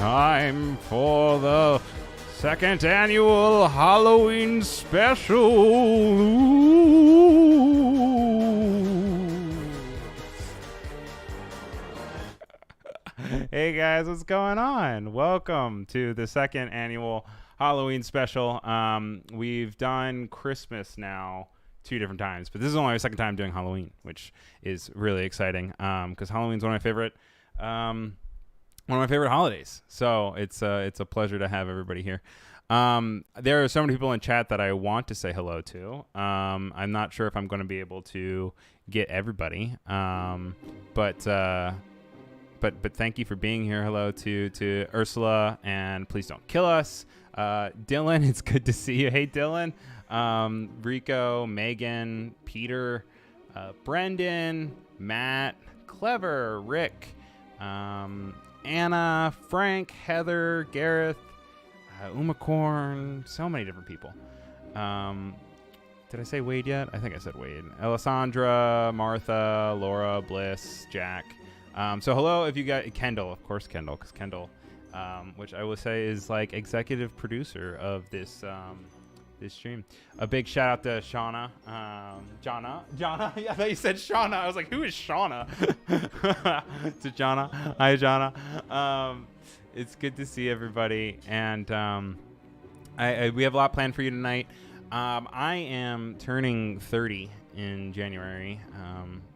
time for the second annual Halloween special. Hey guys, what's going on? Welcome to the second annual Halloween special. We've done Christmas now 2 different times, but this is only our second time doing Halloween, which is really exciting because Halloween's one of my favorite holidays. So it's a pleasure to have everybody here. There are so many people in chat that I want to say hello to. I'm not sure if I'm going to be able to get everybody, but thank you for being here. Hello to Ursula, and please don't kill us. Dylan, it's good to see you. Hey, Dylan. Rico, Megan, Peter, Brendan, Matt, Clever, Rick, Anna, Frank, Heather, Gareth, Umacorn, so many different people. Did I say Wade yet? I think I said Wade. Alessandra, Martha, Laura, Bliss, Jack. So hello if you got Kendall, of course Kendall, because Kendall, which I will say is like executive producer of this stream. A big shout out to Shauna. Jonna? Yeah, I thought you said Shauna. I was like, who is Shauna? To Jonna. Hi, Jonna. It's good to see everybody. And we have a lot planned for you tonight. I am turning 30 in January,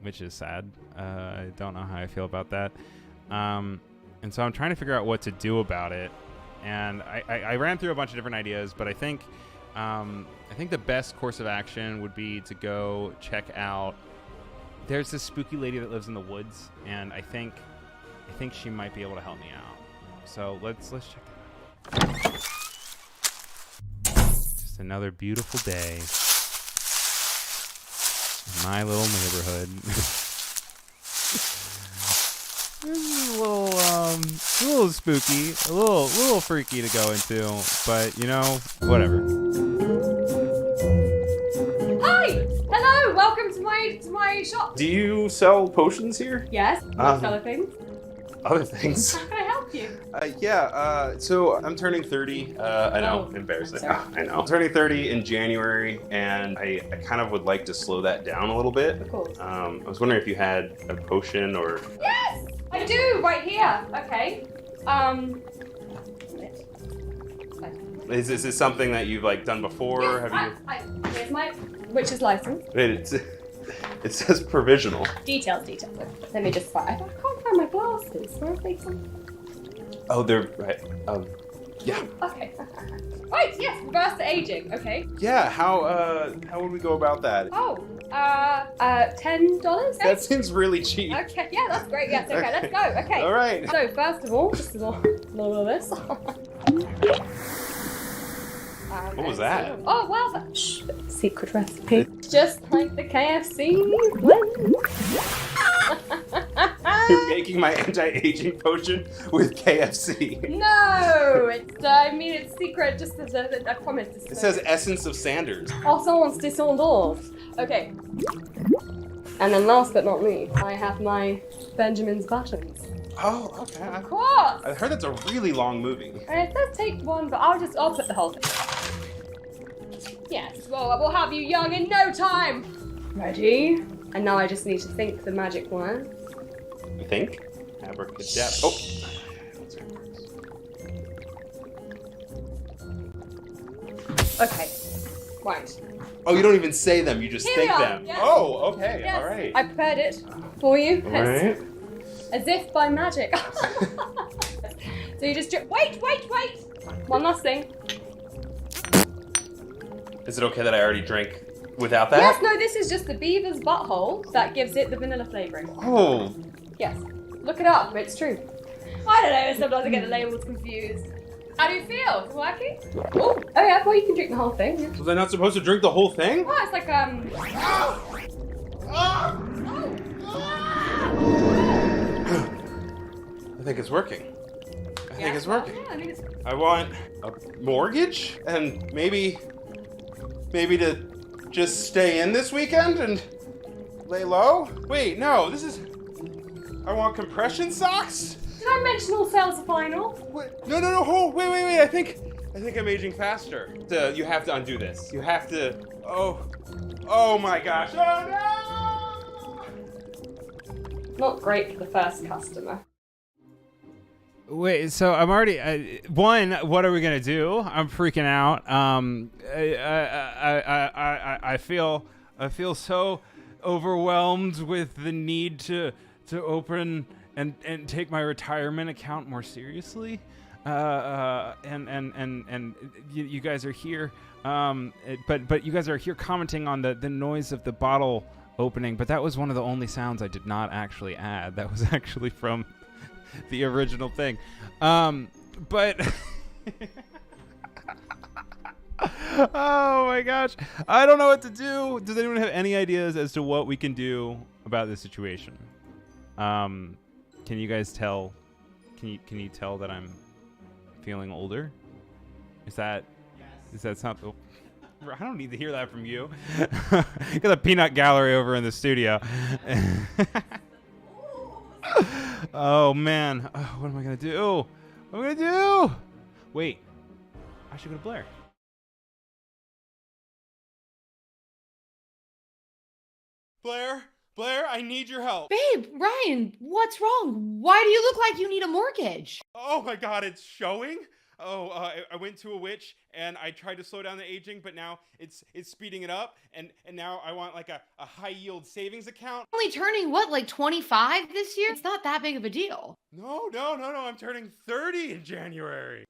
which is sad. I don't know how I feel about that. And so I'm trying to figure out what to do about it. And I ran through a bunch of different ideas, but I think the best course of action would be to go check out. There's this spooky lady that lives in the woods, and I think she might be able to help me out. So let's check it out. Just another beautiful day in my little neighborhood. This is a little spooky, a little freaky to go into, but you know, whatever. Hi, hello, welcome to my shop. Do you sell potions here? Yes, other things. Other things? How can I help you? So I'm turning 30. I know, embarrassing. I know. I'm turning 30 in January, and I kind of would like to slow that down a little bit. Of course. I was wondering if you had a potion or... Yes, I do, right here. Okay. Is this something that you've like done before? Yes, here's my witch's license. It says provisional. Details. Let me just find. I can't find my glasses. Where have they gone? Oh, they're right. Yeah. Okay. Right. Yes. Reverse the aging. Okay. Yeah. How would we go about that? Oh. $10. Okay. That seems really cheap. Okay. Yeah, that's great. Yes. Okay. Let's go. Okay. All right. So first of all, just a little of this. What was that? Oh, well, shh, secret recipe. Just like the KFC blend. You're making my anti-aging potion with KFC. No, it's secret, just as I promise. It says Essence of Sanders. Oh, someone's disorders. Okay. And then last but not least, I have my Benjamin's buttons. Oh, okay. Of course. I heard that's a really long movie. And it does take one, but I'll put the whole thing. Yes, well, we'll have you young in no time. Ready? And now I just need to think the magic word. You think? Abracadabra. Oh. Okay. Right. Oh, you don't even say them. You just Here think we are, them. yes. Oh, okay. Yes, All right. I prepared it for you. All right. As if by magic. So you just wait. One last thing. Is it okay that I already drank without that? Yes, no, this is just the beaver's butthole that gives it the vanilla flavoring. Oh. Yes. Look it up, it's true. I don't know, sometimes I get the labels confused. How do you feel? Is it working? Oh yeah, well you can drink the whole thing. Yeah. Was I not supposed to drink the whole thing? Oh, it's like I think it's working. I think it's working. Yeah, I mean it's... I want a mortgage and maybe to just stay in this weekend and lay low? Wait, no, this is... I want compression socks? Did I mention all sales are final? Wait, no. Oh, wait. I think I'm aging faster. You have to undo this. You have to. Oh my gosh. Oh no! Not great for the first customer. Wait, so I'm already one. What are we gonna do? I'm freaking out. I feel so overwhelmed with the need to open and take my retirement account more seriously. And you guys are here. But you guys are here commenting on the noise of the bottle opening. But that was one of the only sounds I did not actually add. That was actually from the original thing. But oh my gosh, I don't know what to do. Does anyone have any ideas as to what we can do about this situation? Can you guys tell? Can you tell that I'm feeling older? Is that something? I don't need to hear that from you. Got a peanut gallery over in the studio. Oh man, what am I gonna do? What am I gonna do? Wait, I should go to Blair. Blair, I need your help. Babe, Ryan, what's wrong? Why do you look like you need a mortgage? Oh my god, it's showing? I went to a witch and I tried to slow down the aging, but now it's speeding it up, and now I want like a high yield savings account. Only turning what, like 25 this year? It's not that big of a deal. No, I'm turning 30 in January.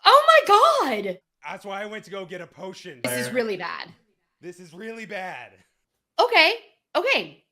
Oh my god! That's why I went to go get a potion. This is really bad. This is really bad. Okay,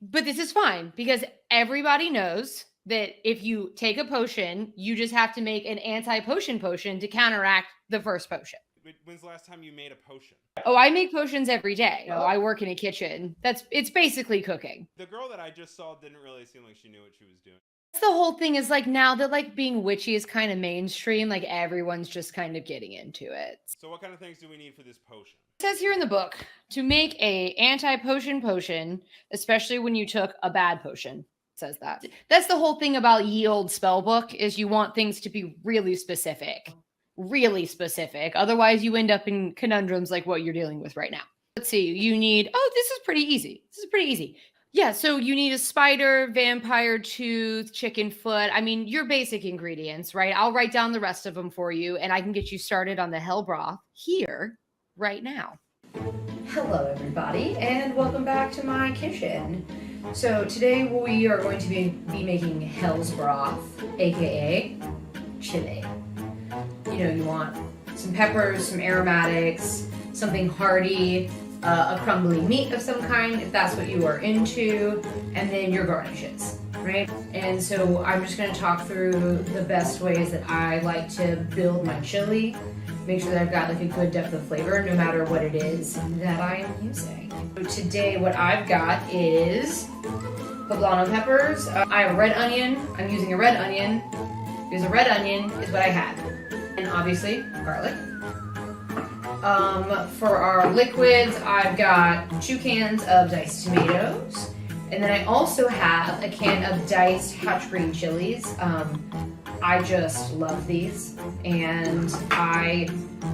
but this is fine because everybody knows that if you take a potion, you just have to make an anti-potion potion to counteract the first potion. When's the last time you made a potion? Oh, I make potions every day. Oh, I work in a kitchen. It's basically cooking. The girl that I just saw didn't really seem like she knew what she was doing. That's the whole thing, is like now that like being witchy is kind of mainstream, like everyone's just kind of getting into it. So what kind of things do we need for this potion? It says here in the book to make a anti-potion potion, especially when you took a bad potion. Says that. That's the whole thing about yield spellbook, is you want things to be really specific. Otherwise you end up in conundrums like what you're dealing with right now. Let's see. You need, this is pretty easy. Yeah, so you need a spider, vampire tooth, chicken foot. I mean, your basic ingredients, right? I'll write down the rest of them for you, and I can get you started on the hell broth here right now. Hello, everybody, and welcome back to my kitchen. So today we are going to be making hell's broth, aka chili. You want some peppers, some aromatics, something hearty, a crumbly meat of some kind, if that's what you are into, and then your garnishes, right? And so I'm just going to talk through the best ways that I like to build my chili, make sure that I've got like a good depth of flavor no matter what it is that I am using. So today what I've got is poblano peppers. I have a red onion. I'm using a red onion because a red onion is what I had. And obviously garlic. For our liquids, I've got 2 cans of diced tomatoes. And then I also have a can of diced hatch green chilies. I just love these. And I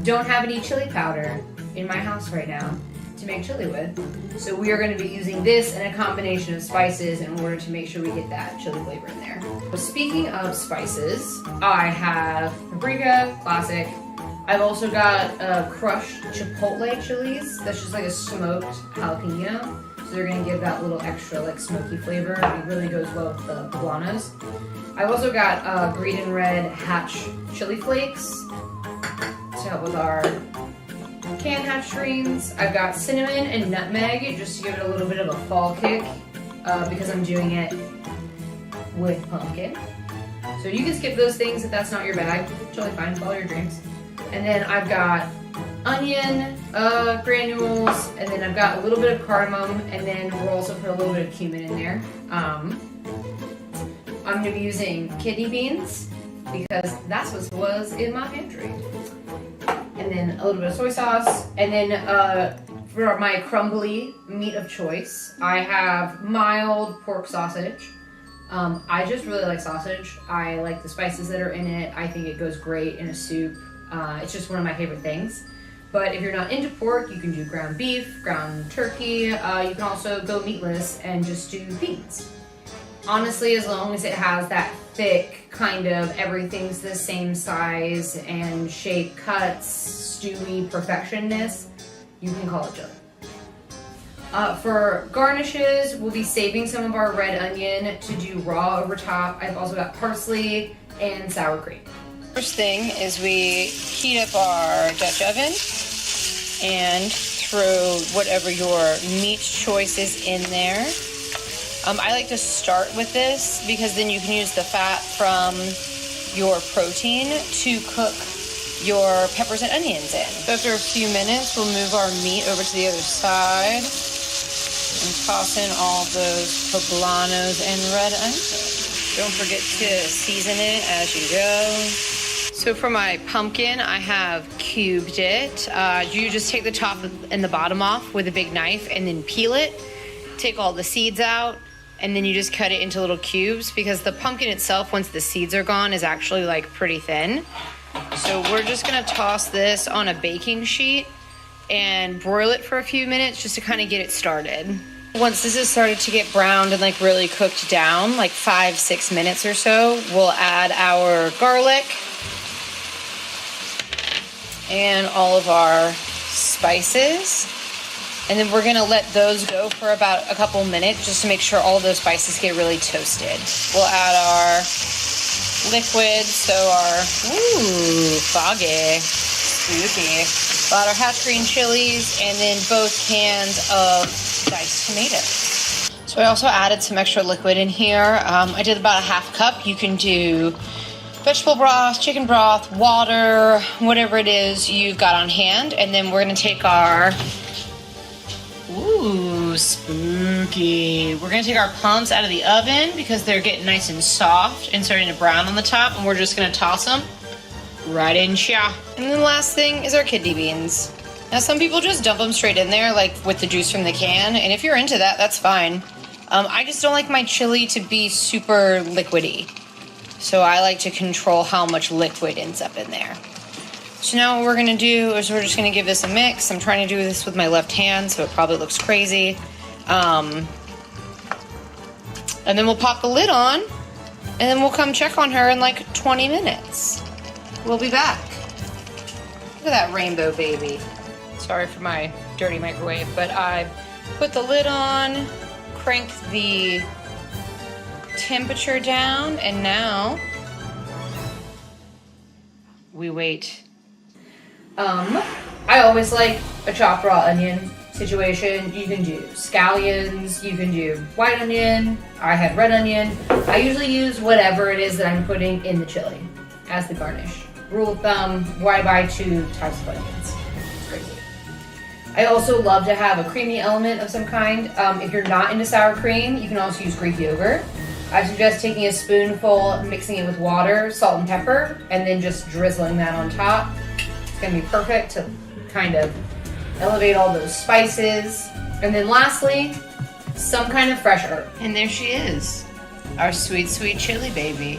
don't have any chili powder in my house right now to make chili with. So we are going to be using this and a combination of spices in order to make sure we get that chili flavor in there. So speaking of spices, I have paprika, classic. I've also got crushed chipotle chilies. That's just like a smoked jalapeno. So they're gonna give that little extra like smoky flavor. It really goes well with the poblanos. I've also got green and red hatch chili flakes to help with our canned hatch greens. I've got cinnamon and nutmeg just to give it a little bit of a fall kick because I'm doing it with pumpkin. So you can skip those things if that's not your bag. Totally fine, follow your dreams. And then I've got onion granules, and then I've got a little bit of cardamom, and then we'll also put a little bit of cumin in there. I'm going to be using kidney beans because that's what was in my pantry. And then a little bit of soy sauce, and then for my crumbly meat of choice, I have mild pork sausage, I just really like sausage. I like the spices that are in it. I think it goes great in a soup. It's just one of my favorite things. But if you're not into pork, you can do ground beef, ground turkey. You can also go meatless and just do beans. Honestly, as long as it has that thick kind of everything's the same size and shape, cuts, stewy perfectionness, you can call it chili. For garnishes, we'll be saving some of our red onion to do raw over top. I've also got parsley and sour cream. First thing is we heat up our Dutch oven and throw whatever your meat choice is in there. I like to start with this because then you can use the fat from your protein to cook your peppers and onions in. So after a few minutes, we'll move our meat over to the other side and toss in all those poblanos and red onions. Don't forget to season it as you go. So for my pumpkin, I have cubed it. You just take the top and the bottom off with a big knife and then peel it. Take all the seeds out, and then you just cut it into little cubes because the pumpkin itself, once the seeds are gone, is actually like pretty thin. So we're just gonna toss this on a baking sheet and broil it for a few minutes just to kind of get it started. Once this has started to get browned and like really cooked down, like 5-6 minutes or so, we'll add our garlic and all of our spices. And then we're gonna let those go for about a couple minutes just to make sure all those spices get really toasted. We'll add our liquid, so our, foggy, spooky. We'll add our hatch green chilies and then both cans of diced tomatoes. So I also added some extra liquid in here. I did about a half cup. You can do vegetable broth, chicken broth, water, whatever it is you've got on hand. And then we're gonna take our, spooky. We're gonna take our plums out of the oven because they're getting nice and soft and starting to brown on the top, and we're just gonna toss them right in here. And then the last thing is our kidney beans. Now some people just dump them straight in there like with the juice from the can, and if you're into that, that's fine. I just don't like my chili to be super liquidy. So I like to control how much liquid ends up in there. So now what we're gonna do is we're just gonna give this a mix. I'm trying to do this with my left hand, so it probably looks crazy. And then we'll pop the lid on, and then we'll come check on her in like 20 minutes. We'll be back. Look at that rainbow baby. Sorry for my dirty microwave, but I put the lid on, cranked the temperature down, and now we wait. I always like a chopped raw onion situation. You can do scallions, you can do white onion. I had red onion. I usually use whatever it is that I'm putting in the chili as the garnish. Rule of thumb, why buy 2 types of onions? It's crazy. I also love to have a creamy element of some kind. If you're not into sour cream, you can also use Greek yogurt. I suggest taking a spoonful, mixing it with water, salt and pepper, and then just drizzling that on top. It's gonna be perfect to kind of elevate all those spices. And then lastly, some kind of fresh herb. And there she is, our sweet, sweet chili baby.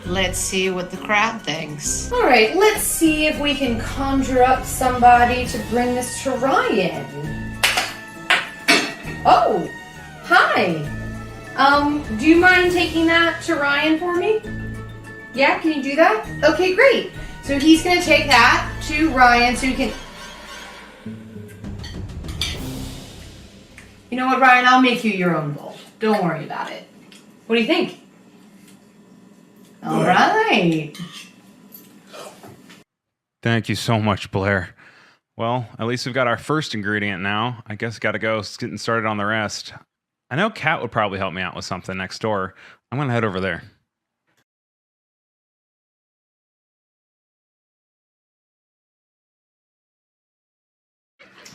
Let's see what the crowd thinks. All right, let's see if we can conjure up somebody to bring this to Ryan. Oh, hi. Do you mind taking that to Ryan for me? Yeah, can you do that? Okay, great. So he's gonna take that to Ryan so he can... You know what, Ryan? I'll make you your own bowl. Don't worry about it. What do you think? All right. Thank you so much, Blair. Well, at least we've got our first ingredient now. I guess gotta go getting started on the rest. I know Kat would probably help me out with something next door. I'm gonna head over there.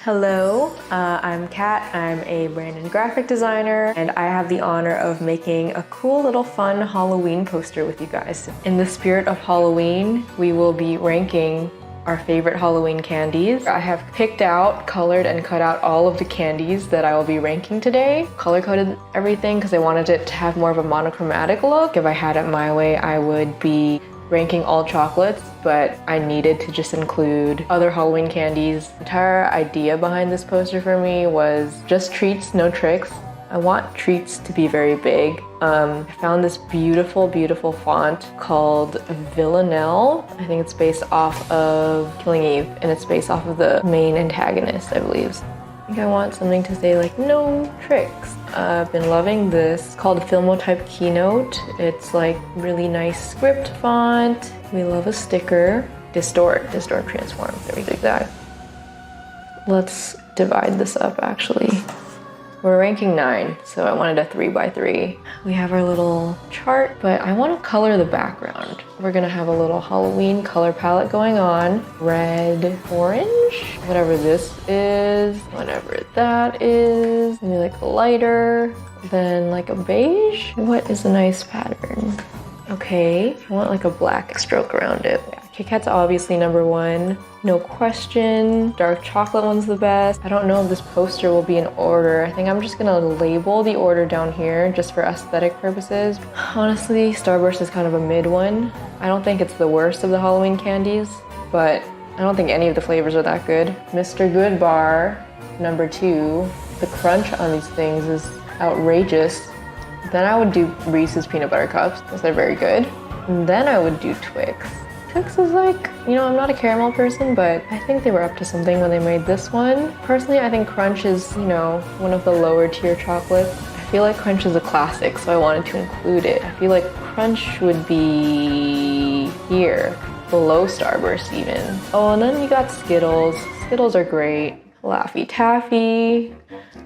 Hello, I'm Kat. I'm a brand and graphic designer, and I have the honor of making a cool little fun Halloween poster with you guys. In the spirit of Halloween, we will be ranking our favorite Halloween candies. I have picked out, colored, and cut out all of the candies that I will be ranking today. Color-coded everything because I wanted it to have more of a monochromatic look. If I had it my way, I would be ranking all chocolates, but I needed to just include other Halloween candies. The entire idea behind this poster for me was just treats, no tricks. I want treats to be very big. I found this beautiful, beautiful font called Villanelle. I think it's based off of Killing Eve, and it's based off of the main antagonist, I believe. I think I want something to say like, no tricks. I've been loving this. It's called Filmotype Keynote. It's like really nice script font. We love a sticker. Distort, transform. There we go. Let's divide this up actually. We're ranking 9, so I wanted a 3x3. We have our little chart, but I want to color the background. We're gonna have a little Halloween color palette going on. Red, orange, whatever this is, whatever that is. Maybe like a lighter, then like a beige. What is a nice pattern? Okay, I want like a black stroke around it. Kit Kat's obviously number 1, no question. Dark chocolate one's the best. I don't know if this poster will be in order. I think I'm just gonna label the order down here just for aesthetic purposes. Honestly, Starburst is kind of a mid one. I don't think it's the worst of the Halloween candies, but I don't think any of the flavors are that good. Mr. Good Bar, number 2. The crunch on these things is outrageous. Then I would do Reese's Peanut Butter Cups, because they're very good. And then I would do Twix. Twix is like, you know, I'm not a caramel person, but I think they were up to something when they made this one. Personally, I think Crunch is, you know, one of the lower tier chocolates. I feel like Crunch is a classic, so I wanted to include it. I feel like Crunch would be here, below Starburst even. Oh, and then you got Skittles. Skittles are great. Laffy Taffy.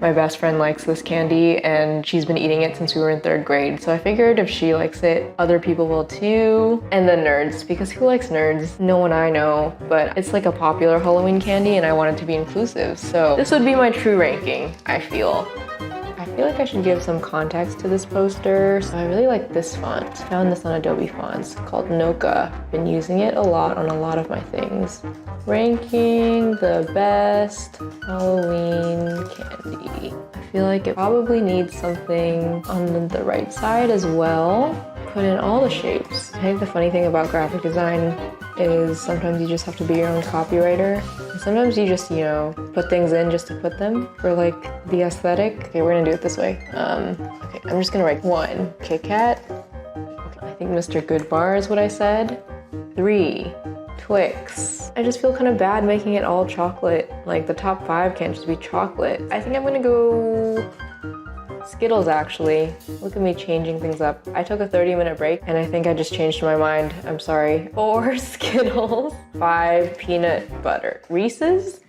My best friend likes this candy and she's been eating it since we were in 3rd grade. So I figured if she likes it, other people will too. And then Nerds, because who likes Nerds? No one I know, but it's like a popular Halloween candy and I want it to be inclusive. So this would be my true ranking, I feel. I feel like I should give some context to this poster. So I really like this font. Found this on Adobe Fonts called Noka. Been using it a lot on a lot of my things. Ranking the best Halloween candy. I feel like it probably needs something on the right side as well. Put in all the shapes. I think the funny thing about graphic design is sometimes you just have to be your own copywriter. And sometimes you just, you know, put things in just to put them for like the aesthetic. Okay, we're gonna do it this way. Okay, I'm just gonna write 1, Kit Kat. Okay, I think Mr. Good Bar is what I said. 3, Twix. I just feel kind of bad making it all chocolate. Like the top 5 can't just be chocolate. I think I'm gonna go Skittles actually. Look at me changing things up. I took a 30-minute break and I think I just changed my mind. I'm sorry. 4 Skittles. 5 peanut butter. Reese's?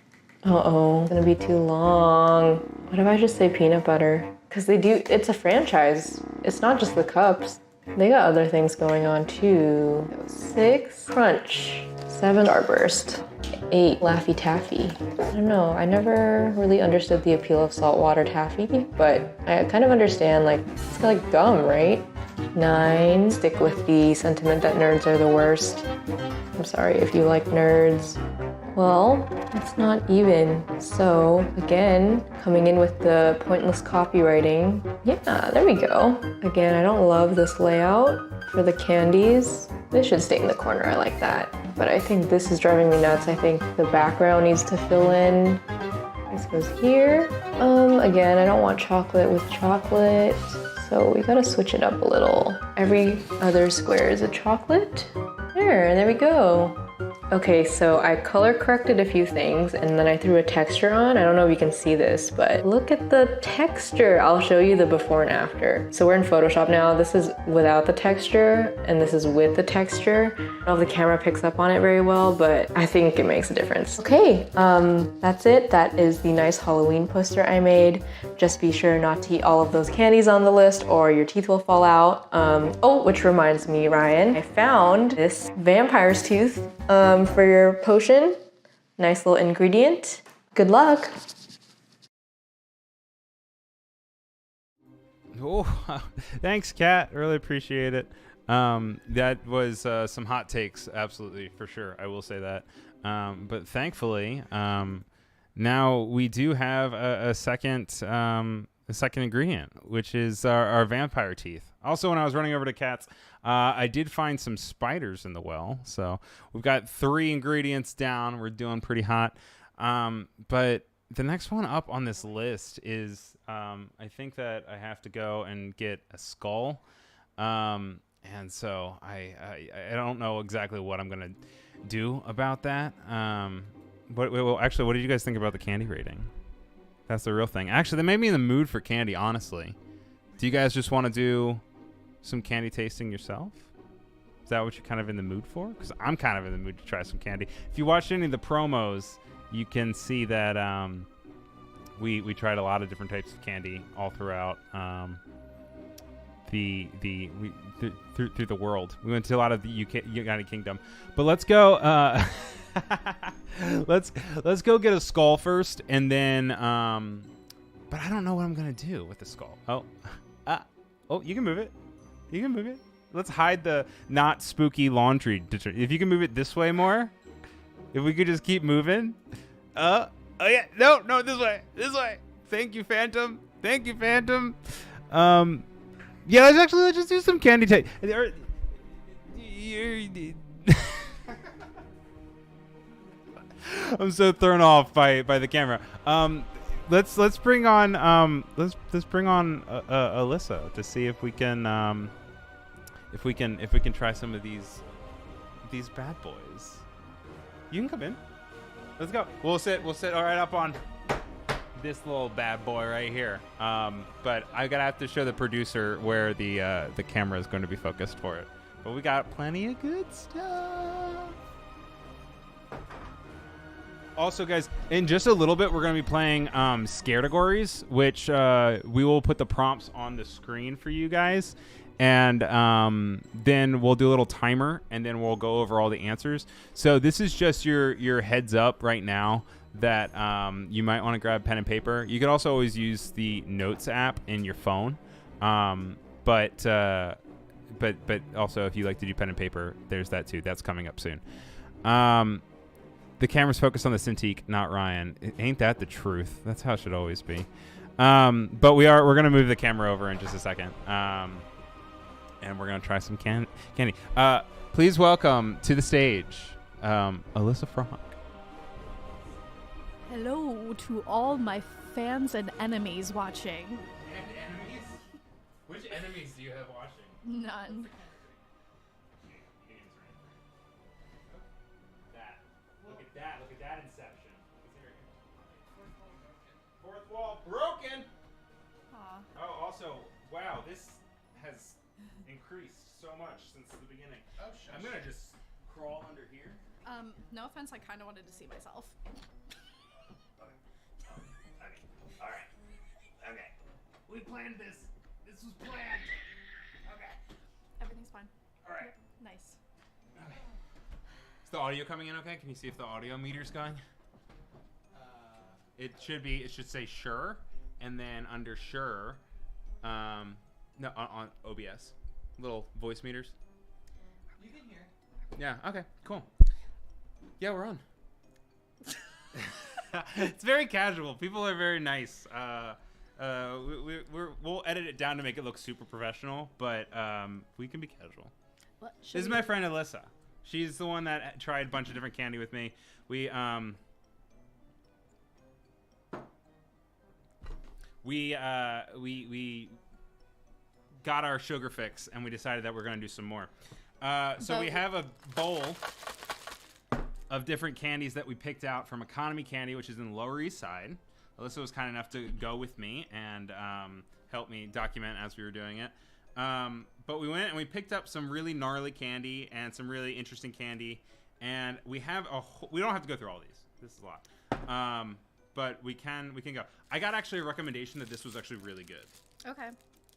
Uh-oh, it's gonna be too long. What if I just say peanut butter? Because they do, it's a franchise. It's not just the cups. They got other things going on too. 6 Crunch. 7 Starburst. 8 Laffy Taffy. I don't know, I never really understood the appeal of saltwater taffy, but I kind of understand, like, it's like gum, right? 9, stick with the sentiment that nerds are the worst. I'm sorry if you like nerds. Well, it's not even. So again, coming in with the pointless copywriting. Yeah, there we go. Again, I don't love this layout for the candies. This should stay in the corner, I like that. But I think this is driving me nuts. I think the background needs to fill in. This goes here. Again, I don't want chocolate with chocolate. So we gotta switch it up a little. Every other square is a chocolate. There we go. Okay, so I color corrected a few things and then I threw a texture on. I don't know if you can see this, but look at the texture. I'll show you the before and after. So we're in Photoshop now. This is without the texture and this is with the texture. I don't know if the camera picks up on it very well, but I think it makes a difference. Okay, that's it. That is the nice Halloween poster I made. Just be sure not to eat all of those candies on the list or your teeth will fall out. Oh, which reminds me, Ryan, I found this vampire's tooth for your potion. Nice little ingredient. Good luck. Oh, thanks, Kat. Really appreciate it. That was some hot takes, absolutely, for sure. I will say that. But thankfully, now we do have a second ingredient, which is our vampire teeth. Also, when I was running over to Cats, I did find some spiders in the well. So we've got 3 ingredients down. We're doing pretty hot. But the next one up on this list is I think that I have to go and get a skull. And so I don't know exactly what I'm going to do about that. Well, actually, what did you guys think about the candy rating? That's the real thing. Actually, that made me in the mood for candy, honestly. Do you guys just want to do some candy tasting yourself? Is that what you're kind of in the mood for? Because I'm kind of in the mood to try some candy. If you watched any of the promos, you can see that we tried a lot of different types of candy all throughout through the world. We went to a lot of the United Kingdom. But let's go let's go get a skull first, and then but I don't know what I'm gonna do with the skull. Oh, you can move it. You can move it. Let's hide the not spooky laundry detergent. If you can move it this way more. If we could just keep moving. Oh yeah. No, this way. Thank you, Phantom. Yeah, let's just do some candy taste. I'm so thrown off by the camera. Let's bring on Alyssa to see if we can try some of these bad boys. You can come in. Let's go. We'll sit right up on this little bad boy right here. But I gotta have to show the producer where the camera is going to be focused for it. But we got plenty of good stuff. Also, guys, in just a little bit, we're going to be playing Scaredagories, which we will put the prompts on the screen for you guys. And then we'll do a little timer, and then we'll go over all the answers. So this is just your heads up right now that you might want to grab pen and paper. You could also always use the Notes app in your phone. But also, if you like to do pen and paper, there's that too. That's coming up soon. The camera's focused on the Cintiq, not Ryan. Ain't that the truth? That's how it should always be. But we're gonna move the camera over in just a second. And we're gonna try some candy. Please welcome to the stage, Alyssa Frank. Hello to all my fans and enemies watching. And enemies? Which enemies do you have watching? None. Look at that inception. Fourth wall broken. Aw. Oh, also, wow, this has increased so much since the beginning. Oh, shush. I'm gonna just crawl under here. No offense, I kind of wanted to see myself. Okay. All right. Okay. We planned this. This was planned. Okay. Everything's fine. All right. Nice. Okay. Is the audio coming in okay? Can you see if the audio meter's going? It should say sure, and then under sure, on OBS, little voice meters. You can hear. Yeah, okay, cool. Yeah, we're on. It's very casual. People are very nice. We'll edit it down to make it look super professional, but we can be casual. This is my friend Alyssa. She's the one that tried a bunch of different candy with me. We got our sugar fix, and we decided that we're going to do some more. So we have a bowl of different candies that we picked out from Economy Candy, which is in the Lower East Side. Alyssa was kind enough to go with me and help me document as we were doing it. But we went and we picked up some really gnarly candy and some really interesting candy. And we have we don't have to go through all these. This is a lot. But we can go. I got actually a recommendation that this was actually really good. Okay.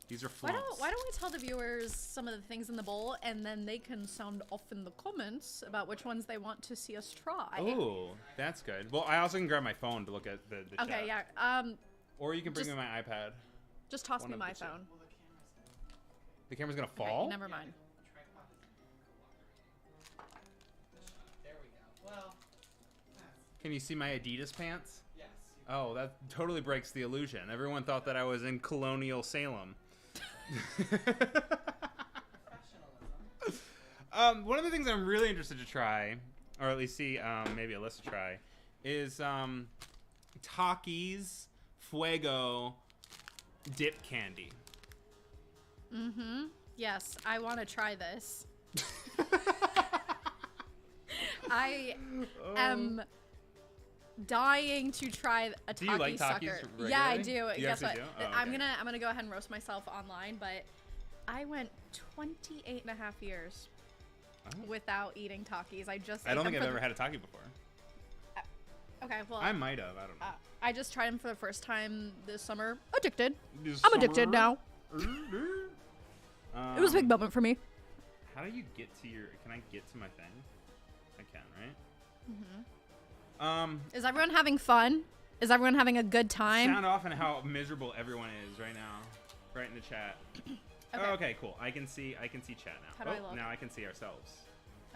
These are flumps. Why don't we tell the viewers some of the things in the bowl, and then they can sound off in the comments about which ones they want to see us try. Oh, that's good. Well, I also can grab my phone to look at the chat. Okay, yeah. Or you can bring me my iPad. Just toss me my phone. The camera's gonna fall? Okay, never mind. Well, Can you see my Adidas pants? yes. Oh, that totally breaks the illusion. Everyone thought that I was in colonial Salem. Professionalism. One of the things I'm really interested to try, or at least see maybe Alyssa try, is Takis Fuego dip candy. Mm-hmm. Yes, I want to try this. I am dying to try a Do you Taki like Takis sucker. Yeah, I do. regularly? You Guess actually what? do? Oh, I'm okay. gonna go ahead and roast myself online, but I went 28 and a half years without eating Takis. I don't think I've ever had a Taki before. Okay, well, I might have. I don't know. I just tried them for the first time this summer. Addicted. I'm addicted now. It was a big moment for me. How do you get to your? Can I get to my thing? I can, right? Is everyone having fun? Is everyone having a good time? Sound off on how miserable everyone is right now, right in the chat. Okay. Okay, cool. I can see chat now. How do I look? Now I can see ourselves.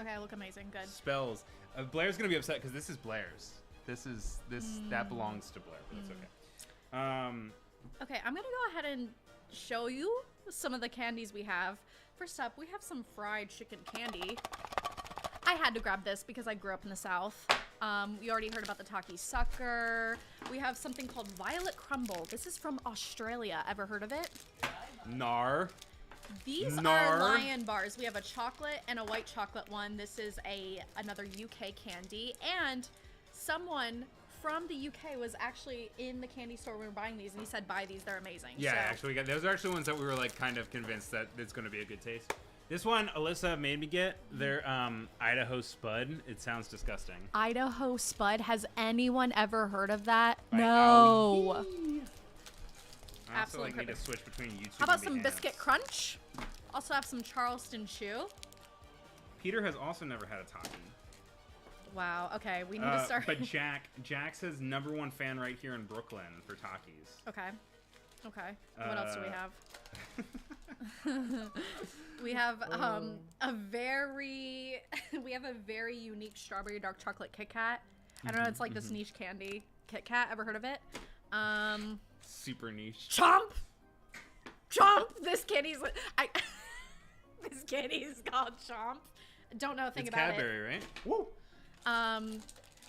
Okay, I look amazing. Good. Spells. Blair's gonna be upset because this is Blair's. That belongs to Blair, but that's okay. Okay, I'm gonna go ahead and show you some of the candies we have. First up, we have some fried chicken candy. I had to grab this because I grew up in the South. We already heard about the Taki Sucker. We have something called Violet Crumble. This is from Australia. Ever heard of it? Nar. These Nar. are lion bars. We have a chocolate and a white chocolate one. This is another UK candy. And someone from the UK was actually in the candy store when we were buying these, and he said, buy these, they're amazing. Yeah, So- actually, those are actually ones that we were like kind of convinced that it's gonna be a good taste. This one, Alyssa made me get. They're Idaho Spud. It sounds disgusting. Idaho Spud. Has anyone ever heard of that? By No. I also Absolutely like need to perfect. switch between YouTube. How about and some Behance. Biscuit Crunch? Also have some Charleston Chew. Peter has also never had a Taki. Wow. Okay, we need to start. But Jack says #1 fan right here in Brooklyn for Takis. Okay. Okay. What else do we have? Oh. We have a very unique strawberry dark chocolate Kit Kat. I don't know, it's like this niche candy. Kit Kat, ever heard of it? Super niche. Chomp! Chomp! This candy's this candy is called Chomp. Don't know a thing It's about Cadbury, right? Woo! it.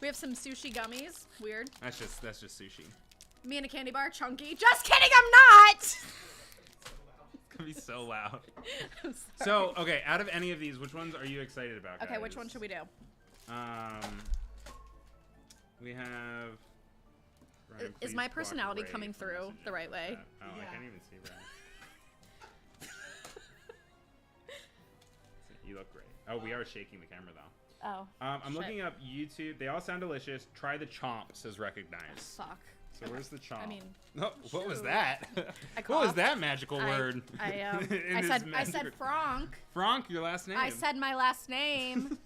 We have some sushi gummies. Weird. That's just sushi. Me and a candy bar, chunky. Just kidding, I'm not! It's gonna be so loud. I'm sorry. So, okay, out of any of these, which ones are you excited about, Okay, which guys? one should we do? We have... Ryan, Is please my block personality Ray coming from through messaging the right way? chat. Oh, I Yeah. can't even see Ray. You look great. Oh, we are shaking the camera, though. Oh. I'm shit. looking up YouTube. They all sound delicious. Try the chomp, says recognize. Fuck. So where's the chomp? I mean, no, what was shoot. that? I What was coughed. that magical word? I in this said magic- Franck. Franck, your last name. I said my last name.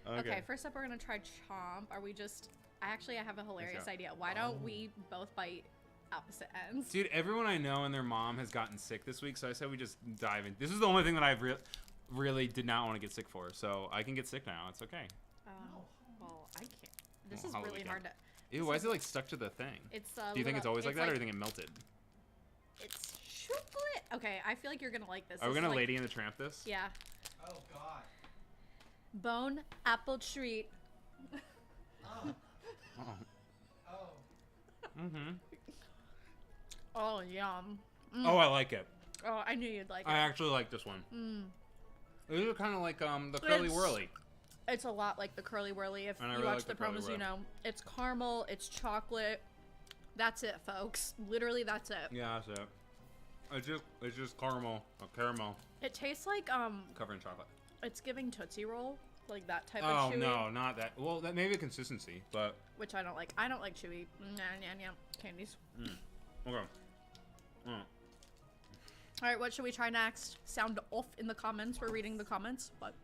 Okay. Okay, first up we're gonna try Chomp. Are we just? I have a hilarious go. idea. Why don't we both bite opposite ends? Dude, everyone I know and their mom has gotten sick this week, so I said we just dive in. This is the only thing that I've really did not want to get sick for, so I can get sick now. It's okay. Well, I can't. This Well, is how really we hard can. to. Ew, why is it like stuck to the thing? It's. Do you think it's always like that, or do you think it melted? It's chocolate. Okay, I feel like you're gonna like this. Are we This is gonna like- Lady in the Tramp this? Yeah. Oh God. Bone apple treat. Oh. Oh. Oh. Mm-hmm. Oh yum. Oh, I like it. Oh, I knew you'd like it. I actually like this one. These are kind of like the Curly It's- Whirly. It's a lot like the Curly Whirly. If And I you really watch like the the Curly promos, you Whirly. know. It's caramel, it's chocolate. That's it, folks. Literally, that's it. Yeah, that's it. It's just caramel, caramel It tastes like, covered in chocolate. it's giving Tootsie Roll. Like that type Oh of chewy. no, not that. Well, that may be consistency, but Which I don't like. I don't like chewy candies. okay. Alright, what should we try next? Sound off in the comments. We're reading the comments. But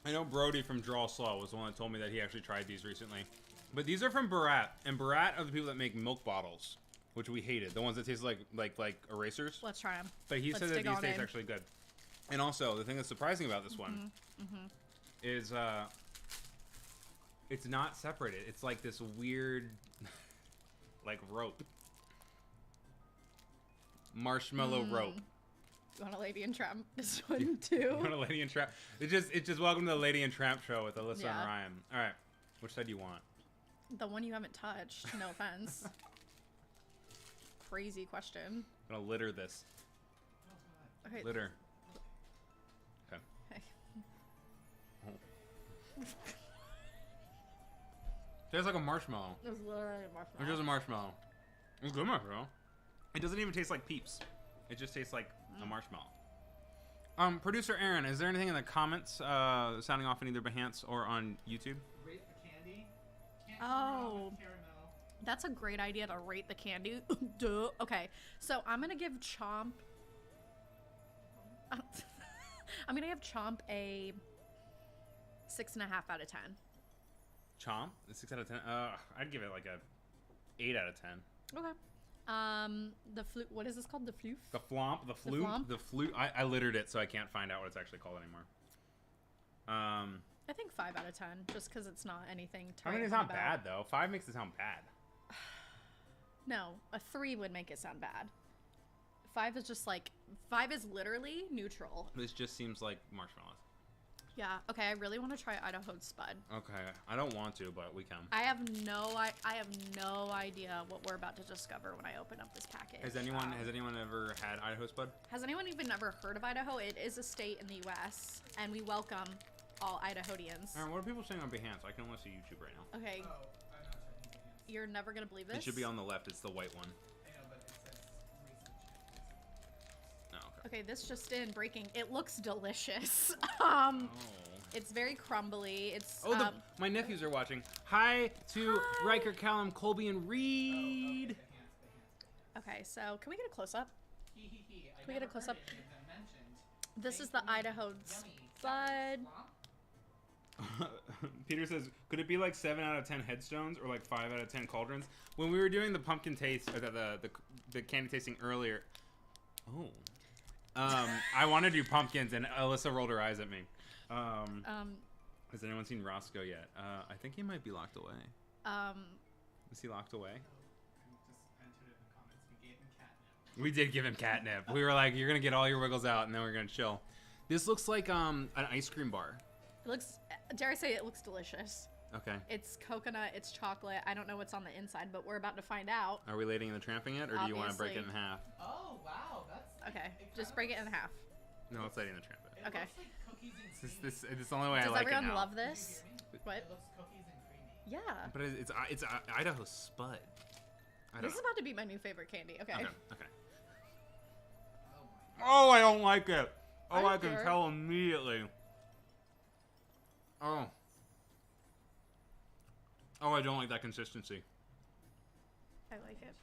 I know Brody from Draw Slow was the one that told me that he actually tried these recently. But these are from Barat, and Barat are the people that make milk bottles, which we hated. The ones that taste like erasers. let's try them. But he let's said that dig these on taste in. actually good. And also, the thing that's surprising about this one is it's not separated. It's like this weird, like rope, marshmallow rope. You want a Lady and Tramp this one too? Want a Lady and Tramp? It's just welcome to the Lady and Tramp show with Alyssa Yeah. and Ryan. All right, which side do you want? The one you haven't touched. No offense. Crazy question. I'm gonna litter this. Okay. Litter. Okay. Okay. Tastes like a marshmallow. It was literally a It's marshmallow. just a marshmallow. It's good marshmallow. It doesn't even taste like Peeps. It just tastes like a marshmallow. Producer Aaron, is there anything in the comments sounding off in either Behance or on YouTube? Rate the candy. Can't go wrong with caramel. That's a great idea to rate the candy. Duh. Okay, so I'm gonna give Chomp. I'm gonna give Chomp a 6.5 out of 10. Chomp? A 6 out of 10? I'd give it like a 8 out of 10. Okay. The flute. What is this called? The floof. The flomp, the flute, flomp? the flute. I littered it, so I can't find out what it's actually called anymore. I think 5 out of 10, just because it's not anything. To I mean, write it's home not about. bad though. 5 makes it sound bad. No, a 3 would make it sound bad. 5 is just like 5 is literally neutral. This just seems like marshmallows. Yeah. Okay. I really want to try Idaho Spud. Okay, I don't want to, but we can. I have no idea what we're about to discover when I open up this package. Has anyone ever had Idaho Spud? Has anyone even ever heard of Idaho? It is a state in the U.S. and we welcome all Idahoians. Aaron, what are people saying on Behance? I can only see YouTube right now. Okay, Oh, I'm not checking the hands. you're never gonna believe this. It should be on the left. It's the white one. I know, but it says recent check. Oh, okay. Okay, this just in breaking. It looks delicious. Oh. It's very crumbly. It's Oh, my nephews are watching. Hi to Hi. Riker, Callum, Colby, and Reed. The hands. okay. So can we get a close up? Hee hee hee. I Can we get a never close heard up? any of them mentioned. This is Thank the you. Idaho Yummy. Spud. Flop? Peter says, could it be like 7 out of 10 headstones or like 5 out of 10 cauldrons? When we were doing the pumpkin taste, or the candy tasting earlier, I want to do pumpkins, and Alyssa rolled her eyes at me. Has anyone seen Roscoe yet? I think he might be locked away. Is he locked away? I just entered it in the comments. We gave him catnip. We did give him catnip. We were like, you're gonna get all your wiggles out, and then we're gonna chill. This looks like an ice cream bar. It looks. Dare I say it looks delicious. Okay. It's coconut. It's chocolate. I don't know what's on the inside, but we're about to find out. Are we Lady and the Tramping it, or do you want to break it in Obviously. half? Oh wow, that's Okay, it just kinda break it in looks- half. No, it's Lady and the Tramp it. It Okay. looks like cookies and cream. It's the only way I Does like it everyone now. love this? What? It looks cookies and creamy. Yeah. But it's Idaho Spud. This is about to be my new favorite candy. Okay. Okay. Okay. Oh my. Oh, I don't like it. I Oh, don't I can care. tell immediately. Oh. Oh, I don't like that consistency. I like it.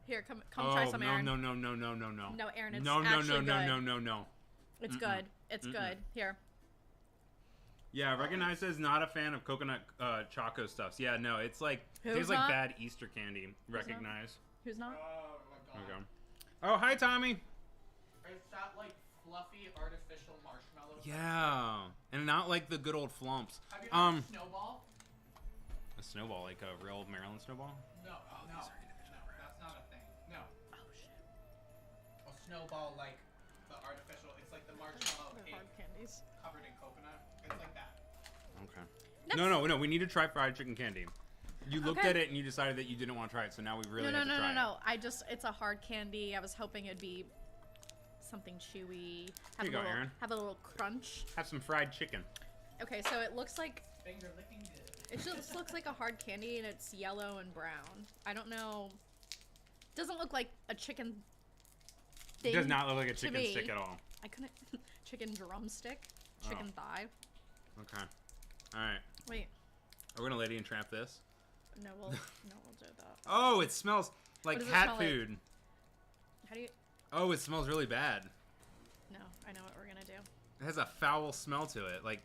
Here, come Oh, try some, no, Aaron. no, no. No, Aaron, it's No, actually good. no. It's good. It's good. Here. Yeah, Recognize is not a fan of coconut choco stuffs. Yeah, no, it's like Who's tastes like not? bad Easter candy. Recognize. Who's not? Oh my There god. we go. Oh, hi, Tommy. It's that like fluffy artificial marshmallow. Yeah, and not like the good old flumps. Have you had a snowball? A snowball, like a real Maryland snowball. No. No. That's not a thing. No. Oh shit. A snowball like the artificial. It's like the marshmallow They're cake hard candies. covered in coconut. It's like that. Okay. Next. No. We need to try fried chicken candy. You looked Okay. at it and you decided that you didn't want to try it, so now we really No. have to try No. It's a hard candy. I was hoping it'd be something chewy. Have you a go, little, Aaron. Have a little crunch. it. Have some fried chicken. Okay, so it looks like Finger licking good. it just looks like a hard candy, and it's yellow and brown. I don't know. Doesn't look like a chicken It thing. does not look like a to chicken me. stick at all. I couldn't. Chicken drumstick. Chicken thigh. Okay. All right. Wait. Are we gonna Lady and Trap this? No, we'll do that. Oh, it smells like does it cat smell like? food. How do you? Oh, it smells really bad. No, I know what we're gonna do. It has a foul smell to it. Like,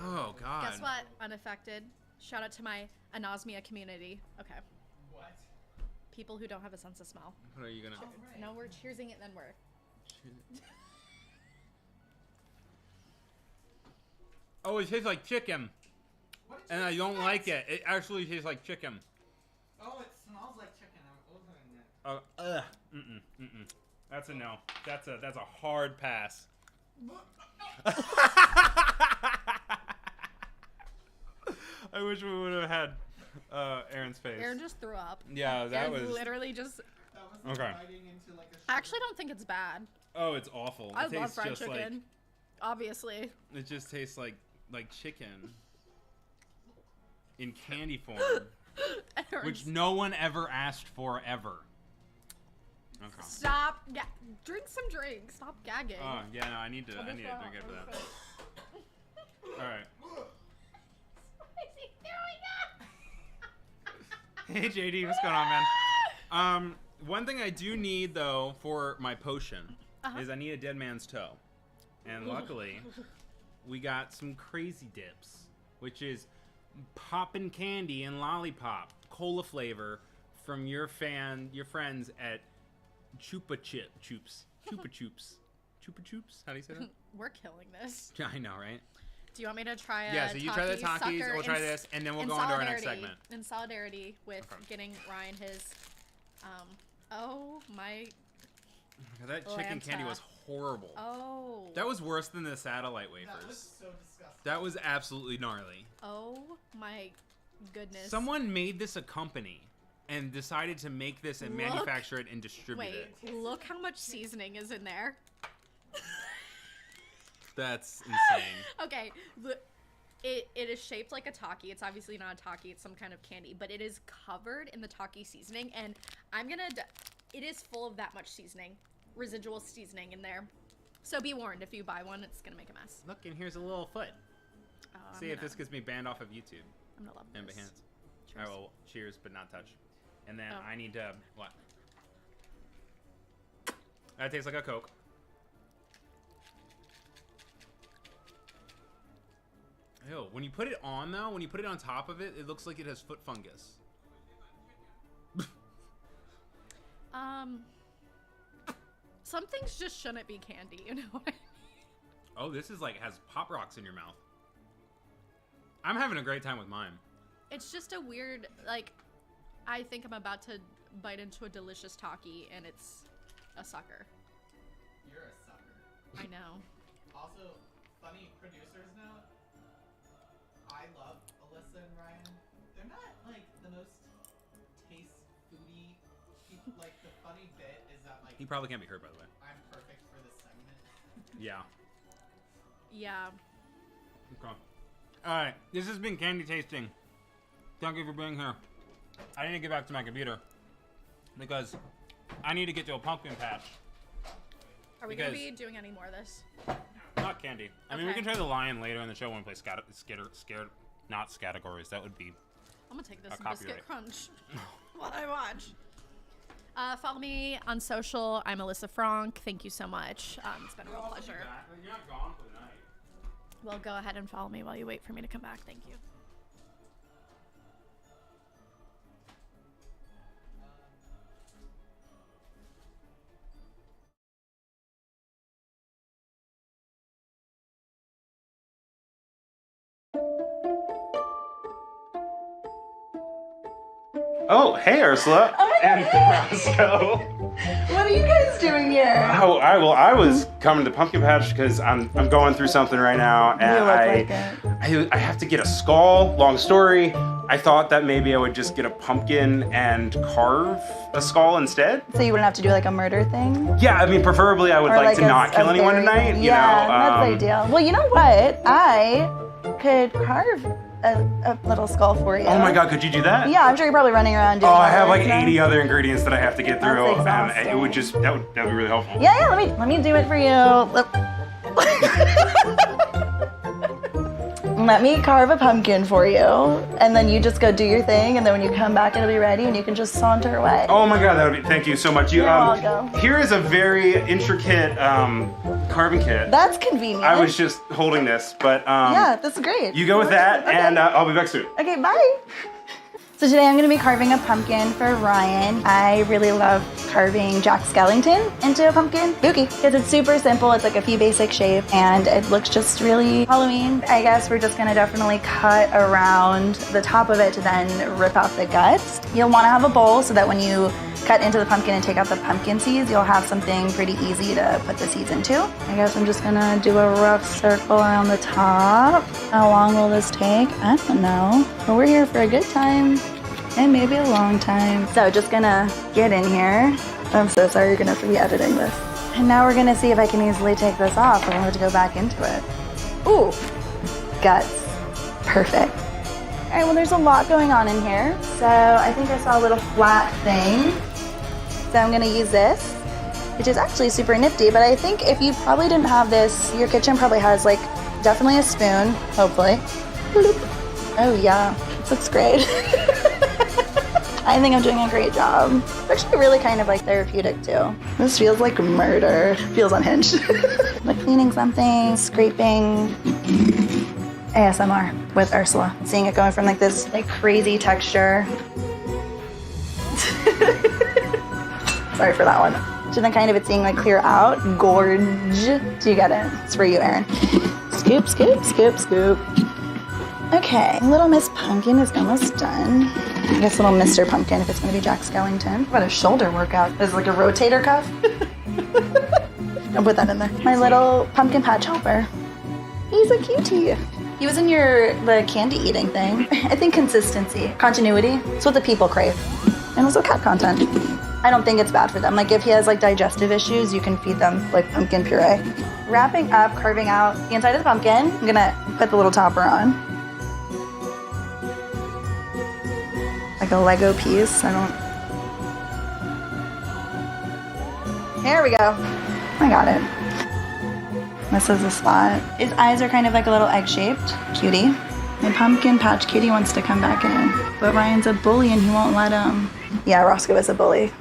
oh god. Guess what? Unaffected. Shout out to my anosmia community. Okay. What? People who don't have a sense of smell. What are you gonna? No, we're cheersing it, then we're. Oh, it tastes like chicken. What did And you I don't expect? like it. It actually tastes like chicken. Oh, it smells like chicken. I'm ordering it. That's a no. That's a hard pass. I wish we would have had Aaron's face. Aaron just threw up. Yeah, that Aaron was. literally just. That was like Okay. biting into like a I actually don't think it's bad. Oh, it's awful. I It love tastes fried just chicken. Obviously. Like, it just tastes like chicken in candy form, Aaron, which no one ever asked for ever. Okay. stop. Drink some drink. Stop gagging. Oh yeah, no, I need to drink after that. All right. Hey JD, what's going on, man? One thing I do need though for my potion is I need a dead man's toe, and luckily we got some crazy dips, which is poppin' candy and lollipop cola flavor from your friends at Chupa Chups. How do you say that? We're killing this. I know, right? Do you want me to try Yeah, so you try the Takis, Takis, sucker, we'll try in- this, and then we'll in go on to our next solidarity- segment. In solidarity with getting Ryan his, oh my, That chicken candy Lanta. was horrible. oh. That was worse than the satellite That was wafers. so disgusting. That was absolutely gnarly. Oh my goodness. Someone made this a company and decided to make this and Look- manufacture it and distribute Wait, it. look how much seasoning is in there. That's insane. Okay, it is shaped like a Taki. It's obviously not a Taki. It's some kind of candy, but it is covered in the Taki seasoning, and it is full of that much seasoning, residual seasoning in there. So be warned, if you buy one, it's gonna make a mess. Look, and here's a little foot. Oh, See if this gets me banned off of YouTube I'm gonna love and this. Behance. Cheers. Alright, well, cheers, but not touch. And then Oh. I need to, what? That tastes like a Coke. Ew, when you put it on though, when you put it on top of it, it looks like it has foot fungus. Some things just shouldn't be candy, you know what I mean? Oh, this is like, has Pop Rocks in your mouth. I'm having a great time with mine. It's just a weird, like, I think I'm about to bite into a delicious Taki, and it's a sucker. You're a sucker. I know. Also, funny producers note. I love Alyssa and Ryan. They're not like the most taste foodie people. Like the funny bit is that like He probably can't be heard, by the way. I'm perfect for this segment. Yeah. Yeah. Okay. Alright, this has been Candy Tasting. Thank you for being here. I need to get back to my computer because I need to get to a pumpkin patch. Are we gonna Because- be doing any more of this? Not candy. I mean, we Okay. can try the lion later in the show when we play not categories. That would be. I'm gonna take this A and copyright. biscuit crunch while I watch. Follow me on social. I'm Alyssa Frank. Thank you so much. It's been a real pleasure. You're not gone for the night. Well, go ahead and follow me while you wait for me to come back. Thank you. Oh, hey, Ursula and Roscoe. What are you guys doing here? Oh, I was coming to Pumpkin Patch because I'm going through something right now, and I have to get a skull. Long story. I thought that maybe I would just get a pumpkin and carve a skull instead. So you wouldn't have to do like a murder thing? Yeah, I mean, preferably I would Or like to a- not kill a anyone berry tonight. thing? You Yeah, know, that's ideal. Well, you know what? I could carve a little skull for you. Oh my God, could you do that? Yeah, I'm sure you're probably running around doing Oh, I have all like this, 80 other ingredients that I have to get That's through, and exhausting. it would just that'd be really helpful. Yeah, let me do it for you. Let me carve a pumpkin for you, and then you just go do your thing, and then when you come back, it'll be ready, and you can just saunter away. Oh my God, that would be. Thank you so much. You You're welcome. Here is a very intricate carving kit. That's convenient. I was just holding this, but Yeah, that's great. you go with that, Okay. and I'll be back soon. Okay, bye. So today I'm gonna be carving a pumpkin for Ryan. I really love carving Jack Skellington into a pumpkin. Spooky, because it's super simple. It's like a few basic shapes and it looks just really Halloween. I guess we're just gonna definitely cut around the top of it to then rip out the guts. You'll wanna have a bowl so that when you cut into the pumpkin and take out the pumpkin seeds, you'll have something pretty easy to put the seeds into. I guess I'm just gonna do a rough circle around the top. How long will this take? I don't know. But we're here for a good time and maybe a long time. So just gonna get in here. I'm so sorry you're gonna have to be editing this. And now we're gonna see if I can easily take this off. I'm gonna have to go back into it. Ooh, guts, perfect. All right, well there's a lot going on in here. So I think I saw a little flat thing. So I'm gonna use this, which is actually super nifty, but I think if you probably didn't have this, your kitchen probably has like definitely a spoon, hopefully. Oh yeah, this looks great. I think I'm doing a great job. It's actually really kind of like therapeutic too. This feels like murder. Feels unhinged. Like cleaning something, scraping. ASMR with Ursula. Seeing it going from like this like crazy texture. Sorry for that one. To then kind of it seeing like clear out. Gorge. Do you get it? It's for you, Erin. Scoop, scoop, scoop, scoop. Okay, Little Miss Pumpkin is almost done. I guess Little Mr. Pumpkin if it's gonna be Jack Skellington. What a shoulder workout. There's like a rotator cuff. I'll put that in there. My little pumpkin patch helper. He's a cutie. He was in the candy eating thing. I think consistency, continuity. It's what the people crave. And also cat content. I don't think it's bad for them. Like if he has like digestive issues, you can feed them like pumpkin puree. Wrapping up, carving out the inside of the pumpkin. I'm gonna put the little topper on. Like a Lego piece. Here we go. I got it. This is the spot. His eyes are kind of like a little egg-shaped. Cutie. My pumpkin patch kitty wants to come back in. But Ryan's a bully and he won't let him. Yeah, Roscoe is a bully.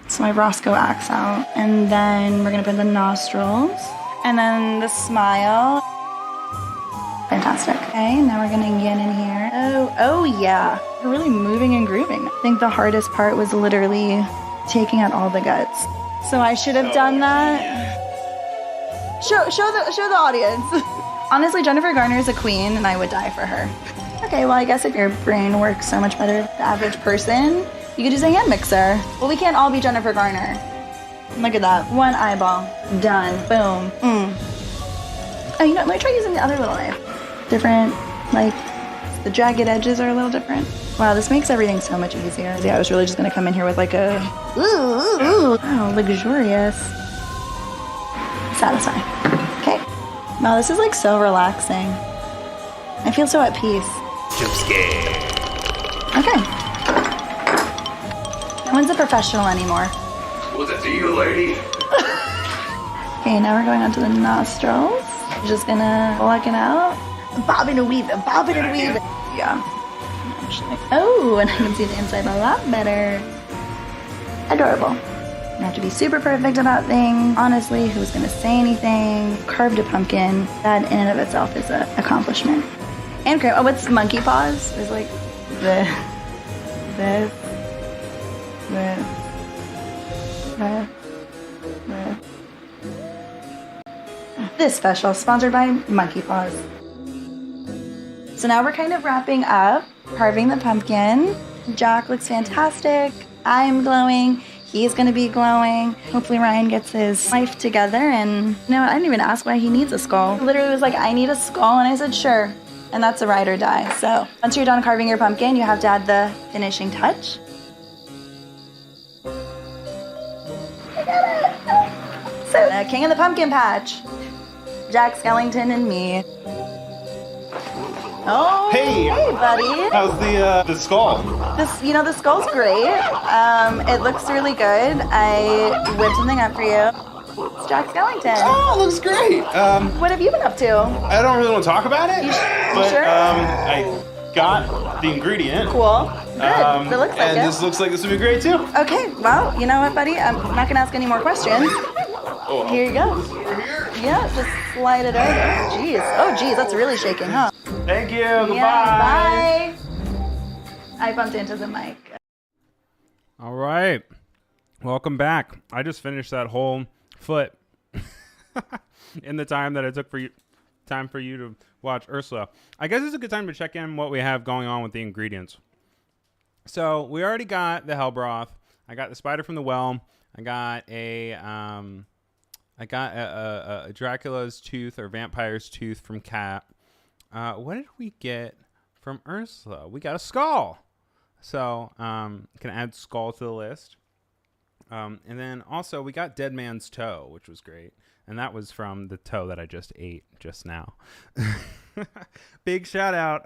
So my Roscoe acts out. And then we're gonna put the nostrils. And then the smile. Fantastic. Okay, now we're gonna get in here. Oh yeah. We're really moving and grooving. I think the hardest part was literally taking out all the guts. So I should have done that. Show the audience. Honestly, Jennifer Garner is a queen and I would die for her. Okay, well I guess if your brain works so much better than the average person, you could use a hand mixer. Well, we can't all be Jennifer Garner. Look at that. One eyeball. Done. Boom. Oh, you know, let me try using the other little knife. Different, like, the jagged edges are a little different. Wow, this makes everything so much easier. Yeah, I was really just gonna come in here with like a, ooh, wow, luxurious. Satisfying. Okay. Wow, this is like so relaxing. I feel so at peace. Jump scare. Okay. No one's a professional anymore. Was that to you, lady? Okay, now we're going on to the nostrils. Just gonna pluck it out. Bobbing and weaving, bobbing and weaving. Yeah. Actually. Oh, and I can see the inside a lot better. Adorable. You have to be super perfect about things. Honestly, who's gonna say anything? Carved a pumpkin. That in and of itself is an accomplishment. And cream. Oh, what's monkey paws? There's like this. This special sponsored by Monkey Paws. So now we're kind of wrapping up, carving the pumpkin. Jack looks fantastic. I'm glowing. He's gonna be glowing. Hopefully Ryan gets his life together. And you know what? I didn't even ask why he needs a skull. He literally was like, I need a skull, and I said sure. And that's a ride or die. So once you're done carving your pumpkin, you have to add the finishing touch. I got it. So King of the Pumpkin Patch. Jack Skellington and me. Oh, Hey! buddy. How's the skull? The skull's great. It looks really good. I whipped something up for you. It's Jack Skellington. Oh, it looks great. What have you been up to? I don't really want to talk about it, but sure? I got the ingredient. Cool. Good. That looks like and it. this looks like this would be great too. Okay, well, you know what, buddy? I'm not gonna ask any more questions. Oh, Here you go. Here. Yeah, just slide it over. Jeez. Oh, geez, that's really shaking, huh? Thank you. Goodbye. Yeah, bye. I bumped into the mic. All right. Welcome back. I just finished that whole foot in the time that it took for you to watch Ursula. I guess it's a good time to check in what we have going on with the ingredients. So we already got the hell broth. I got the spider from the well. I got a Dracula's tooth or vampire's tooth from Cat. What did we get from Ursula? We got a skull. So can add skull to the list. And then also we got Dead Man's Toe, which was great. And that was from the toe that I just ate just now. Big shout out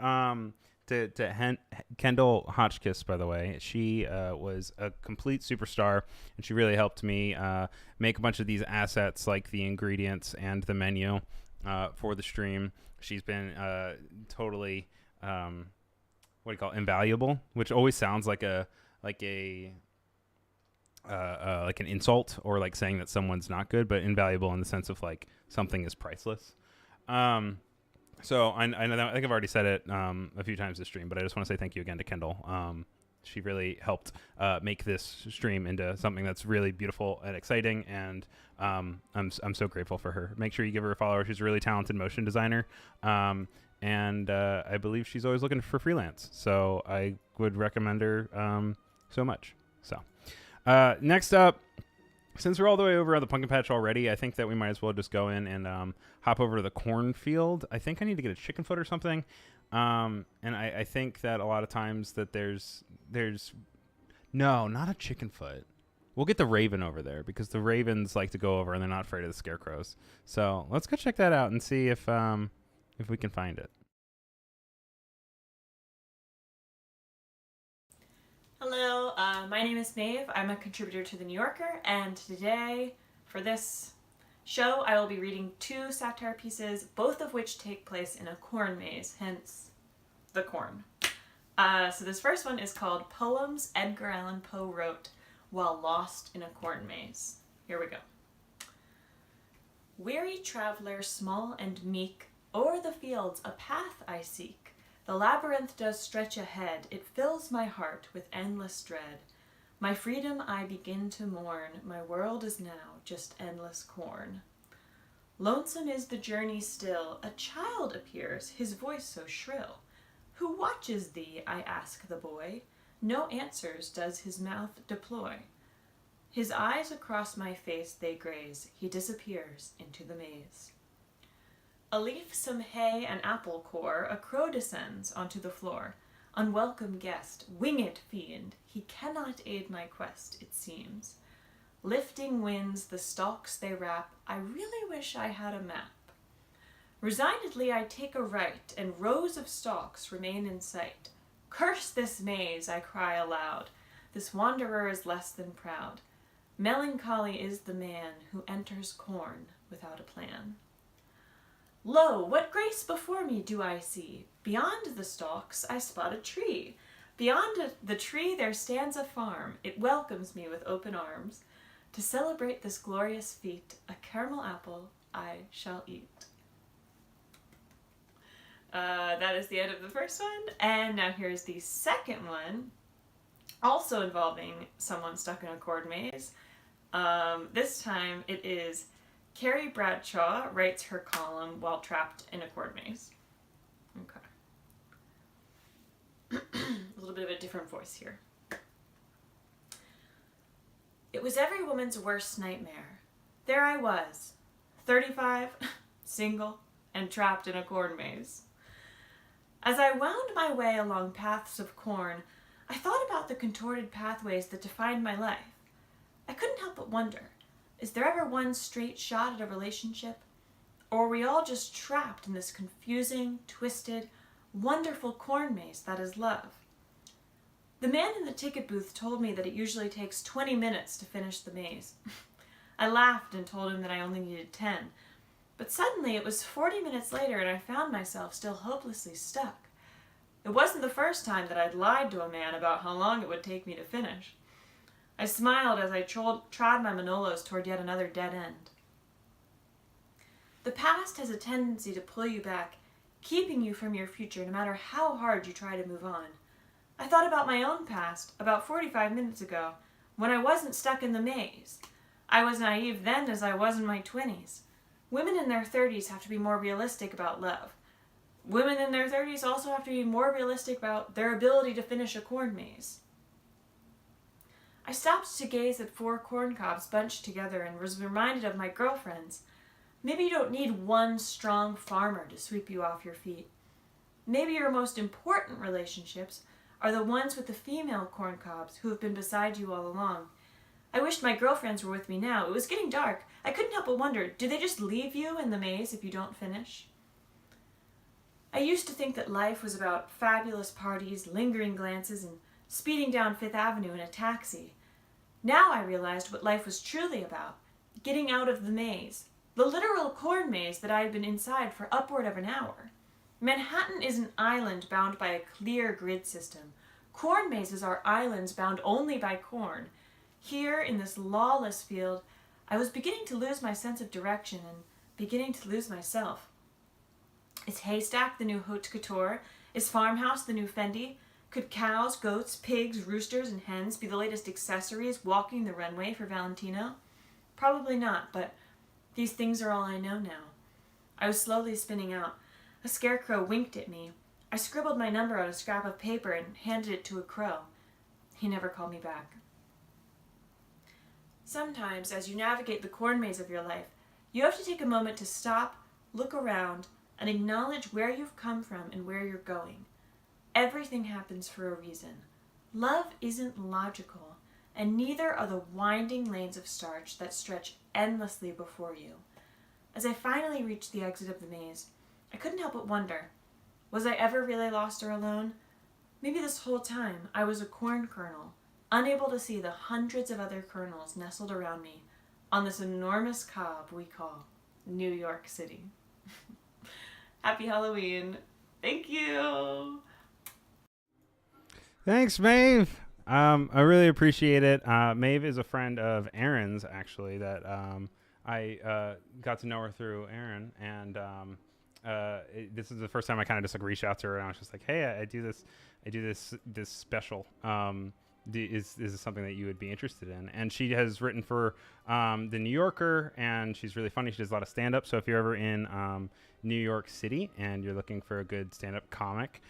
to Kendall Hotchkiss, by the way. She was a complete superstar, and she really helped me make a bunch of these assets, like the ingredients and the menu for the stream. She's been totally, invaluable, which always sounds like an insult, or like saying that someone's not good, but invaluable in the sense of like something is priceless. So I think I've already said it a few times this stream, but I just want to say thank you again to Kendall. She really helped make this stream into something that's really beautiful and exciting, and I'm so grateful for her. Make sure you give her a follow. She's a really talented motion designer, and I believe she's always looking for freelance. So I would recommend her so much. So next up, since we're all the way over at the pumpkin patch already, I think that we might as well just go in and hop over to the cornfield. I think I need to get a chicken foot or something. And I think that a lot of times that there's no, not a chicken foot. We'll get the raven over there because the ravens like to go over and they're not afraid of the scarecrows. So let's go check that out and see if we can find it. Hello, my name is Maeve. I'm a contributor to The New Yorker, and today, for this show, I will be reading 2 satire pieces, both of which take place in a corn maze, hence the corn. So this first one is called Poems Edgar Allan Poe Wrote While Lost in a Corn Maze. Here we go. Weary traveler, small and meek, o'er the fields a path I seek. The labyrinth does stretch ahead, it fills my heart with endless dread. My freedom I begin to mourn, my world is now just endless corn. Lonesome is the journey still, a child appears, his voice so shrill. Who watches thee, I ask the boy, no answers does his mouth deploy. His eyes across my face they graze, he disappears into the maze. A leaf, some hay, an apple core, a crow descends onto the floor. Unwelcome guest, winged fiend, he cannot aid my quest, it seems. Lifting winds, the stalks they wrap, I really wish I had a map. Resignedly I take a right, and rows of stalks remain in sight. Curse this maze, I cry aloud, this wanderer is less than proud. Melancholy is the man who enters corn without a plan. Lo, what grace before me do I see? Beyond the stalks I spot a tree. Beyond the tree there stands a farm. It welcomes me with open arms. To celebrate this glorious feat, a caramel apple I shall eat. That is the end of the first one. And now here's the second one, also involving someone stuck in a corn maze. This time it is Carrie Bradshaw writes her column while trapped in a corn maze. Okay. A little bit of a different voice here. It was every woman's worst nightmare. There I was, 35, single, and trapped in a corn maze. As I wound my way along paths of corn, I thought about the contorted pathways that defined my life. I couldn't help but wonder, is there ever one straight shot at a relationship? Or are we all just trapped in this confusing, twisted, wonderful corn maze that is love? The man in the ticket booth told me that it usually takes 20 minutes to finish the maze. I laughed and told him that I only needed 10. But suddenly it was 40 minutes later and I found myself still hopelessly stuck. It wasn't the first time that I'd lied to a man about how long it would take me to finish. I smiled as I trod my Manolos toward yet another dead end. The past has a tendency to pull you back, keeping you from your future no matter how hard you try to move on. I thought about my own past about 45 minutes ago, when I wasn't stuck in the maze. I was naive then as I was in my 20s. Women in their 30s have to be more realistic about love. Women in their 30s also have to be more realistic about their ability to finish a corn maze. I stopped to gaze at 4 corn cobs bunched together and was reminded of my girlfriends. Maybe you don't need one strong farmer to sweep you off your feet. Maybe your most important relationships are the ones with the female corn cobs who have been beside you all along. I wished my girlfriends were with me now. It was getting dark. I couldn't help but wonder, do they just leave you in the maze if you don't finish? I used to think that life was about fabulous parties, lingering glances, and speeding down Fifth Avenue in a taxi. Now I realized what life was truly about, getting out of the maze, the literal corn maze that I had been inside for upward of an hour. Manhattan is an island bound by a clear grid system. Corn mazes are islands bound only by corn. Here, in this lawless field, I was beginning to lose my sense of direction and beginning to lose myself. Is Haystack the new haute couture? Is Farmhouse the new Fendi? Could cows, goats, pigs, roosters, and hens be the latest accessories walking the runway for Valentino? Probably not, but these things are all I know now. I was slowly spinning out. A scarecrow winked at me. I scribbled my number on a scrap of paper and handed it to a crow. He never called me back. Sometimes, as you navigate the corn maze of your life, you have to take a moment to stop, look around, and acknowledge where you've come from and where you're going. Everything happens for a reason. Love isn't logical, and neither are the winding lanes of starch that stretch endlessly before you. As I finally reached the exit of the maze, I couldn't help but wonder, was I ever really lost or alone? Maybe this whole time I was a corn kernel, unable to see the hundreds of other kernels nestled around me on this enormous cob we call New York City. Happy Halloween. Thank you. Thanks, Maeve. I really appreciate it. Maeve is a friend of Aaron's, actually, that I got to know her through Aaron, and this is the first time I kind of just like reached out to her, and I was just like, "Hey, I do this special. Is this something that you would be interested in?" And she has written for the New Yorker, and she's really funny. She does a lot of stand-up. So if you're ever in New York City and you're looking for a good stand-up comic,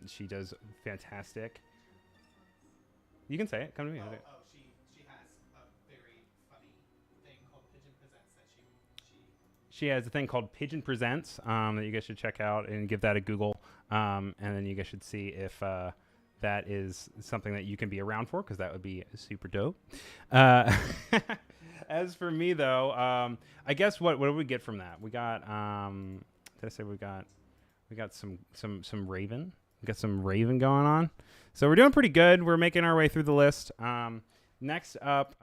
she does fantastic. You can say it. Come to me. She has a very funny thing called Pigeon Presents that she has a thing called Pigeon Presents that you guys should check out and give that a Google, and then you guys should see if that is something that you can be around for, because that would be super dope. As for me, though, I guess what do we get from that? We got did I say we got some Raven. We got some Raven going on. So we're doing pretty good. We're making our way through the list. Next up.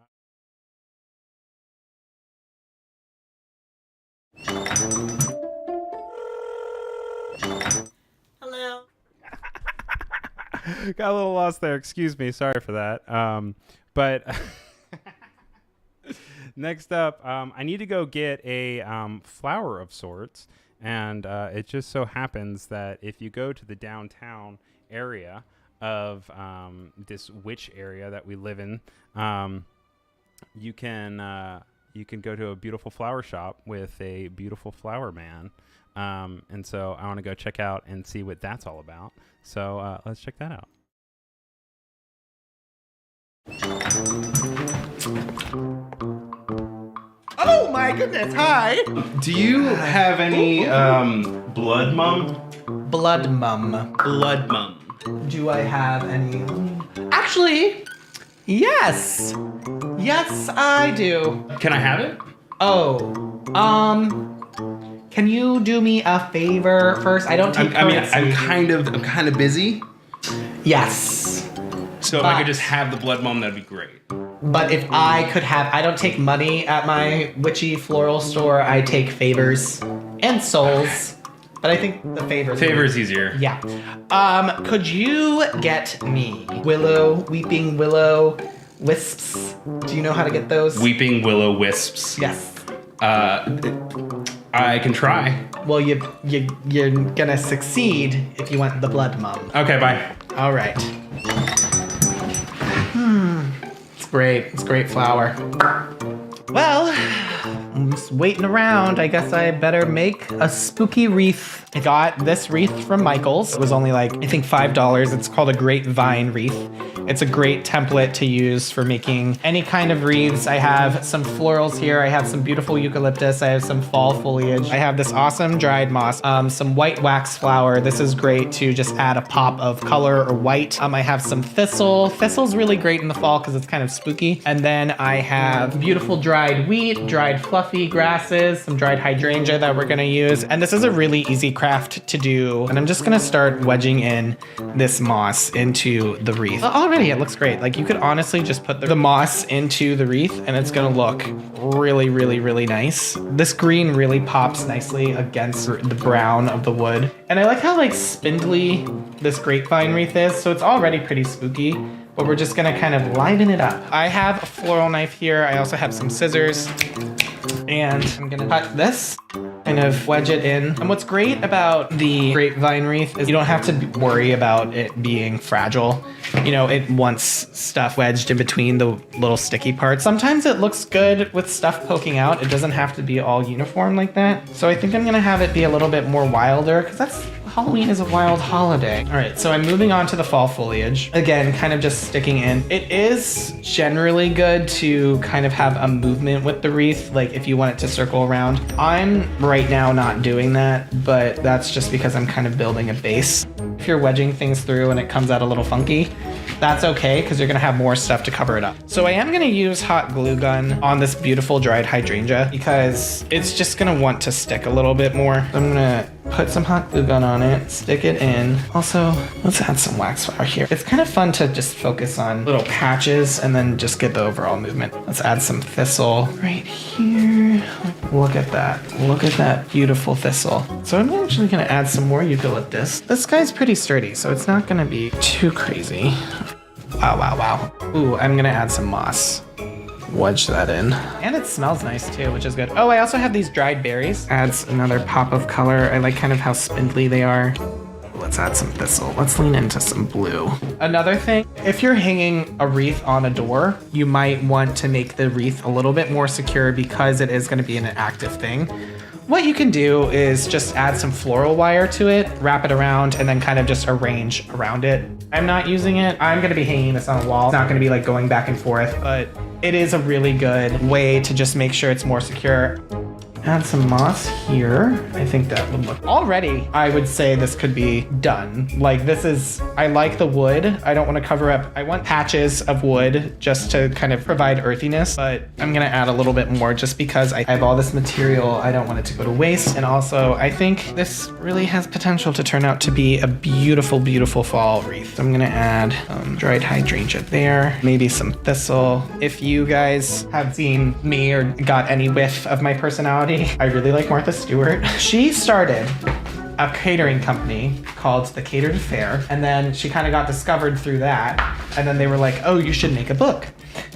Hello. Got a little lost there. Excuse me. Sorry for that. But next up, I need to go get a flower of sorts. And it just so happens that if you go to the downtown area of this witch area that we live in, you can go to a beautiful flower shop with a beautiful flower man. And so I want to go check out and see what that's all about. So let's check that out. Oh my goodness, hi! Do you have any blood mum? Blood mum. Blood mum. Do I have any? Actually, yes. Yes, I do. Can I have it? Oh, can you do me a favor first? I don't take currency. I'm kind of busy. Yes. So if I could just have the blood mum, that'd be great. But if I could have, I don't take money at my witchy floral store. I take favors and souls. But I think the favors. Favor is easier. Yeah. Could you get me weeping willow wisps? Do you know how to get those? Weeping willow wisps. Yes. I can try. Well, you're gonna succeed if you want the blood mum. Okay, bye. All right. great. It's great flower. Well, I'm just waiting around. I guess I better make a spooky wreath. I got this wreath from Michael's. It was only like, I think $5. It's called a grapevine wreath. It's a great template to use for making any kind of wreaths. I have some florals here. I have some beautiful eucalyptus. I have some fall foliage. I have this awesome dried moss, some white wax flower. This is great to just add a pop of color or white. I have some thistle. Thistle's really great in the fall because it's kind of spooky. And then I have beautiful dried wheat, dried fluffy grasses, some dried hydrangea that we're gonna use. And this is a really easy craft to do. And I'm just gonna start wedging in this moss into the wreath. Already it looks great. Like you could honestly just put the moss into the wreath and it's gonna look really, really, really nice. This green really pops nicely against the brown of the wood. And I like how like spindly this grapevine wreath is. So it's already pretty spooky, but we're just gonna kind of liven it up. I have a floral knife here. I also have some scissors and I'm gonna cut this, kind of wedge it in. And what's great about the grapevine wreath is you don't have to worry about it being fragile. You know, it wants stuff wedged in between the little sticky parts. Sometimes it looks good with stuff poking out. It doesn't have to be all uniform like that. So I think I'm gonna have it be a little bit more wilder because Halloween is a wild holiday. All right, so I'm moving on to the fall foliage. Again, kind of just sticking in. It is generally good to kind of have a movement with the wreath, like if you want it to circle around. I'm right now not doing that, but that's just because I'm kind of building a base. If you're wedging things through and it comes out a little funky, that's okay because you're gonna have more stuff to cover it up. So I am gonna use hot glue gun on this beautiful dried hydrangea because it's just gonna want to stick a little bit more. I'm gonna put some hot glue gun on it, stick it in. Also, let's add some wax flower here. It's kind of fun to just focus on little patches and then just get the overall movement. Let's add some thistle right here. Look at that. Look at that beautiful thistle. So I'm actually gonna add some more eucalyptus. This guy's pretty sturdy, so it's not gonna be too crazy. Wow, wow, wow. Ooh, I'm gonna add some moss. Wedge that in. And it smells nice too, which is good. Oh, I also have these dried berries. Adds another pop of color. I like kind of how spindly they are. Let's add some thistle. Let's lean into some blue. Another thing, if you're hanging a wreath on a door, you might want to make the wreath a little bit more secure because it is going to be an active thing. What you can do is just add some floral wire to it, wrap it around, and then kind of just arrange around it. I'm not using it. I'm going to be hanging this on a wall. It's not going to be like going back and forth, but it is a really good way to just make sure it's more secure. Add some moss here. I think that would look... Already, I would say this could be done. Like this is... I like the wood. I don't want to cover up... I want patches of wood just to kind of provide earthiness, but I'm going to add a little bit more just because I have all this material. I don't want it to go to waste. And also, I think this really has potential to turn out to be a beautiful, beautiful fall wreath. So I'm going to add dried hydrangea there, maybe some thistle. If you guys have seen me or got any whiff of my personality, I really like Martha Stewart. She started a catering company called The Catered Affair, and then she kind of got discovered through that, and then they were like, oh, you should make a book.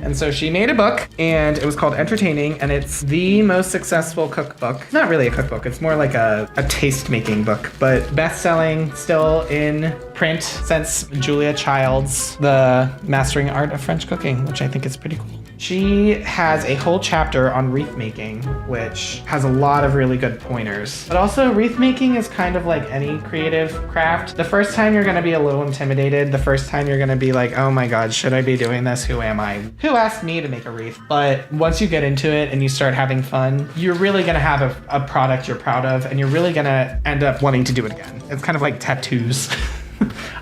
And so she made a book, and it was called Entertaining, and it's the most successful cookbook. Not really a cookbook, it's more like a taste-making book, but best-selling, still in print since Julia Child's The Mastering Art of French Cooking, which I think is pretty cool. She has a whole chapter on wreath making, which has a lot of really good pointers. But also wreath making is kind of like any creative craft. The first time you're gonna be a little intimidated. The first time you're gonna be like, oh my God, should I be doing this? Who am I? Who asked me to make a wreath? But once you get into it and you start having fun, you're really gonna have a product you're proud of, and you're really gonna end up wanting to do it again. It's kind of like tattoos.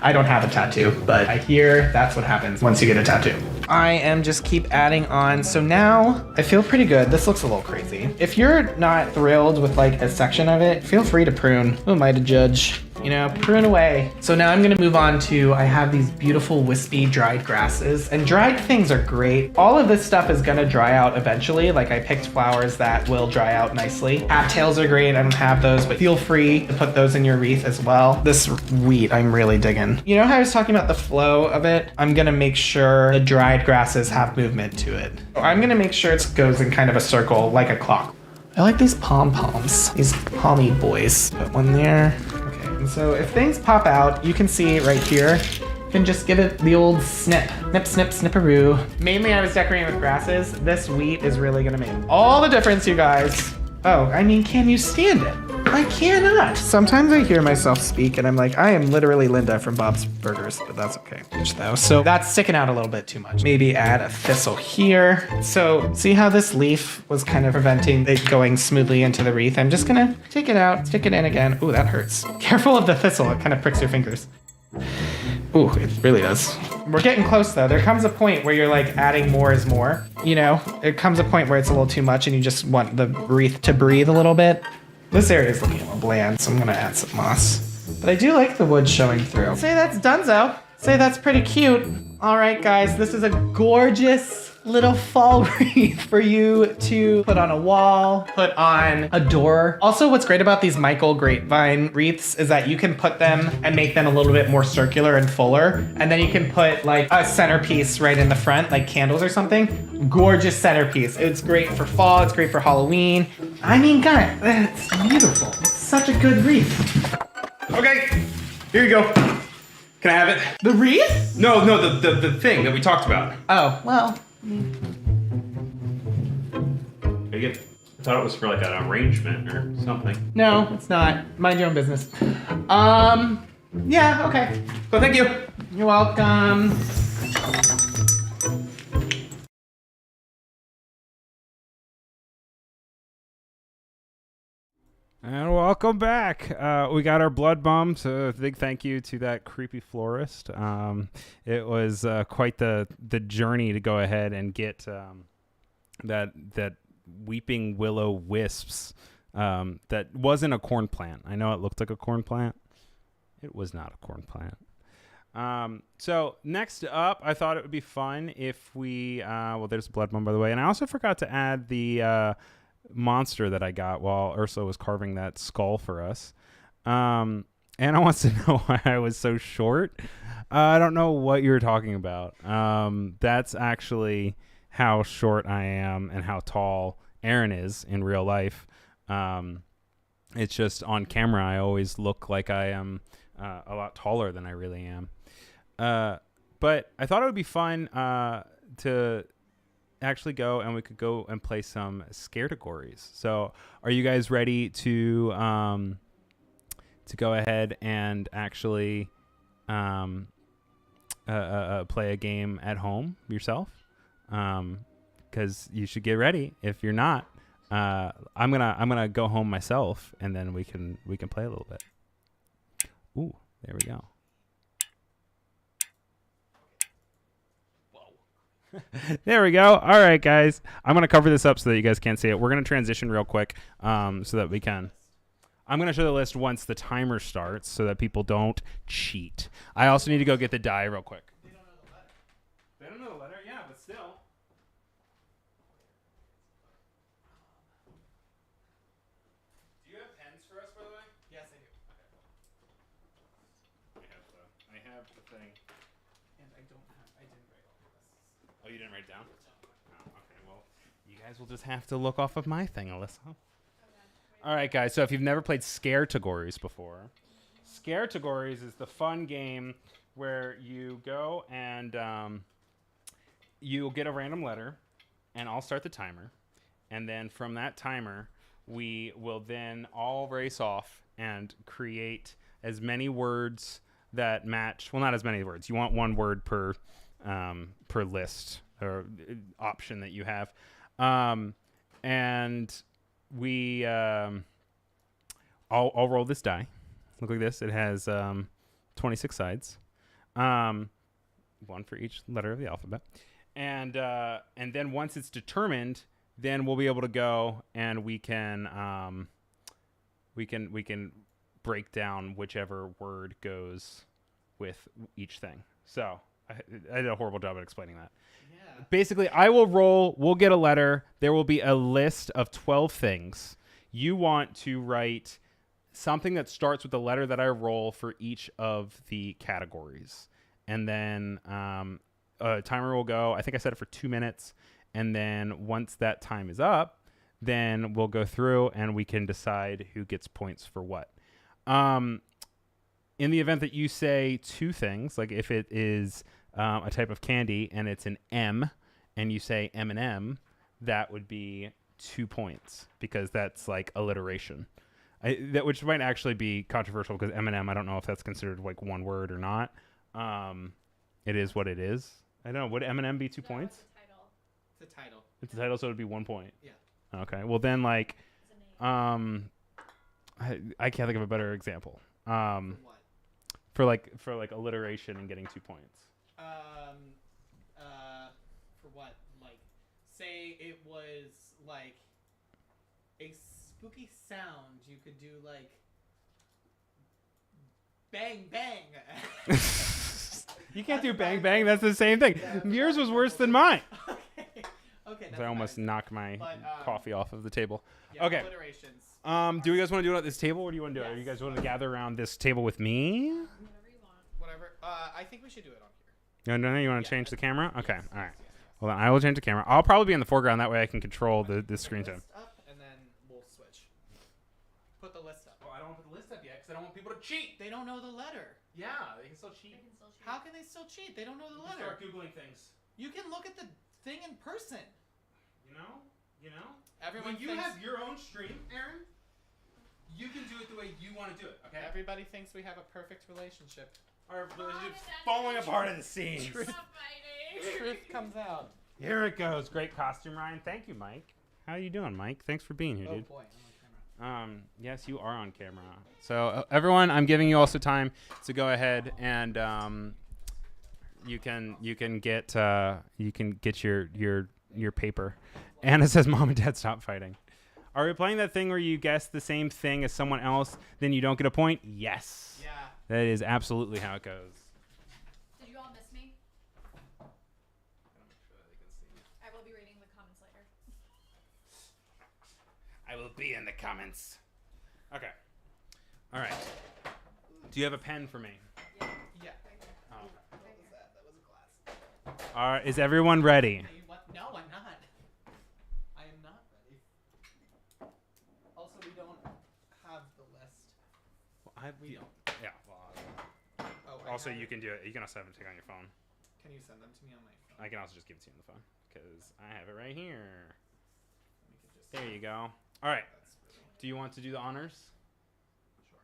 I don't have a tattoo, but I hear that's what happens once you get a tattoo. I am just keep adding on. So now I feel pretty good. This looks a little crazy. If you're not thrilled with like a section of it, feel free to prune. Who am I to judge? You know, prune away. So now I'm gonna move on to, I have these beautiful wispy dried grasses, and dried things are great. All of this stuff is gonna dry out eventually. Like I picked flowers that will dry out nicely. Cattails are great, I don't have those, but feel free to put those in your wreath as well. This wheat, I'm really digging. You know how I was talking about the flow of it? I'm gonna make sure the dried grasses have movement to it. I'm gonna make sure it goes in kind of a circle, like a clock. I like these pom-poms, these pommy boys. Put one there. And so if things pop out, you can see right here, can just give it the old snip. Snip, snip, snipperoo. Mainly I was decorating with grasses. This wheat is really gonna make all the difference, you guys. Oh, I mean, can you stand it? I cannot. Sometimes I hear myself speak and I'm like, I am literally Linda from Bob's Burgers, but that's okay. Though. So that's sticking out a little bit too much. Maybe add a thistle here. So see how this leaf was kind of preventing it going smoothly into the wreath? I'm just gonna take it out, stick it in again. Ooh, that hurts. Careful of the thistle, it kind of pricks your fingers. Ooh, it really does. We're getting close though. There comes a point where you're like adding more is more, you know? There comes a point where it's a little too much and you just want the wreath to breathe a little bit. This area is looking a little bland, so I'm gonna add some moss. But I do like the wood showing through. Say that's donezo. Say that's pretty cute. All right, guys, this is a gorgeous little fall wreath for you to put on a wall, put on a door. Also, what's great about these Michael grapevine wreaths is that you can put them and make them a little bit more circular and fuller. And then you can put like a centerpiece right in the front, like candles or something. Gorgeous centerpiece. It's great for fall, it's great for Halloween. I mean, God, it's beautiful. It's such a good wreath. Okay, here you go. Can I have it? The wreath? No, the thing that we talked about. Oh, well. I thought it was for like an arrangement or something. No, it's not. Mind your own business. Yeah, okay. So thank you. You're welcome. And welcome back. We got our blood bomb, so a big thank you to that creepy florist. It was quite the journey to go ahead and get that weeping willow wisps that wasn't a corn plant. I know it looked like a corn plant. It was not a corn plant. So next up, I thought it would be fun if we, well, there's blood bomb, by the way. And I also forgot to add the monster that I got while Ursula was carving that skull for us. Anna wants to know why I was so short. I don't know what you're talking about. That's actually how short I am and how tall Aaron is in real life. It's just on camera I always look like I am a lot taller than I really am. But I thought it would be fun to actually go and we could go and play some Scarecategories. So are you guys ready to go ahead and actually play a game at home yourself? Because you should get ready. If you're not, I'm gonna go home myself and then we can play a little bit. Ooh, there we go. There we go. All right, guys. I'm going to cover this up so that you guys can't see it. We're going to transition real quick so that we can. I'm going to show the list once the timer starts so that people don't cheat. I also need to go get the die real quick. They don't know the letter. They don't know the letter? Yeah, but still. Do you have pens for us, by the way? Yes, I do. I have the thing. And I didn't write all the lists. Oh, you didn't write it down? Oh, okay. Well, you guys will just have to look off of my thing, Alyssa. All right, guys. So if you've never played Scarecategories before, Scarecategories is the fun game where you go and you'll get a random letter, and I'll start the timer. And then from that timer, we will then all race off and create as many words that match. Well, not as many words. You want one word per list or option that you have. And we, I'll roll this die. Look like this. It has 26 sides. One for each letter of the alphabet. And then once it's determined, then we'll be able to go and we can break down whichever word goes with each thing. So I did a horrible job at explaining that. Yeah. Basically, I will roll. We'll get a letter. There will be a list of 12 things. You want to write something that starts with the letter that I roll for each of the categories. And then a timer will go. I think I set it for 2 minutes. And then once that time is up, then we'll go through and we can decide who gets points for what. in the event that you say two things, like if it is a type of candy and it's an M, and you say M&M, that would be 2 points because that's like alliteration. Which might actually be controversial because M&M, I don't know if that's considered like one word or not. It is what it is. I don't know. Would M&M be 2 points? It's a title. It's a title, so it would be 1 point. Yeah. Okay. Well, then, like, I can't think of a better example. What? For like alliteration and getting 2 points. For what? Like, say it was like a spooky sound. You could do like bang bang. You can't do bang bang. That's the same thing. Yours was worse than mine. Okay. I almost knocked my coffee off of the table. Yeah, okay. alliterations. Do you guys want to do it at this table, or do you want to do it? Or you guys want to gather around this table with me? Whatever. I think we should do it on here. No. You want to change the camera? Okay. All right. Well, then I will change the camera. I'll probably be in the foreground. That way I can control the screen time. Up and then we'll switch. Put the list up. Oh, I don't want to put the list up yet because I don't want people to cheat. They don't know the letter. Yeah, they can still cheat. How can they still cheat? They don't know the letter. Start Googling things. You can look at the thing in person. You know? Everyone When you thinks, have your own stream, Aaron, you can do it the way you want to do it, okay? everybody thinks we have a perfect relationship. Our relationship's falling apart at the seams. Truth comes out. Here it goes. Great costume, Ryan. Thank you, Mike. How you doing, Mike? Thanks for being here, dude. Oh boy, I'm on camera. Yes, you are on camera. So everyone, I'm giving you also time to go ahead and you can get your paper. Anna says, "Mom and Dad, stop fighting." Are we playing that thing where you guess the same thing as someone else, then you don't get a point? Yes. Yeah. That is absolutely how it goes. Did you all miss me? I will be reading the comments later. I will be in the comments. Okay. All right. Do you have a pen for me? Yeah. Oh. What was that? That was a glass. All right. Is everyone ready? What? No, I'm not. I am not ready. Also, we don't have the list. We don't. Yeah. Well, Oh, also, you can do it. You can also have it take on your phone. Can you send them to me on my phone? I can also just give it to you on the phone because I have it right here. We could just. There you go. All right. That's really. Do you want to do the honors? Sure.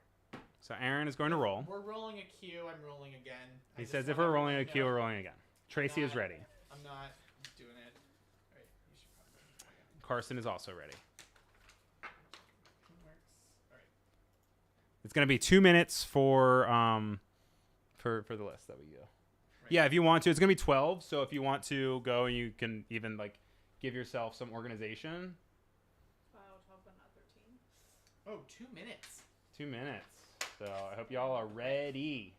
So Aaron is going to roll. We're rolling a Q. I'm rolling again. He says if we're rolling a Q, we're rolling again. Tracy is ready. I'm not doing it. Alright, you should probably. Carson is also ready. Works. Alright. It's going to be 2 minutes for the list that we go. Right. Yeah, if you want to, it's going to be 12. So if you want to go, you can even like give yourself some organization. Wow, 12 but not 13. Oh, 2 minutes. 2 minutes. So I hope y'all are ready.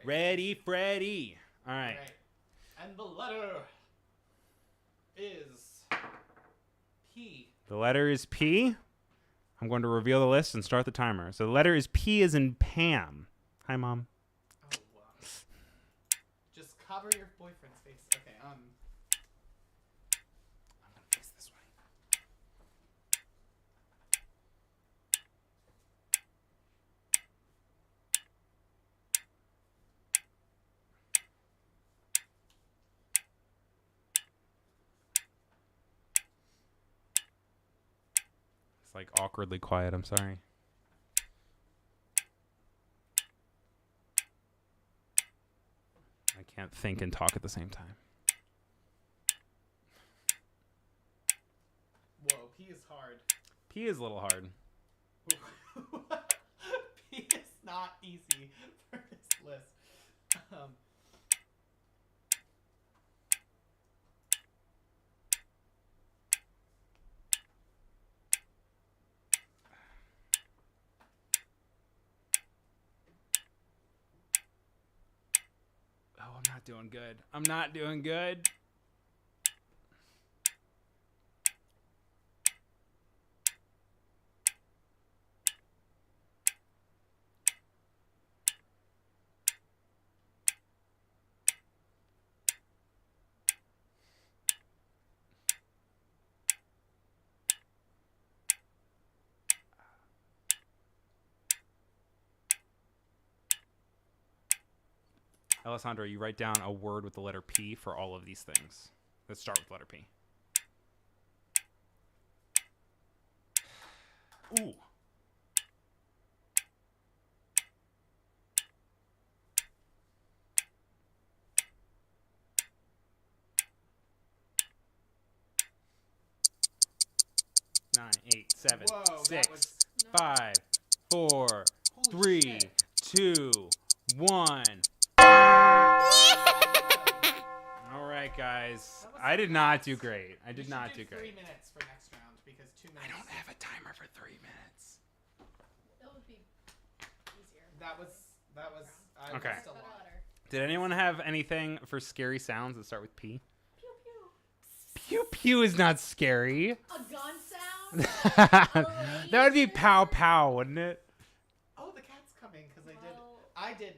Ready, Freddy. All right. Right. And the letter is P. The letter is P. I'm going to reveal the list and start the timer. So the letter is P as in Pam. Hi, Mom. Oh, wow. Just cover your boyfriend's face. Okay, I'm going to face this way. It's like awkwardly quiet. I'm sorry. I can't think and talk at the same time. Whoa, P is hard. P is a little hard. P is not easy for this list. Oh, I'm not doing good. I'm not doing good. Alessandro, you write down a word with the letter P for all of these things. Let's start with letter P. Ooh. Nine, 8, 7, Whoa, that 6, was- 5, 4, 3, shit. 2, 1. All right, guys. I did not do great. I did not do 3 great. minutes for next round because 2 minutes. I don't have a timer for 3 minutes. It would be easier. That was. I Okay. missed a lot. Did anyone have anything for scary sounds that start with P? Pew pew. Pew pew is not scary. A gun sound. That would be pow pow, wouldn't it? Oh, the cat's coming because Well- I did.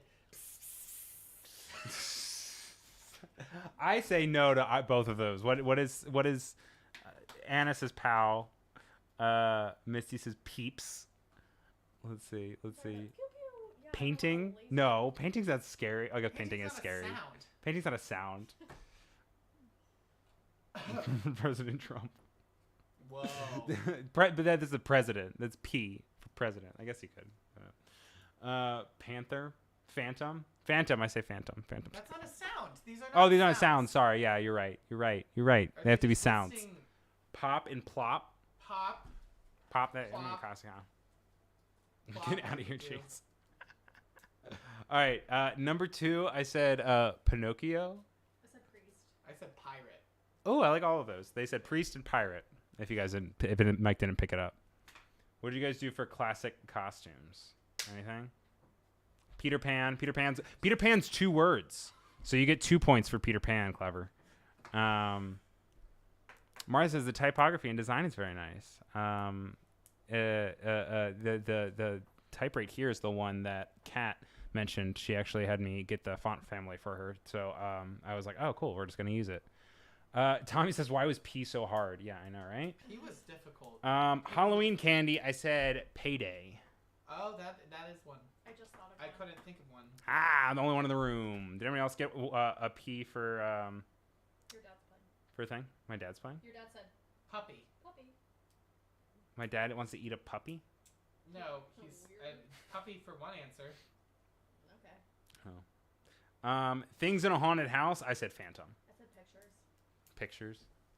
I say no to both of those. What is Anna says pow. Misty says peeps. Let's see. Pew pew. Yeah, Painting? laser. No, painting's not scary. I guess painting is Painting's not a scary. sound. Painting's not a sound. President Trump. Whoa. But that is the president. That's P for president. I guess you could. Panther. Phantom. Phantom. I say phantom. Phantom. That's not a sound. These are not Oh, these aren't sounds. sounds. Sorry. Yeah, you're right. Are They have to be just sounds. missing Pop and plop. Pop. Pop that. I mean, Plop. Costco. Plop, Get out of here, ew. Chase. All right. Number 2, I said Pinocchio. I said priest. I said pirate. Oh, I like all of those. They said priest and pirate. If you guys didn't, Mike didn't pick it up. What did you guys do for classic costumes? Anything? Peter Pan. Peter Pan's 2 words, so you get 2 points for Peter Pan. Clever. Mara says the typography and design is very nice. The type rate here is the one that Kat mentioned. She actually had me get the font family for her, so I was like, oh, cool. We're just gonna use it. Tommy says, why was P so hard? Yeah, I know, right? He was difficult. Halloween candy, I said payday. Oh, that is one. I just thought of I one. couldn't think of one. Ah, I'm the only one in the room. Did anyone else get a P for Your dad's playing. a thing? My dad's playing? Your dad said Puppy. puppy. My dad wants to eat a puppy? No, he's Weird. puppy for one answer. Okay. Things in a haunted house, I said phantom. I said pictures. Pictures?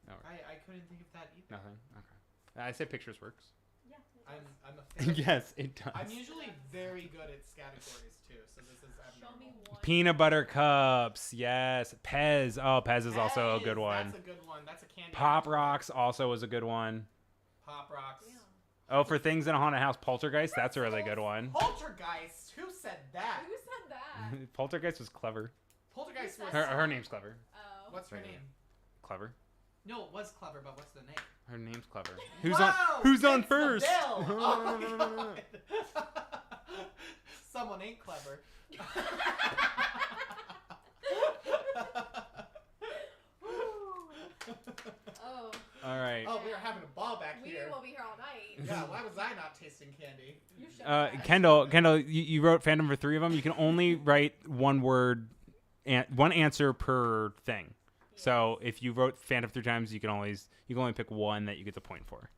Oh, I couldn't think of that either. nothing? Okay. I said pictures works. Yeah. I'm a fan. Yes, it does. I'm usually very good at categories too, so this is Show me abnormal. one. Peanut butter cups, yes. Pez. Oh, Pez is also a good Pez, one. That's a good one. That's a candy. Pop item. Rocks also was a good one. Pop rocks. Yeah. Oh, for things in a haunted house, Poltergeist, that's a really good one. Poltergeist. Who said that? Who said that? Poltergeist was clever. Poltergeist was. Her name's clever. Oh. What's her Right. name? Clever. No, it was clever, but what's the name? Her name's clever. Who's Wow, Who's on it's the first? bill. Oh my God. Someone ain't clever. Oh. All right. Oh, we were having a ball back We here. will be here all night. Yeah, why was I not tasting candy? You should. Kendall, you wrote fandom for 3 of them. You can only write one word, one answer per thing. So if you wrote fandom 3 times, you can only pick one that you get the point for.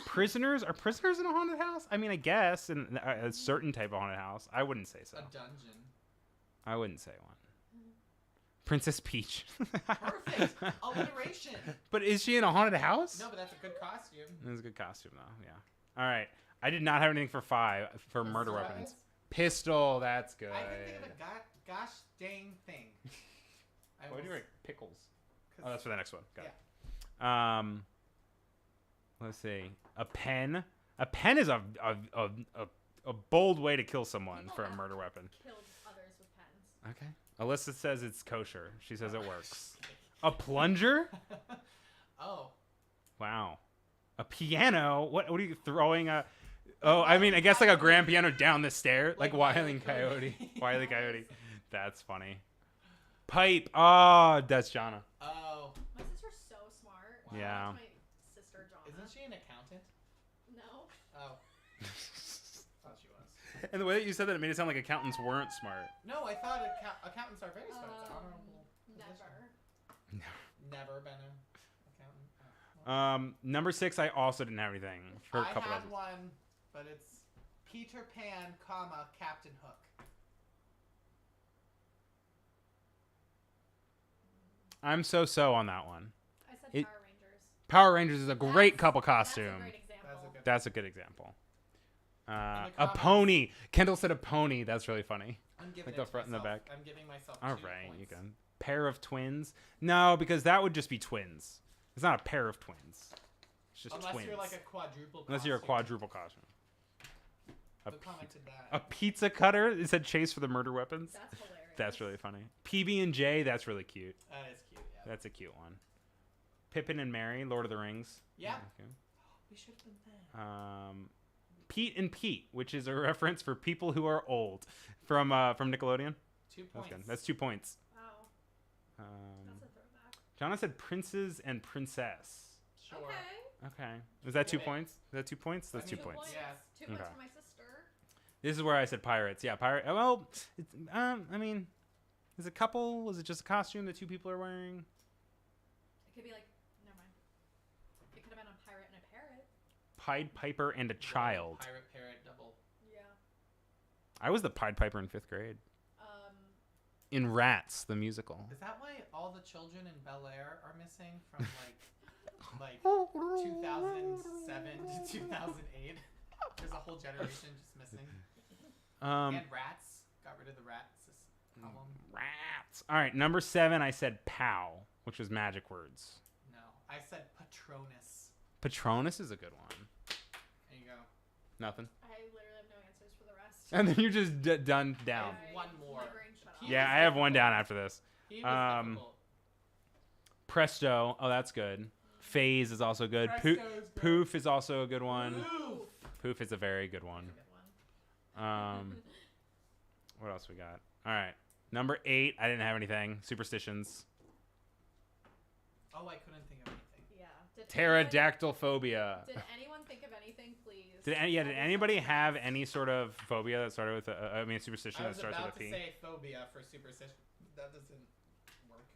Prisoners, are prisoners in a haunted house? I mean, I guess in a certain type of haunted house. I wouldn't say so. A dungeon. I wouldn't say one. Princess Peach. Perfect. Alliteration. But is she in a haunted house? No, but that's a good costume. That's a good costume, though. Yeah. All right. I did not have anything for 5 for murder Pistol weapons. weapons? Pistol. That's good. I can think of a gosh dang thing. Why do you write pickles? 'Cause- Oh, that's for the next one. Got it. Let's see. A pen. A pen is a bold way to kill someone People for a have murder weapon. Killed others with pens. Okay. Alyssa says it's kosher. She says it works. A plunger? Oh. Wow. A piano? What are you throwing a... Oh, I mean, I guess like a grand piano down the stair. Like Wile E. Coyote. Wile E. Coyote. That's funny. Pipe. Oh, that's Jonna. Oh. My sister's so smart. Yeah. That's my sister, Jonna. Isn't she an accountant? No. Oh. Thought she was. And the way that you said that, it made it sound like accountants weren't smart. No, I thought accountants are very smart. It's an honorable Never. Never been an accountant. Number 6, I also didn't have anything for a couple I had others. one, but it's Peter Pan, comma, Captain Hook. I'm so on that one. I said It- Power Rangers. Power Rangers is a great couple That's costume. a great example. That's a good example. the A comments- pony. Kendall said a pony. That's really funny. I'm giving Like it the to front and the myself. back. I'm giving myself All 2 right, points. you can. Pair of twins? No, because that would just be twins. It's not a pair of twins. It's just Unless twins. you're like a quadruple. Unless you're a costume. quadruple costume. Who A, commented that? a pizza cutter? It said chase for the murder weapons. That's hilarious. That's really funny. PB&J, that's really cute. That is cute. Yeah. That's a cute one. Pippin and Mary, Lord of the Rings. Yeah. Okay. We should have been there. Pete and Pete, which is a reference for people who are old from Nickelodeon. 2 That's points. good. That's 2 points. Wow. That's a throwback. Jonna said princes and princess. Sure. Okay. Okay. Is that 2 Get it. points? Is that 2 points? That's 2 2 points. Yes. 2 points Okay. for my sister. This is where I said pirates. Yeah, pirate. Well, it's, I mean, is it a couple? Is it just a costume that 2 people are wearing? It could be like, never mind. It could have been a pirate and a parrot. Pied Piper and a child. Pirate, parrot, double. Yeah. I was the Pied Piper in 5th grade. Um, In Rats, the musical. Is that why all the children in Bel Air are missing from like 2007 to 2008? There's a whole generation just missing. And rats. Got rid of the rats column. Rats. All right, number 7, I said POW, which was magic words. No, I said Patronus. Patronus is a good one. There you go. Nothing. I literally have no answers for the rest. And then you're just done down. I have one more. My brain shut off. Yeah, I have one down after this. He was difficult. Presto. Oh, that's good. Phase is also good. Presto's good. Poof is also a good one. Oof. Poof is a very good one. Good one. What else we got? All right. Number 8, I didn't have anything. Superstitions. Oh, I couldn't think of anything. Yeah. Did Pterodactyl phobia. Did anyone think of anything, please? Did anybody have any sort of phobia that started with superstition I that was starts with a about to P? say phobia for superstition. That doesn't work.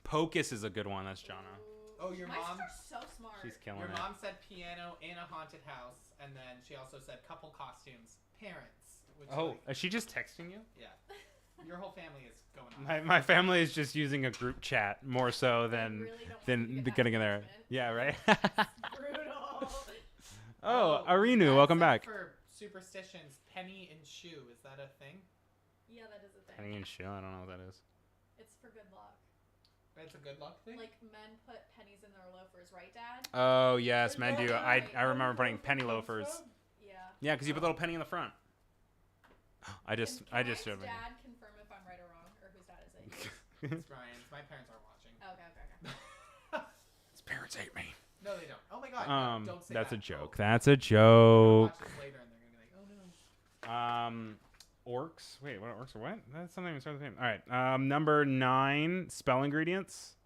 Pocus is a good one. That's Jonna. Oh, your My mom. sister's so smart. She's killing Your it. mom said piano in a haunted house, and then she also said couple costumes, parents. Which Oh, is she just texting you? yeah. Your whole family is going on. My family is just using a group chat more so than really don't want than you to get getting in that there. engagement. Yeah, right. Brutal. Oh, that Arinu, welcome said back. For superstitions, penny and shoe, is that a thing? Yeah, that is a thing. Penny and shoe. I don't know what that is. It's for good luck. That's a good luck thing? Like men put pennies in their loafers, right, Dad? Oh yes, men do. I Right. remember putting penny loafers. Yeah. Yeah, because you put a little penny in the front. I just Can showed Ryan's my. dad confirm if I'm right or wrong, or whose dad is it? It's Ryan's. My parents are watching. Okay. His parents hate me. No, they don't. Oh my god. No, don't say That's that. a joke. Oh, That's a they're joke. gonna watch this later and they're gonna be like, oh no. Orcs. Wait, what orcs are what? That's something even starts with the name. All right. Number 9, spell ingredients.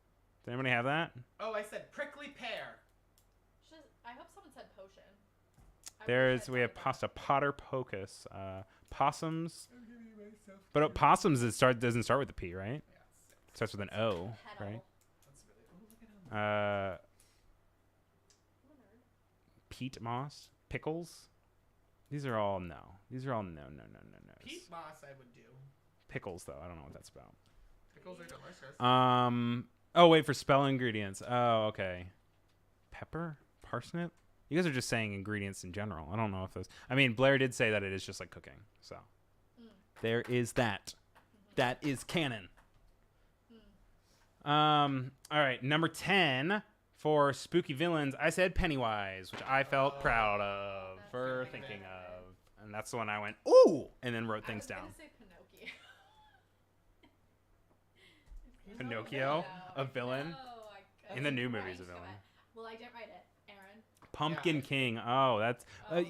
Does anybody have that? Oh, I said prickly pear. I hope someone said potion. We have pasta Potter Pocus. Possums. But possums doesn't start with a P, right? Yeah, It starts with an O, right? that's really. Oh, look at him. Peat moss, pickles. These are all no. These are all no. Peat moss, I would do. Pickles though, I don't know what that's about. Pickles are delicious. Oh wait, for spell ingredients. Oh, okay. Pepper, parsnip. You guys are just saying ingredients in general. I don't know if those. I mean, Blair did say that it is just like cooking. So there is that. That is canon. All right, number 10 for spooky villains. I said Pennywise, which I felt proud of for thinking of, and that's the one I went ooh, and then wrote things down. I was gonna say Pinocchio. Pinocchio, a villain. No, In the new Ryan movie's a should villain. Well, I didn't write it, Aaron. Pumpkin King. Oh, that's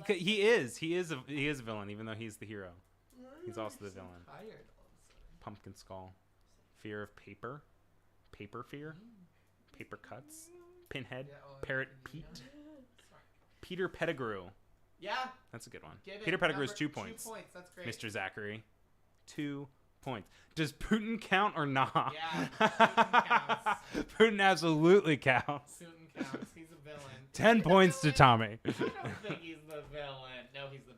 he is a villain, even though he's the hero. He's also the villain. Tired all of a sudden. Pumpkin Skull. Fear of paper. Paper fear. Paper cuts. Pinhead. Yeah, oh, Parrot yeah. Pete. Peter Pettigrew. Yeah. That's a good one. Give it Peter Pettigrew is number- 2 points. 2 points. That's great. Mr. Zachary. 2 points. Does Putin count or not? Yeah, Putin counts. Putin absolutely counts. Putin counts. He's a villain. 10 points to Tommy. I don't think he's the villain. No, he's the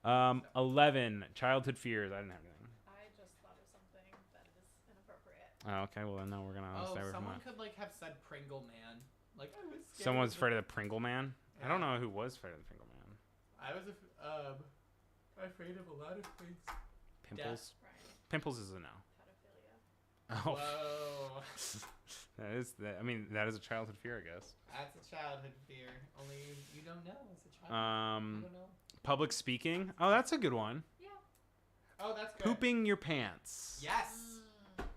villain. 11. Childhood fears. I didn't have anything. I just thought of something that is inappropriate. Oh, okay. Well, then no, we're gonna Oh, stay away from someone that. could like have said Pringle Man. Like I was scared Someone's of afraid of the Pringle Man. I don't know who was afraid of the Pringle Man. I was afraid of a lot of things. Pimples. Right. Pimples is a no. Pedophilia. Oh, Whoa. that is. I mean, that is a childhood fear, I guess. That's a childhood fear. Only you don't know as a child. You don't know. Public speaking. Oh, that's a good one. Yeah. Oh, that's good. Pooping your pants. Yes.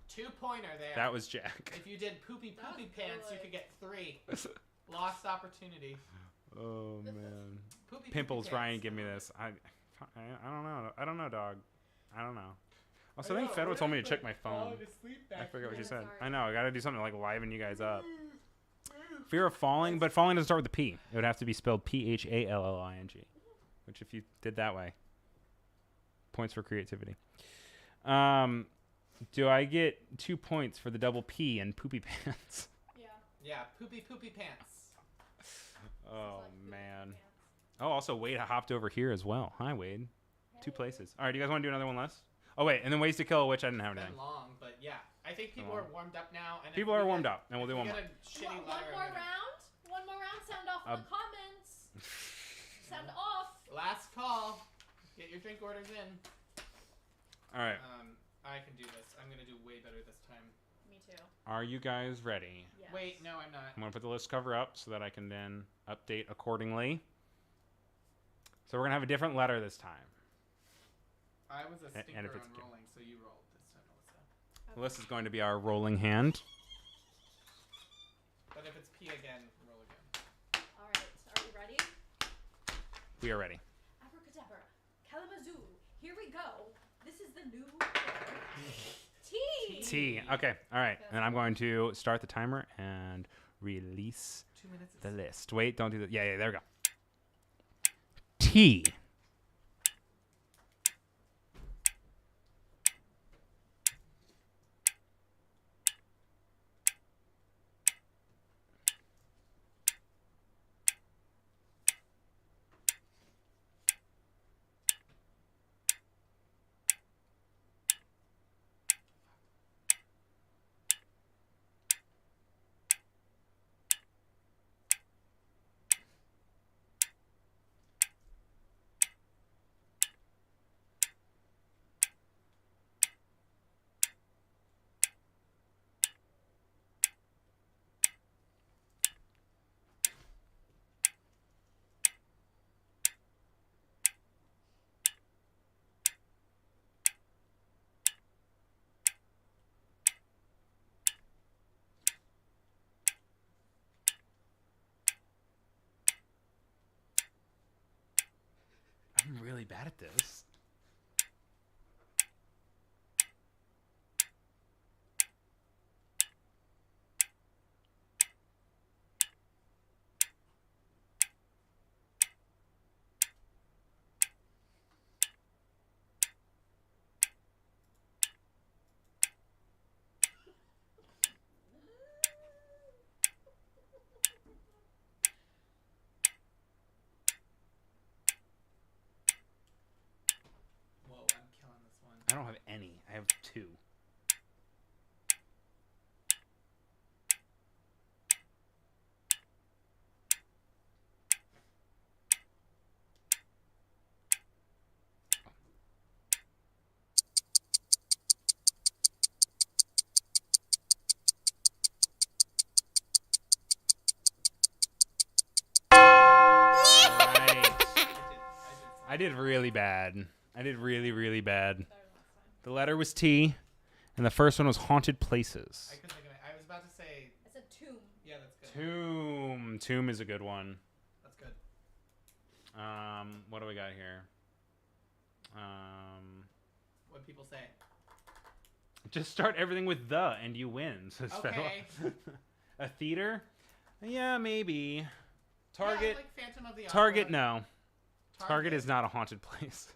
2-pointer there. That was Jack. If you did poopy That was pants, you good. could get 3. Lost opportunity. Oh man. Poopy Pimples, pants. Ryan, give me this. I don't know. I don't know, dog. I don't know. Also, I think Fedwa told me to check my phone. I forget what she said. Sorry. I know. I gotta do something to, like liven you guys up. Fear of falling, but falling doesn't start with a P. It would have to be spelled Phalling, which if you did that way, points for creativity. Do I get 2 points for the double P in poopy pants? Yeah. Yeah, poopy pants. Oh Like man. pants. Oh, also Wade hopped over here as well. Hi, Wade. 2 places. All right, do you guys want to do another one less? Oh wait, and then ways to kill a witch. I didn't have It's anything. been long, but yeah. I think people Been are long. warmed up now. And if People we are warmed get- up, and we'll do if one we more. get a shitty One letter, more I'm gonna- round. One more round. Sound off in the comments. Sound off. Last call. Get your drink orders in. All right. I can do this. I'm gonna do way better this time. Me too. Are you guys ready? Yes. Wait, no, I'm not. I'm gonna put the list cover up so that I can then update accordingly. So we're gonna have a different letter this time. I was a And stinker if it's on good. rolling, so you rolled this time, Alyssa. This is going to be our rolling hand. But if it's P again, roll again. All right. Are we ready? We are ready. Abracadabra. Kalamazoo. Here we go. This is the new T. T. Okay. All right. And I'm going to start the timer and release 2 minutes. the list. Wait, don't do that. Yeah, there we go. T. I'm really bad at this. Whoa, I'm killing this one. I don't have any. I have 2. Right. I did really bad. I did really, really bad. The letter was T, and the first one was haunted places. I couldn't think of it. I was about to say. I said tomb. Yeah, that's good. Tomb. Tomb is a good one. That's good. What do we got here? What people say. Just start everything with the, and you win. Says Okay. Fedwa. A theater? Yeah, maybe. Yeah, Target. like Phantom of the Opera. Target, no. Target is not a haunted place.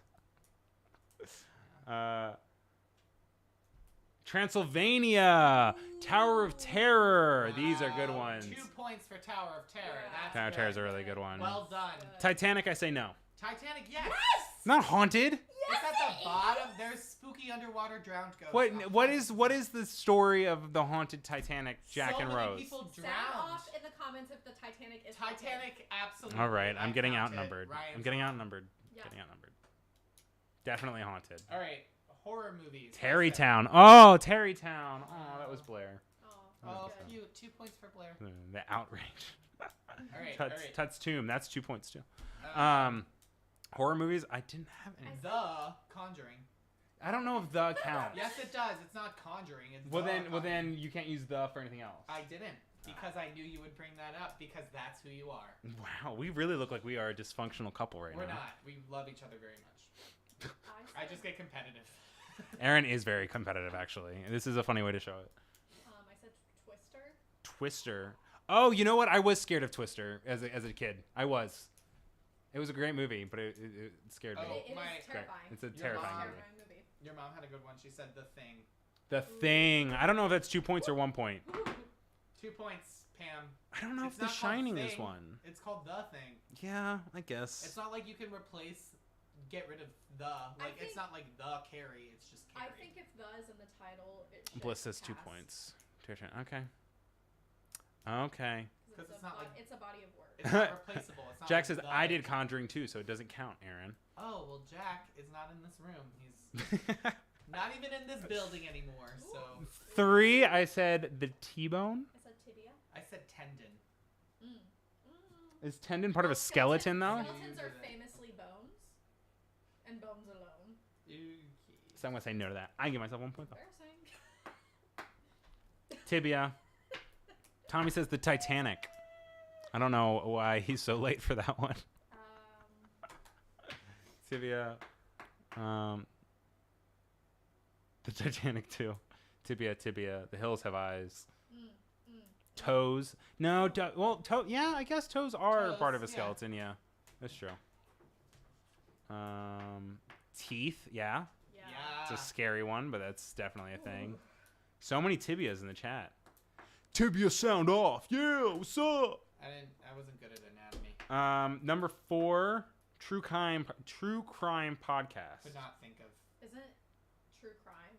Transylvania, Tower of Terror. These are good ones. 2 points for Tower of Terror. That's Tower of good. Terror is a really good one. Well done. Titanic, I say no. Titanic, yes. Not haunted. It's at the bottom. There's spooky underwater drowned ghosts. What is the story of the haunted Titanic, Jack so and many Rose? people Sound drowned. off in the comments if the Titanic is Titanic, absolutely. All right, I'm I getting counted. outnumbered. Ryan's I'm getting wrong. outnumbered. Yeah. Getting outnumbered. Definitely haunted. All right, horror movies. Terrytown. Oh, Terrytown. Oh, that was Blair. Oh, cute. 2 points for Blair. The outrage. All right, Tut's, all right. Tut's Tomb. That's 2 points too. Horror movies. I didn't have any. The Conjuring. I don't know if the counts. Yes, it does. It's not Conjuring. It's Well The then, Conjuring. you can't use the for anything else. I didn't because I knew you would bring that up because that's who you are. Wow, we really look like we are a dysfunctional couple right We're now. not. We love each other very much. I just get competitive. Aaron is very competitive, actually. This is a funny way to show it. I said Twister. Twister. Oh, you know what? I was scared of Twister as a kid. I was. It was a great movie, but it scared me. Oh, It is terrifying. It's a Your terrifying mom- movie. movie. Your mom had a good one. She said The Thing. The Thing. I don't know if that's 2 points or 1 point. 2 points, Pam. I don't know It's if The not called Shining is Thing. one. It's called The Thing. Yeah, I guess. It's not like you can get rid of the. Like, it's not like The Carrie. It's just Carrie. I think if the is in the title, it should Bliss says 2 pass. points. Okay. Okay. Because it's not like it's a body of work. it's not replaceable. It's not Jack like says, The I did Thing. Conjuring too, so it doesn't count, Aaron. Oh well, Jack is not in this room. He's not even in this building anymore. So 3, I said the T-bone. I said tibia. I said tendon. Is tendon part of a skeleton, though? Skeletons are famously bones, and bones alone. So I'm going to say no to that. I give myself 1 point, though. Embarrassing. Tibia. Tommy says the Titanic. I don't know why he's so late for that one. Tibia. The Titanic too. Tibia. The hills have eyes. Toes. No. Yeah. I guess toes are Toes, part of a yeah. skeleton. Yeah, that's true. Teeth. Yeah. Yeah. It's a scary one, but that's definitely a thing. So many tibias in the chat. Tibia sound off. Yeah. What's up? I wasn't good at anatomy. Number 4, true crime podcast. Could not think of. Isn't true crime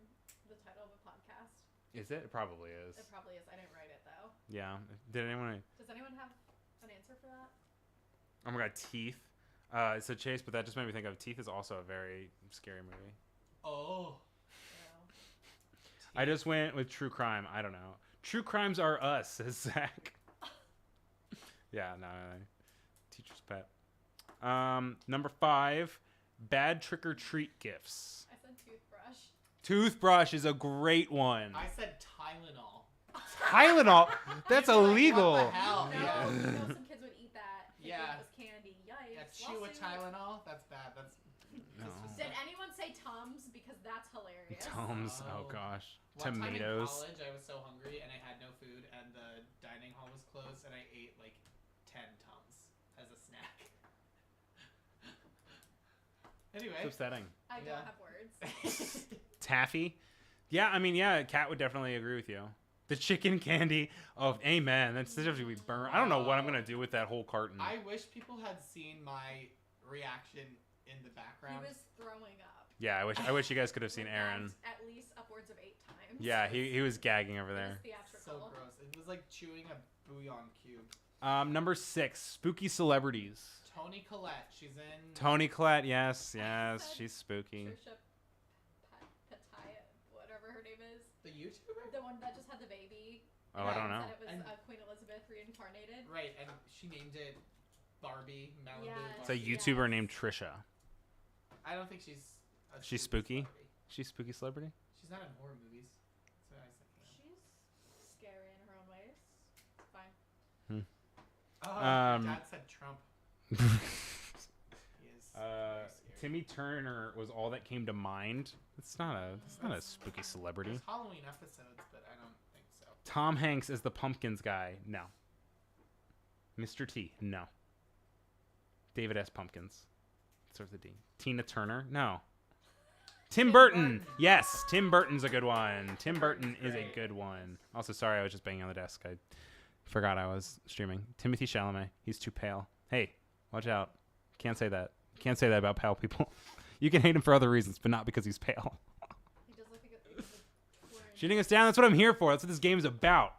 the title of a podcast? Is it? It probably is. It probably is. I didn't write it though. Yeah. Did anyone? Does anyone have an answer for that? Oh my God, Teeth. So Chase, but that just made me think of Teeth is also a very scary movie. Oh. I just went with true crime. I don't know. True crimes are us, says Zach. Yeah, no. Teacher's pet. Number 5, bad trick or treat gifts. I said toothbrush. Toothbrush is a great one. I said Tylenol. Tylenol. That's illegal. What the hell? No, Yeah. you know some kids would eat that. Thinking Yeah. it was candy. Yikes. Yeah, chew a Lawsuit. Tylenol. That's bad. That's. No. Did anyone say Tums? Because that's hilarious. Tums. Oh gosh. One time in Tomatoes. college, I was so hungry and I had no food, and the dining hall was closed, and I ate like 10 Tums as a snack. Anyway. It's upsetting. I don't Yeah. have words. Taffy. Yeah, I mean, yeah, Kat would definitely agree with you. The chicken candy. Oh, amen. That's such to be burned. I don't know what I'm gonna do with that whole carton. I wish people had seen my reaction in the He background. was throwing up. Yeah, I wish you guys could have seen Aaron. At least upwards of 8 times. Yeah, he was gagging over It was there. theatrical. So gross. It was like chewing a bouillon cube. Number 6, spooky celebrities. Toni Collette, she's in. Toni Collette, yes, she's spooky. Trisha Pataia, whatever her name is. The YouTuber? The one that just had the baby. Oh, I don't know. Said it was And- Queen Elizabeth reincarnated. Right, and she named it Barbie, Malibu. Yes. It's a Barbie. YouTuber named Trisha. I don't think she's. She's spooky? celebrity. She's spooky celebrity? She's not in horror movies. That's what I was thinking. She's scary in her own ways. It's fine. Oh, Um, my dad said Trump. He is. very scary. Timmy Turner was all that came to mind. It's not a spooky celebrity. There's Halloween episodes, but I don't think so. Tom Hanks is the Pumpkins guy. No. Mr. T. No. David S. Pumpkins. Starts with a D. Tina Turner? No. Tim Burton. Yes, Tim Burton's a good one. Tim Burton is a good one. Also, sorry, I was just banging on the desk. I forgot I was streaming. Timothy Chalamet. He's too pale. Hey, watch out. Can't say that. Can't say that about pale people. You can hate him for other reasons, but not because he's pale. He does look like a twin. Shooting us down, that's what I'm here for. That's what this game is about.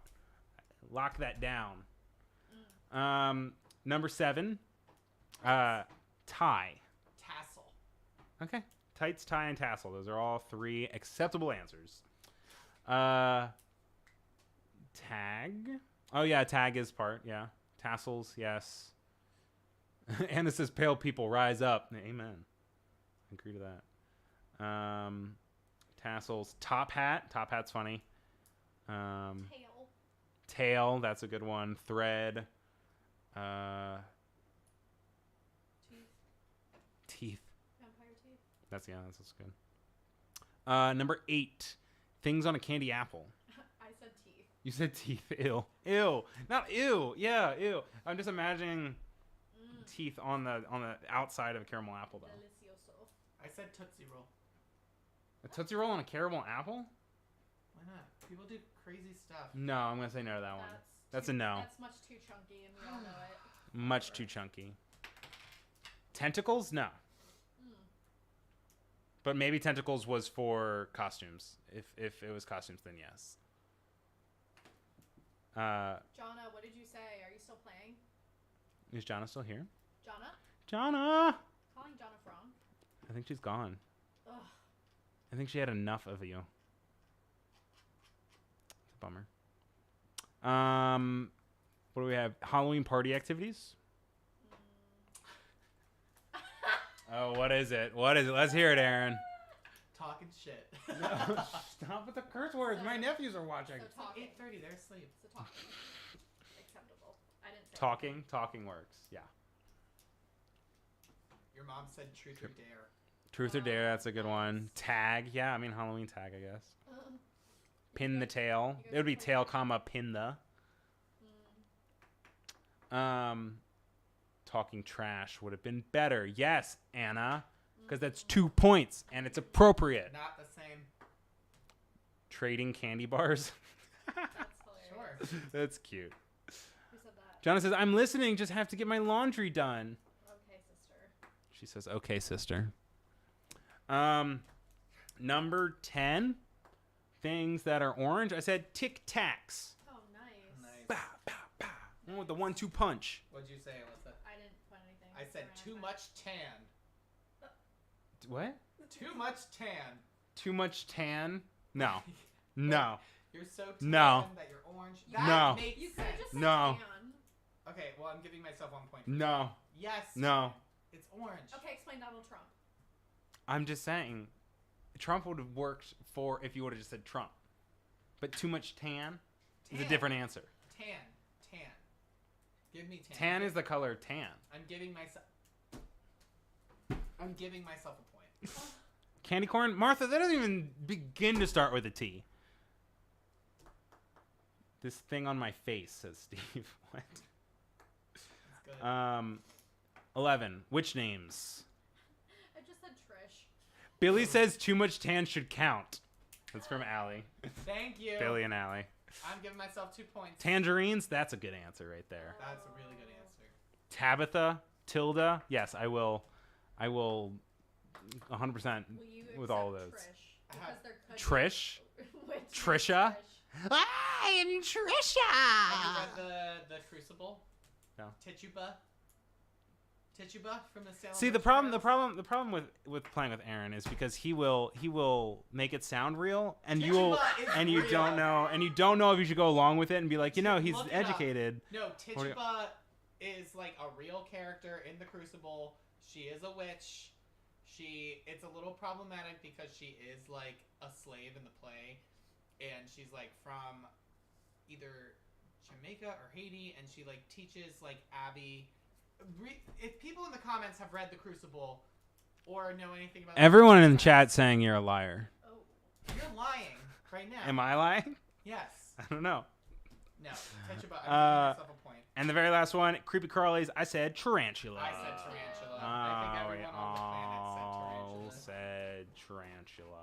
Lock that down. Number 7. Tie. Tassel. Okay. Tights, tie, and tassel. Those are all 3 acceptable answers. Tag. Oh, yeah, tag is part. Yeah. Tassels, yes. And it says pale people rise up. Amen. I agree to that. Tassels. Top hat. Top hat's funny. Tail. That's a good one. Thread. Teeth. Vampire teeth. That's good. Number 8. Things on a candy apple. I said teeth. You said teeth. Ew. Ew. Not ew. Yeah, ew. I'm just imagining teeth on the outside of a caramel apple, though. Delicioso. I said Tootsie Roll. A Tootsie Roll on a caramel apple? Why not? People do crazy stuff. No, I'm going to say no to that one. That's a no. That's much too chunky, and we all know it. Much too chunky. Tentacles? No. But maybe tentacles was for costumes. If it was costumes, then yes. Jonna, what did you say? Are you still playing? Is Jonna still here? Jonna? Jonna! Calling Jonna Frong? I think she's gone. Ugh. I think she had enough of you. It's a bummer. What do we have? Halloween party activities? Oh, what is it? What is it? Let's hear it, Aaron. Talking shit. No, stop with the curse words. My nephews are watching. So talking. 8:30, they're asleep. So talking. Acceptable. I didn't say Talking? Talking works. Yeah. Your mom said truth or dare. Truth or dare, that's a good one. Tag, yeah, I mean Halloween tag, I guess. Pin the tail. It would be tail, comma, pin the. Talking trash would have been better. Yes, Anna. Because that's 2 points, and it's appropriate. Not the same. Trading candy bars. That's hilarious. Sure. That's cute. Who said that? Jonna says, I'm listening, just have to get my laundry done. Okay, sister. She says, okay, sister. Number 10. Things that are orange. I said Tic Tacs. Oh, nice. Bah, bah, bah. One with the 1-2 punch. What'd you say, Alyssa? I didn't put anything. I said too much tan. What? Too much tan. Too much tan? No. No. You're so tan No. that you're orange. That No. makes You could sense. have just said No. tan. Okay, well, I'm giving myself 1 point. No. Yes. No. It's orange. Okay, explain Donald Trump. I'm just saying, Trump would have worked for if you would have just said Trump. But too much tan is a different answer. Tan. Give me tan. Tan is the color tan. I'm giving myself a point. Candy corn? Martha, that doesn't even begin to start with a T. This thing on my face, says Steve. What? That's good. 11. Which names? I just said Trish. Billy says too much tan should count. That's from Allie. Thank you. Billy and Allie. I'm giving myself 2 points. Tangerines? That's a good answer right there. That's a really good answer. Tabitha? Tilda? Yes, I will 100% Will you with all of accept those. Trish? Because there could Trish? be... Which Trisha? Trish? I am Trisha! Have you read the Crucible? No. Tituba from the Salem. See, the problem with playing with Aaron is because he will make it sound real, and you will, Tituba is and you real. don't know if you should go along with it and be like, he's Look it up. educated. No, Tituba is like a real character in the Crucible. She is a witch. It's a little problematic because she is like a slave in the play, and she's like from either Jamaica or Haiti, and she like teaches like Abby. If people in the comments have read the Crucible or know anything about Everyone in the chat saying you're a liar. Oh. you're lying right now. Am I lying? Yes. I don't know. No. Tituba. I'm giving myself a point. And the very last one, creepy crawlies. I said tarantula. I said tarantula. Oh, I think we everyone on the all planet said tarantula.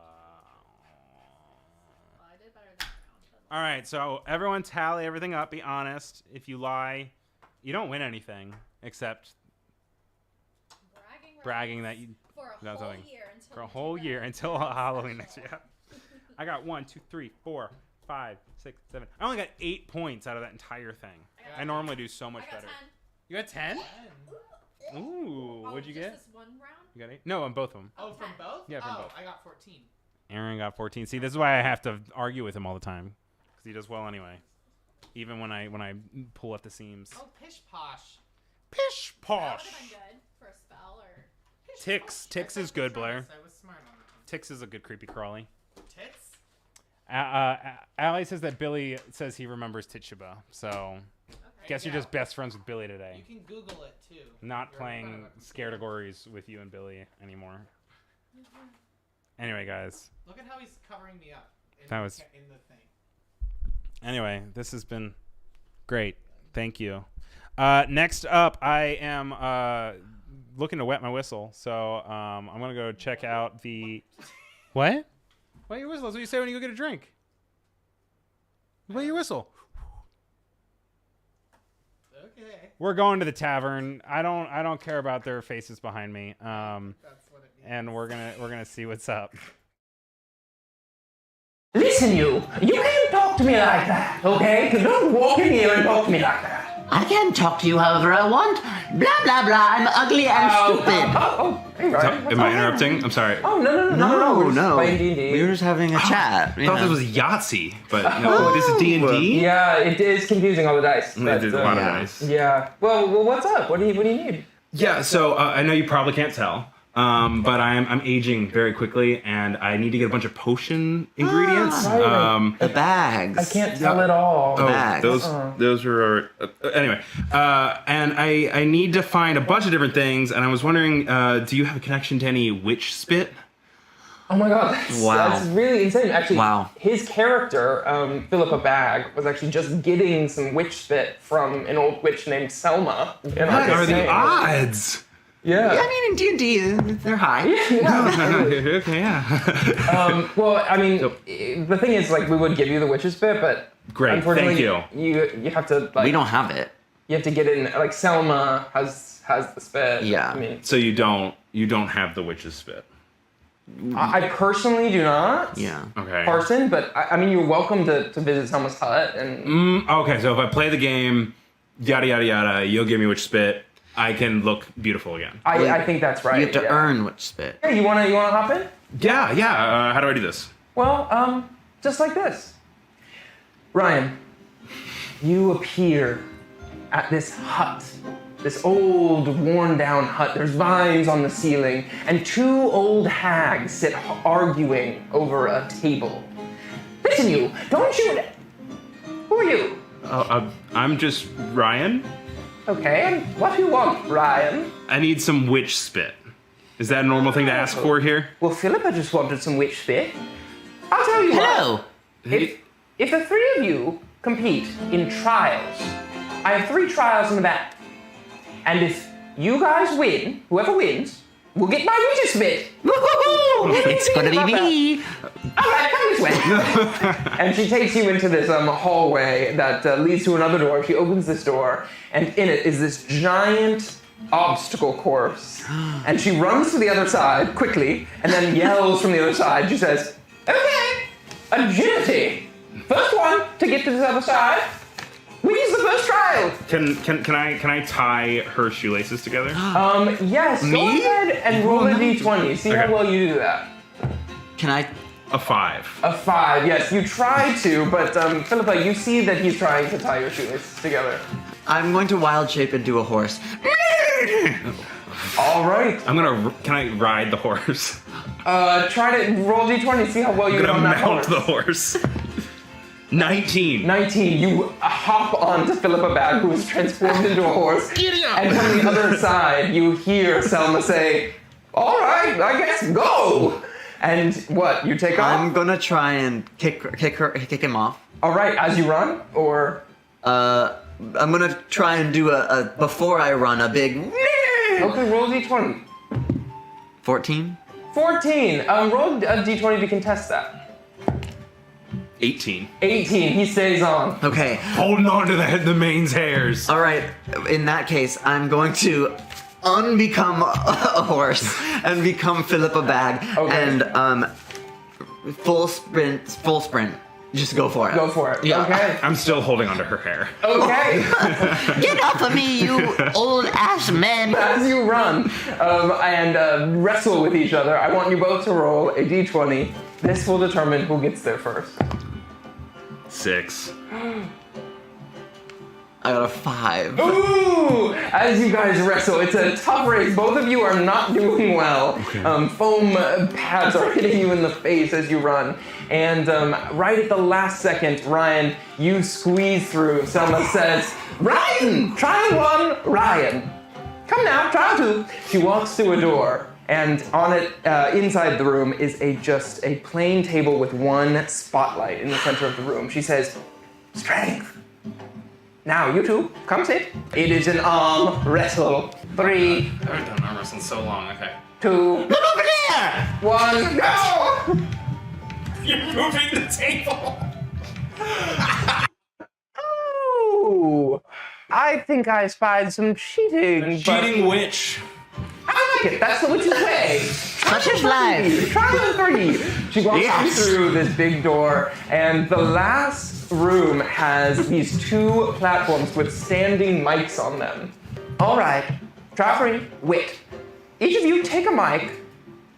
Well, I did better than round. All right, so everyone tally everything up. Be honest. If you lie, you don't win anything except bragging that you for a that's whole something. year until for a we do whole that year until next Halloween next special. year. I got 1, 2, 3, 4, 5, 6, 7. I only got 8 points out of that entire thing. I normally do so much I got better. 10. You got 10? Ooh, Oh, what'd you just get? This one round? You got 8? No, on both of them. Oh, from both? Yeah, from oh, both. I got 14. Aaron got 14. See, this is why I have to argue with him all the time, because he does well anyway. Even when I pull at the seams. Oh, pish posh. Pish That posh. would have been good for a spell or. Ticks is good, Blair. I was smart on that one. Ticks is a good creepy crawly. Tits? Allie says that Billy says he remembers Tituba, so guess you're Yeah. just best friends with Billy today. You can Google it too. Not You're playing in front of a computer. Scaredagories with you and Billy anymore. Anyway, guys. Look at how he's covering me up in, That was- in the thing. Anyway, this has been great. Thank you. Next up, I am looking to wet my whistle, so I'm gonna go check out the. What? Wet your whistle. That's what you say when you go get a drink. Wet your whistle. Okay. We're going to the tavern. I don't care about their faces behind me. That's what it means. And we're gonna see what's up. Listen, you can't talk to me like that, okay? Don't walk in here and talk to me like that. I can talk to you however I want. Blah, blah, blah. I'm ugly and stupid. Hey, Ryan. Am I interrupting? I'm sorry. Oh, no. We're just No, playing D&D. we were just having a chat. I thought this was Yahtzee, but no, this is D&D? Yeah, it is confusing all the dice. They but, did a lot of yeah. dice. Yeah. Well, what's up? What do you need? Yeah, so I know you probably can't tell, but I'm aging very quickly, and I need to get a bunch of potion ingredients. right. The bags. I can't tell it all. The bags. Those were anyway. And I need to find a bunch of different things, and I was wondering, do you have a connection to any witch spit? Oh my god, that's really insane. Actually, his character, Philippa Bag, was actually just getting some witch spit from an old witch named Selma. What are the odds? Yeah. I mean, in D&D, they're high. Okay, yeah. Well, I mean, the thing is, like, we would give you the witch's spit, but Great, unfortunately, thank you have to, like, We don't have it. you have to get in, like, Selma has the spit. Yeah. I mean, So you don't have the witch's spit. I personally do not. Yeah. Okay. Parson, but I mean, you're welcome to visit Selma's hut and. Okay, so if I play the game, yada yada yada, you'll give me witch spit. I can look beautiful again. I think that's right. You have to earn witch spit. Hey, you wanna hop in? Yeah. How do I do this? Well, just like this. Ryan, you appear at this hut. This old, worn-down hut. There's vines on the ceiling, and two old hags sit arguing over a table. Listen, you, don't you... Who are you? I'm just Ryan. Okay, and what do you want, Ryan? I need some witch spit. Is that a normal thing to ask for here? Well, Philippa just wanted some witch spit. I'll tell you Hello. what. If the three of you compete in trials, I have 3 trials in the back. And if you guys win, whoever wins, will get my witch's spit. Woohoo! It's gonna be me. All right, come this way. And she takes you into this hallway that leads to another door. She opens this door, and in it is this giant obstacle course. And she runs to the other side quickly, and then yells from the other side. She says, "Okay, agility. First one to get to this other side wins the first trial." Can I tie her shoelaces together? Yes. Go ahead and roll a d20. See how well you do that. Can I? A 5. A 5, yes. You try to, but Philippa, you see that he's trying to tie your shoelaces together. I'm going to wild shape into a horse. All right. Can I ride the horse? Try to roll d20. See how well you do on that mount horse. the horse. 19. 19. You hop onto Philippa Bag, who is transformed into a horse. Giddy up! And from the other side, you hear Selma say, "All right, I guess go." And what? You take off? I'm gonna try and kick him off. All right, as you run, or I'm gonna try and do a before I run a big. Okay, roll a d20. 14. 14. Roll a d20 to contest that. 18. 18. He stays on. Okay. Holding on to the mane's hairs. All right. In that case, I'm going to unbecome a horse and become Philippa Bag and full sprint. Just go for it. Go for it. Yeah. Okay. I'm still holding onto her hair. Okay. Get off of me, you old ass man. As you run and wrestle with each other, I want you both to roll a d20. This will determine who gets there first. 6. I got a 5. Ooh! As you guys wrestle, it's a tough race. Both of you are not doing well. Foam pads are hitting you in the face as you run. And right at the last second, Ryan, you squeeze through. Selma says, Ryan! Try one, Ryan. Come now, try two. She walks through a door. And on it, inside the room, is just a plain table with one spotlight in the center of the room. She says, strength. Now, you two, come sit. It is an arm wrestle. 3. I haven't done arm wrestling so long, okay. 2. Look over there! 1. No! You're moving the table! Oh! I think I spied some cheating. Cheating witch. I like it. That's the witch's way. Such is life. Try for you. She walks through this big door, and the last room has these 2 platforms with standing mics on them. All right, try free, wit. Each of you take a mic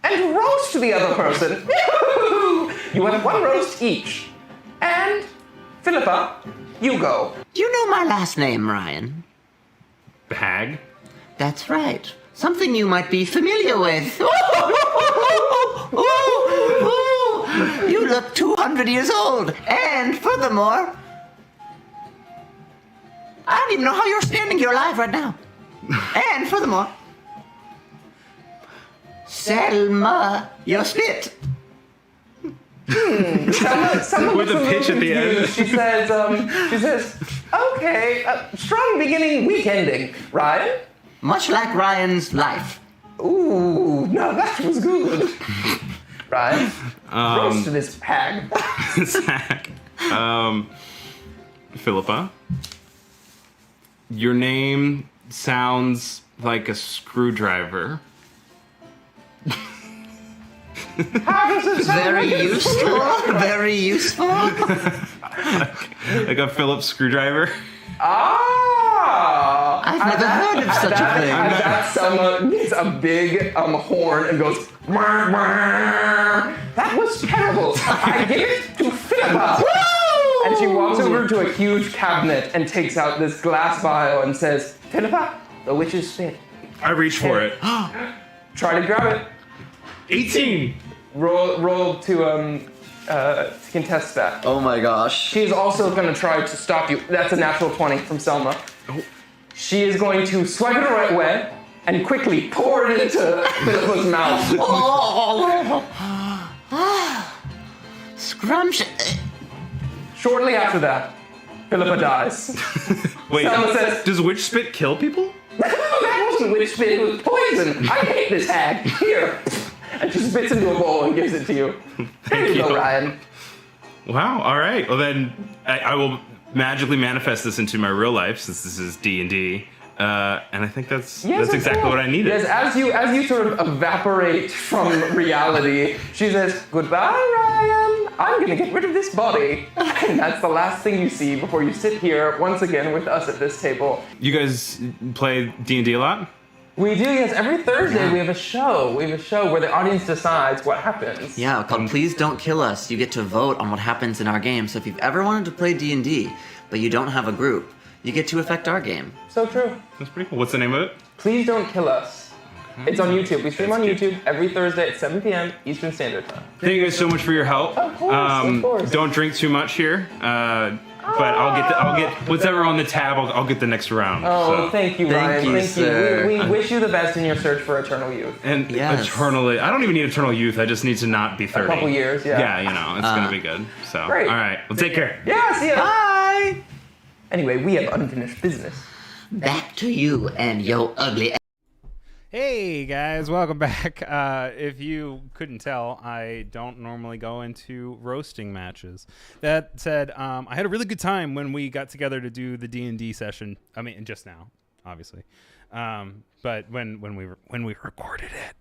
and roast the other person. You have 1 roast each. And Philippa, you go. Do you know my last name, Ryan? Bag? That's right. Something you might be familiar with. You look 200 years old. And furthermore, I don't even know how you're standing here alive right now. And furthermore, Selma, you're spit. Selma With a pitch at the end. She says, okay, strong beginning, weak ending. Ryan? Much like Ryan's life. Ooh, no, that was good. Ryan? Roast this hag. This hag. Philippa. Your name sounds like a screwdriver. How does it sound? Very useful. Very useful. Like a Phillips screwdriver. Ah! I've never heard of such a thing. Selma gets a big horn and goes, "Wah, wah." That was terrible. I give it to Philippa. And she walks over to a huge cabinet and takes out this glass vial and says, Philippa, the witch's spit. I reach for it. Try to grab it. 18. Roll to contest that. Oh my gosh. She's also going to try to stop you. That's a natural 20 from Selma. Oh. She is going to swipe it the right way and quickly pour it into Philippa's mouth. Scrumptious. Shortly after that, Philippa dies. Wait, Selma says, does witch spit kill people? that wasn't witch spit, it was poison. I hate this hag. Here. And she spits into a bowl and gives it to you. There you go, Ryan. Wow. All right. Well, then I will magically manifest this into my real life since this is D&D. And I think that's exactly what I needed. Yes, as you sort of evaporate from reality, she says, goodbye, Ryan. I'm gonna get rid of this body. And that's the last thing you see before you sit here once again with us at this table. You guys play D&D a lot? We do, yes. Every Thursday we have a show. We have a show where the audience decides what happens. Yeah, called Please Don't Kill Us. You get to vote on what happens in our game. So if you've ever wanted to play D&D, but you don't have a group, you get to affect our game. So true. That's pretty cool. What's the name of it? Please Don't Kill Us. It's on YouTube. We stream on YouTube every Thursday at 7 p.m. Eastern Standard Time. Thank you guys so much for your help. Of course. Don't drink too much here. But I'll get whatever on the tab. I'll get the next round. Oh, so. thank you, Ryan. Thank you, sir. We wish you the best in your search for eternal youth. And Yes. eternally, I don't even need eternal youth. I just need to not be 30. A couple years, yeah. Yeah, it's gonna be good. So, Great. all right. Well, take care. Yeah, see ya. Bye! Anyway, we have unfinished business. Back to you and yo ugly. Hey guys, welcome back. If you couldn't tell, I don't normally go into roasting matches. That said, I had a really good time when we got together to do the D&D session. I mean, just now, obviously, but when we recorded it.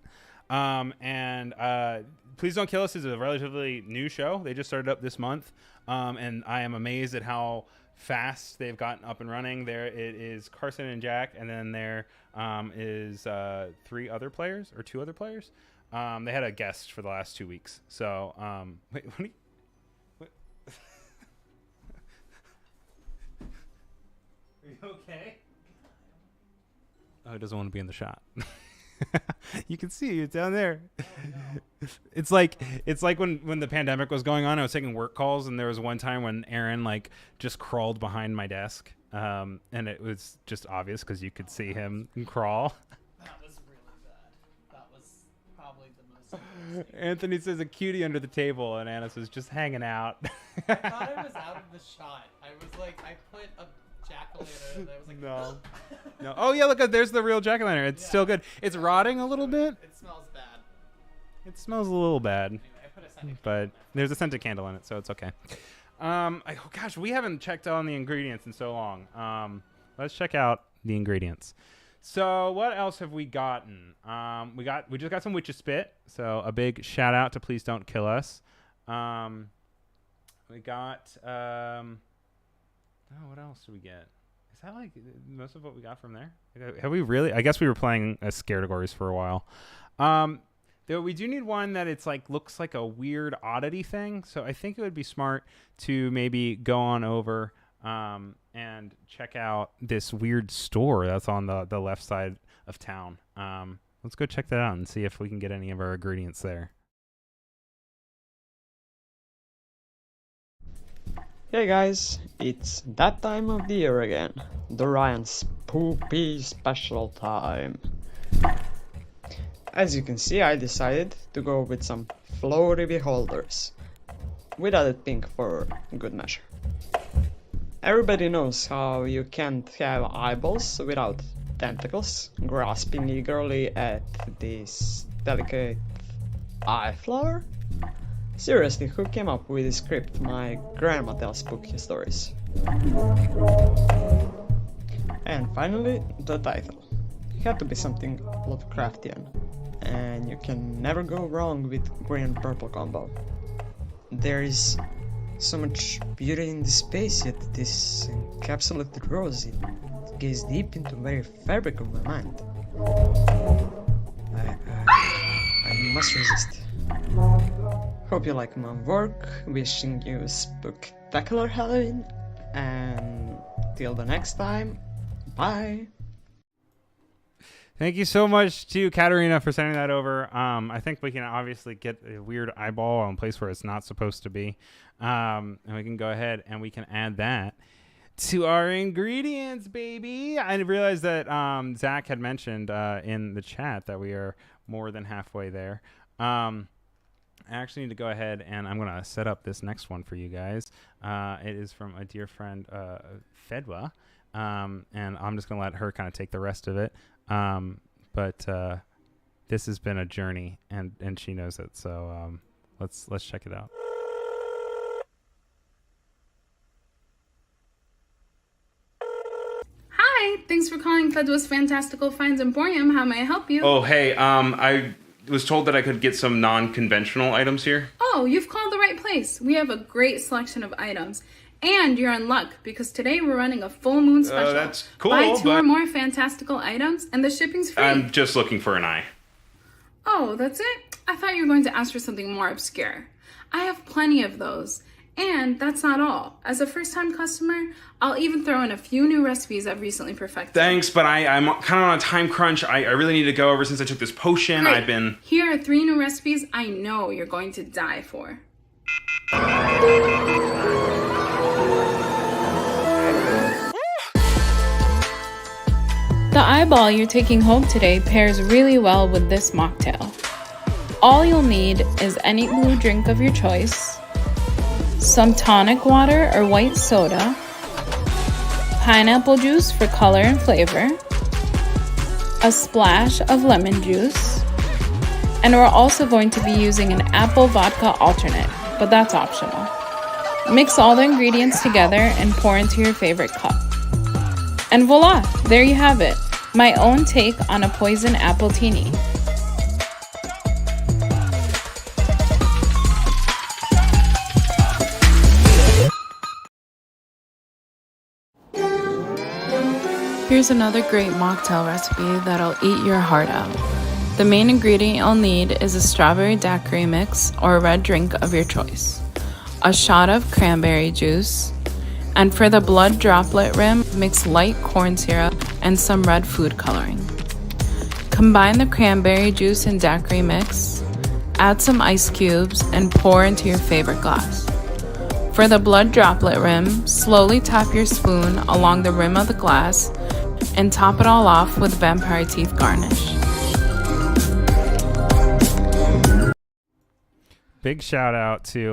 Please Don't Kill Us is a relatively new show. They just started up this month, and I am amazed at how fast they've gotten up and running. There it is Carson and Jack, and then there is 2 other players. They had a guest for the last 2 weeks. So wait, what are you okay? Oh, he doesn't want to be in the shot. You can see it down there. It's like when the pandemic was going on, I was taking work calls, and there was one time when Aaron just crawled behind my desk, and it was just obvious because you could see him crawl. That was really bad. That was probably the most. Anthony says a cutie under the table, and Anna says just hanging out. I thought I was out of the shot. I was like, I put a jack-o'-lantern, and I was like, no. No. Oh yeah, look, there's the real jack-o'-lantern. It's still good. It's rotting a little bit. It smells bad. It smells a little bad. Anyway, I put a scented but there's a scented candle in it, so it's okay. Oh gosh, we haven't checked on the ingredients in so long. Let's check out the ingredients. So what else have we gotten? We just got some witch's spit. So a big shout out to Please Don't Kill Us. We got what else do we get? Is that most of what we got from there? Have we really? I guess we were playing as Scaregories for a while. Though we do need one that looks like a weird oddity thing. So I think it would be smart to maybe go on over and check out this weird store that's on the left side of town. Let's go check that out and see if we can get any of our ingredients there. Hey guys, it's that time of the year again. The Ryan Spoopy special time. As you can see, I decided to go with some floaty beholders. We added pink for good measure. Everybody knows how you can't have eyeballs without tentacles grasping eagerly at this delicate eye flower. Seriously, who came up with this script? My grandma tells spooky stories. And finally, the title. It had to be something Lovecraftian, and you can never go wrong with green and purple combo. There is so much beauty in this space, yet this encapsulated rose, it gazes deep into the very fabric of my mind. I must resist. Hope you like my work, wishing you a spectacular Halloween, and till the next time, bye! Thank you so much to Katarina for sending that over. I think we can obviously get a weird eyeball in a place where it's not supposed to be. And we can go ahead and we can add that to our ingredients, baby. I realized that Zach had mentioned in the chat that we are more than halfway there. I actually need to go ahead and I'm going to set up this next one for you guys. It is from a dear friend, Fedwa. And I'm just going to let her kind of take the rest of it. But this has been a journey, and she knows it. So let's check it out. Hi, thanks for calling Fedwa's Fantastical Finds Emporium. How may I help you? Oh, hey, I was told that I could get some non-conventional items here. Oh, you've called the right place. We have a great selection of items. And you're in luck, because today we're running a full moon special. That's cool, Buy 2 or but more fantastical items, and the shipping's free. I'm just looking for an eye. Oh, that's it? I thought you were going to ask for something more obscure. I have plenty of those. And that's not all. As a first-time customer, I'll even throw in a few new recipes I've recently perfected. Thanks, but I'm kind of on a time crunch. I really need to go ever since I took this potion. Great. I've been... Here are 3 new recipes I know you're going to die for. The eyeball you're taking home today pairs really well with this mocktail. All you'll need is any blue drink of your choice, some tonic water or white soda, pineapple juice for color and flavor, a splash of lemon juice, and we're also going to be using an apple vodka alternate, but that's optional. Mix all the ingredients together and pour into your favorite cup. And voila, there you have it, my own take on a poison appletini. Here's another great mocktail recipe that'll eat your heart out. The main ingredient you'll need is a strawberry daiquiri mix or a red drink of your choice, a shot of cranberry juice, and for the blood droplet rim, mix light corn syrup and some red food coloring. Combine the cranberry juice and daiquiri mix, add some ice cubes, and pour into your favorite glass. For the blood droplet rim, slowly tap your spoon along the rim of the glass and top it all off with vampire teeth garnish. Big shout out to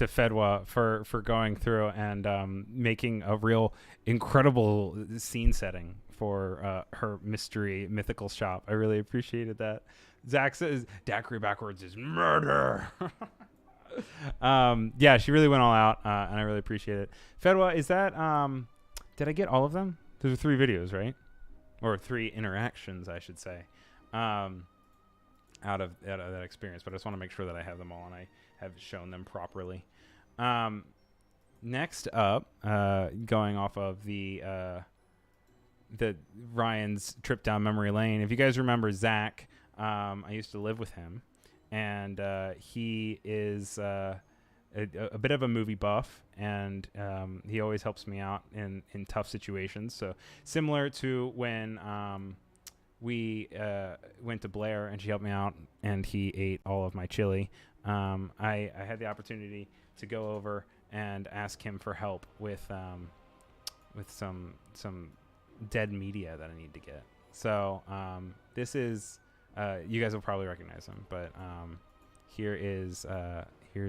Fedwa for going through and making a real incredible scene setting for her mystery mythical shop. I really appreciated that. Zach says daiquiri backwards is murder. Yeah, she really went all out, and I really appreciate it. Fedwa, is that did I get all of them? Those are 3 videos, right? Or 3 interactions, I should say, out of that experience. But I just want to make sure that I have them all and I have shown them properly. Next up, going off of the Ryan's trip down memory lane. If you guys remember Zach, I used to live with him, and he is a bit of a movie buff, and he always helps me out in tough situations. So similar to when we went to Blair and she helped me out and he ate all of my chili, I had the opportunity to go over and ask him for help with some dead media that I need to get. So this is you guys will probably recognize him, but here's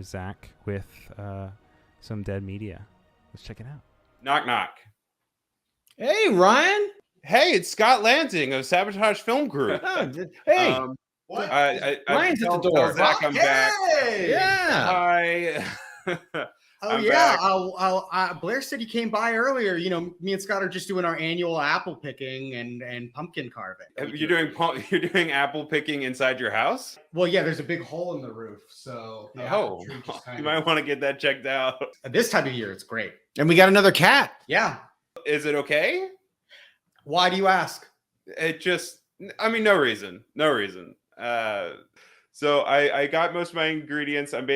Zach with some dead media. Let's check it out. Knock, knock. Hey, Ryan. Hey, it's Scott Lansing of Sabotage Film Group. Hey. What? Ryan's at the door. Zach, I'm back. Yeah. Hi. Oh, I'm yeah. back. Blair said he came by earlier. You know, me and Scott are just doing our annual apple picking and pumpkin carving. You're doing apple picking inside your house? Well, yeah, there's a big hole in the roof. So, the apple tree just you might want to get that checked out. This time of year, it's great. And we got another cat. Yeah. Is it okay? Why do you ask? It just, I mean, no reason. So I got most of my ingredients. I'm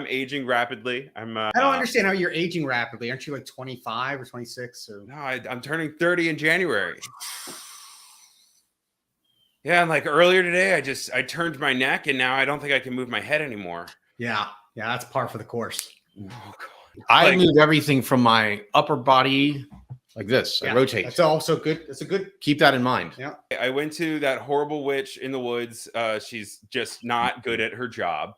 aging rapidly. I don't understand how you're aging rapidly. Aren't you like 25 or 26? Or... No, I'm turning 30 in January. Yeah, and like earlier today, I turned my neck and now I don't think I can move my head anymore. Yeah, that's par for the course. Oh, God. I moved everything from my upper body like this. Yeah, I rotate. That's also good. That's a good. Keep that in mind. Yeah. I went to that horrible witch in the woods. She's just not good at her job.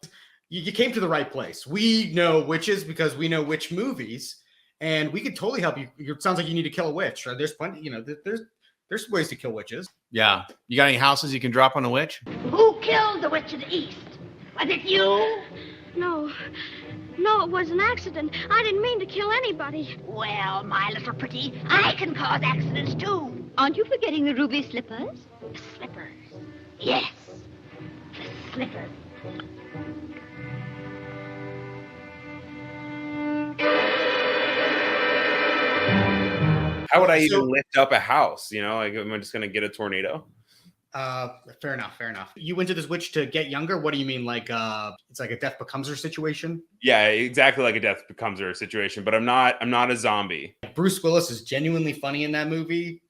You came to the right place. We know witches because we know witch movies, and we could totally help you. It sounds like you need to kill a witch. There's plenty. You know, there's ways to kill witches. Yeah. You got any houses you can drop on a witch? Who killed the witch of the east? Was it you? No, it was an accident. I didn't mean to kill anybody. Well, my little pretty, I can cause accidents too. Aren't you forgetting the ruby slippers? The slippers. Yes, the slippers. How would I even lift up a house? You know, like, am I just going to get a tornado? Fair enough. You went to this witch to get younger? What do you mean? Like, it's like a death becomes her situation? Yeah, exactly like a death becomes her situation, but I'm not a zombie. Bruce Willis is genuinely funny in that movie,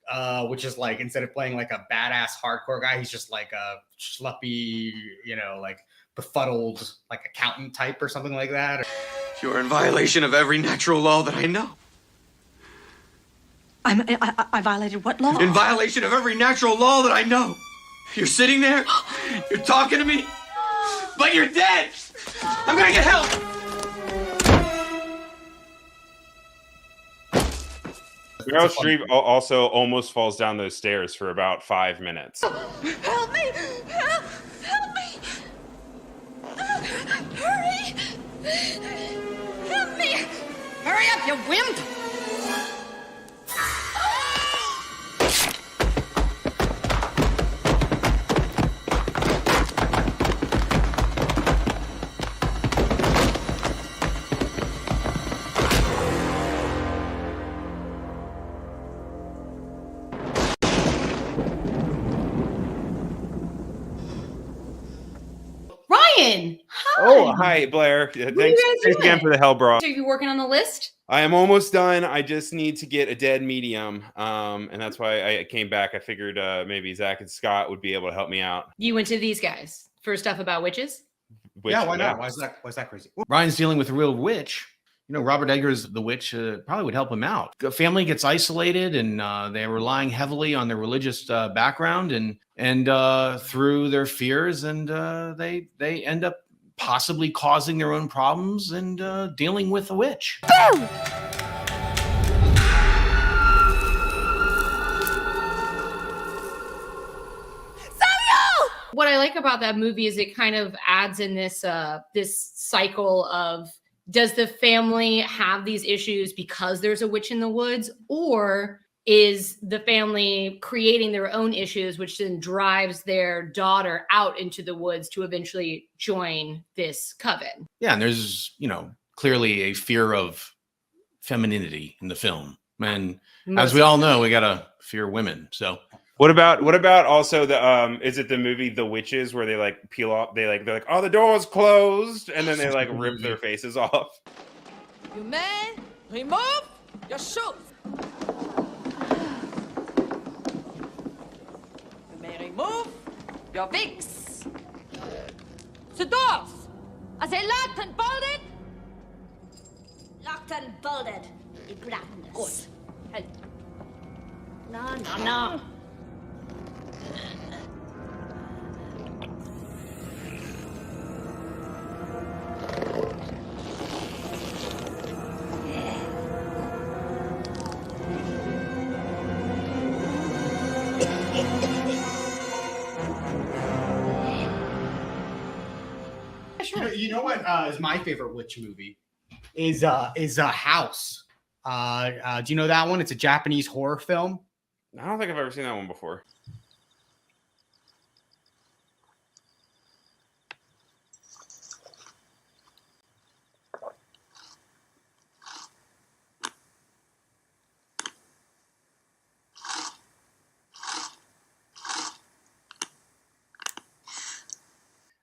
which is like, instead of playing like a badass hardcore guy, he's just like a schluppy, you know, like befuddled, like accountant type or something like that. You're in violation of every natural law that I know. I violated what law? In violation of every natural law that I know. You're sitting there, you're talking to me, but you're dead. I'm gonna get help. Meryl Streep also almost falls down those stairs for about 5 minutes. Help me! Help me! Hurry! Help me! Hurry up, you wimp! Ryan! Oh, hi, Blair. Yeah, thanks again for the help, bro. So you working on the list? I am almost done. I just need to get a dead medium, and that's why I came back. I figured maybe Zach and Scott would be able to help me out. You went to these guys for stuff about witches? Yeah, why not? Why is that crazy? Ryan's dealing with a real witch. You know, Robert Eggers, the witch, probably would help him out. The family gets isolated, and they're relying heavily on their religious background and through their fears, and they end up possibly causing their own problems and dealing with a witch. Boom! What I like about that movie is it kind of adds in this this cycle of, does the family have these issues because there's a witch in the woods, or is the family creating their own issues, which then drives their daughter out into the woods to eventually join this coven? Yeah, and there's, you know, clearly a fear of femininity in the film. And as we all know, we gotta fear women. So What about also the is it the movie The Witches, where they like peel off, they're like, oh, the door's closed, and then they like rip their faces off. You may remove your shoes. You may remove your wigs. The doors, are they locked and bolted? Locked and bolted. Good. Good. No. You know what is my favorite witch movie? Is a House. Do you know that one? It's a Japanese horror film. I don't think I've ever seen that one before.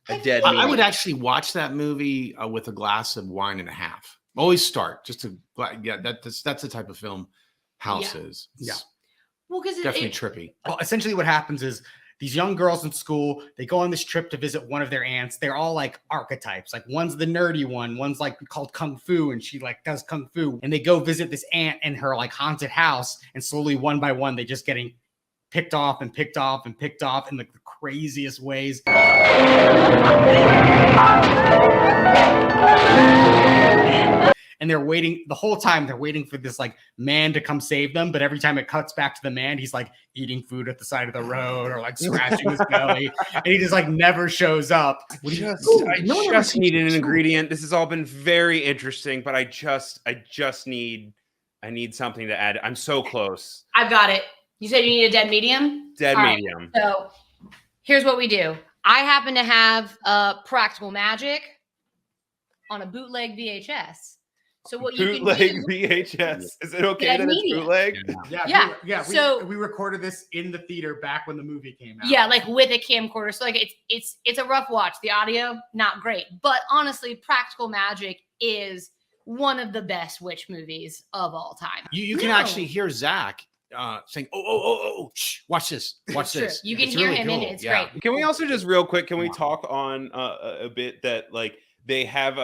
A dead I medium. would actually watch that movie with a glass of wine and a half. Always start just to, yeah. That's the type of film House is. Yeah. Well, because Definitely trippy. Well, essentially what happens is these young girls in school, they go on this trip to visit one of their aunts. They're all like archetypes. Like one's the nerdy one, one's like called Kung Fu, and she like does Kung Fu. And they go visit this aunt in her like haunted house, and slowly one by one, they just getting picked off and picked off and picked off in like the craziest ways. And they're waiting the whole time. They're waiting for this like man to come save them. But every time it cuts back to the man, he's like eating food at the side of the road or like scratching his belly. And he just like never shows up. I just need an ingredient. This has all been very interesting, but I need something to add. I'm so close. I've got it. You said you need a dead medium? Dead All right, medium. so here's what we do. I happen to have Practical Magic on a bootleg VHS. So what you Bootleg can do, VHS. Is it okay Dead that it's medium. bootleg? Yeah. So we recorded this in the theater back when the movie came out. yeah, like with a camcorder. So like it's a rough watch. The audio, not great. But honestly, Practical Magic is one of the best witch movies of all time. You can actually hear Zach saying, oh, shh, watch this, watch True. this. You can It's hear really him in cool. it. It's Yeah. great. Can we also just real quick, can we talk on a bit that like they have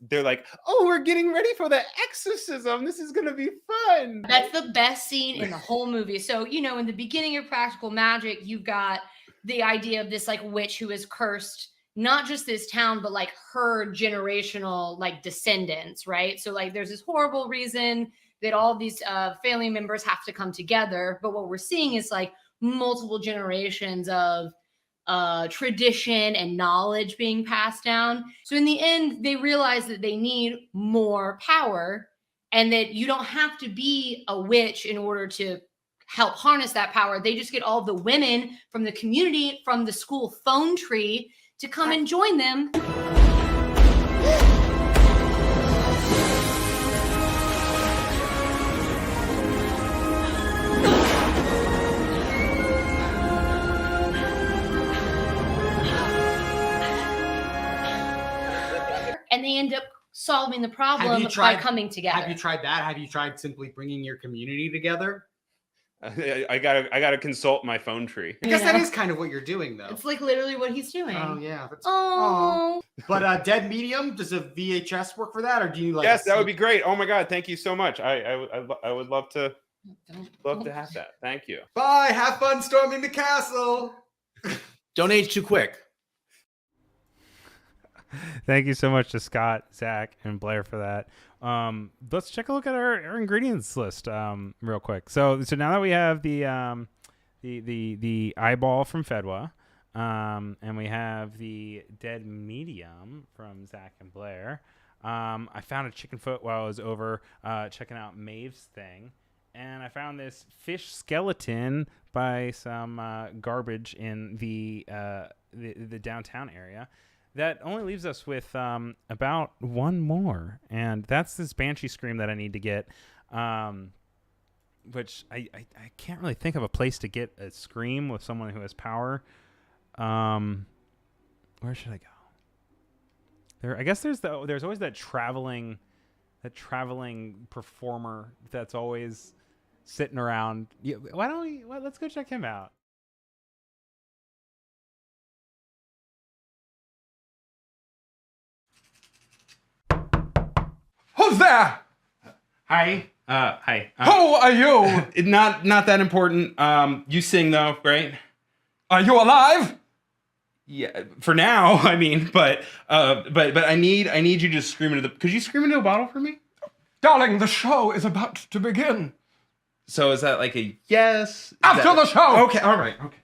they're like, oh, we're getting ready for the exorcism. This is going to be fun. That's the best scene in the whole movie. So, you know, in the beginning of Practical Magic, you've got the idea of this like witch who has cursed not just this town, but like her generational like descendants, right? So like there's this horrible reason that all these family members have to come together. But what we're seeing is like multiple generations of tradition and knowledge being passed down. So in the end, they realize that they need more power and that you don't have to be a witch in order to help harness that power. They just get all the women from the community, from the school phone tree to come and join them. And they end up solving the problem by coming together. Have you tried that? Have you tried simply bringing your community together? I gotta consult my phone tree. I guess that is kind of what you're doing, though. It's like literally what he's doing. Oh yeah. That's, oh. But Dead Medium, does a VHS work for that, or do you like? Yes, that would be great. Oh my God, thank you so much. I would love to have that. Thank you. Bye. Have fun storming the castle. Don't age too quick. Thank you so much to Scott, Zach, and Blair for that. Let's check a look at our ingredients list real quick. So now that we have the eyeball from Fedwa, and we have the dead medium from Zach and Blair, I found a chicken foot while I was over checking out Maeve's thing, and I found this fish skeleton by some garbage in the downtown area. That only leaves us with about one more, and that's this Banshee Scream that I need to get, which I can't really think of a place to get a Scream with someone who has power. Where should I go? I guess there's always that traveling performer that's always sitting around. Let's go check him out. Who's there? Hi. Hi. Who are you? Not that important. You sing though, right? Are you alive? Yeah, for now. I mean, but I need you to scream into the. Could you scream into a bottle for me, darling? The show is about to begin. So is that like a yes? After the show. Okay. All right. Okay.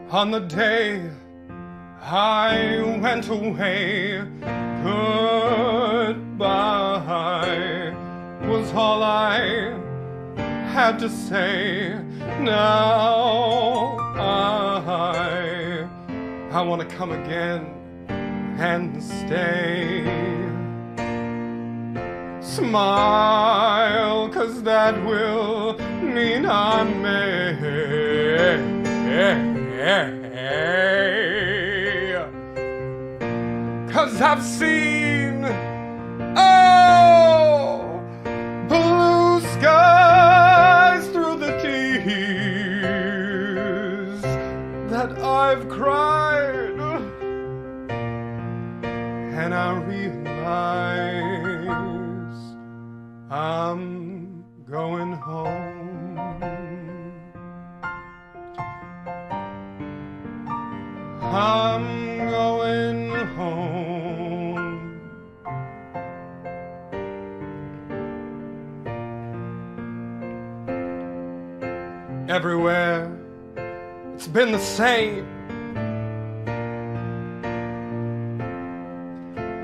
On the day I went away, goodbye was all I had to say. Now I want to come again and stay. Smile, 'cause that will mean I may. 'Cause I've seen, blue skies through the tears that I've cried, and I realize I'm going home. I'm going home. Everywhere it's been the same.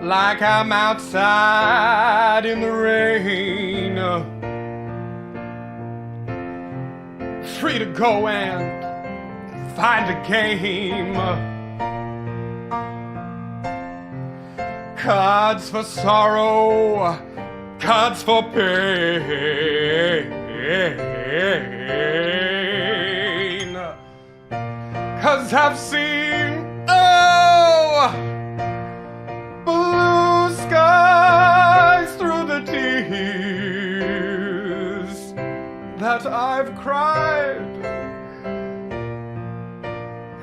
Like I'm outside in the rain, free to go and find a game. Cards for sorrow, cards for pain. 'Cause I've seen, blue skies through the tears that I've cried,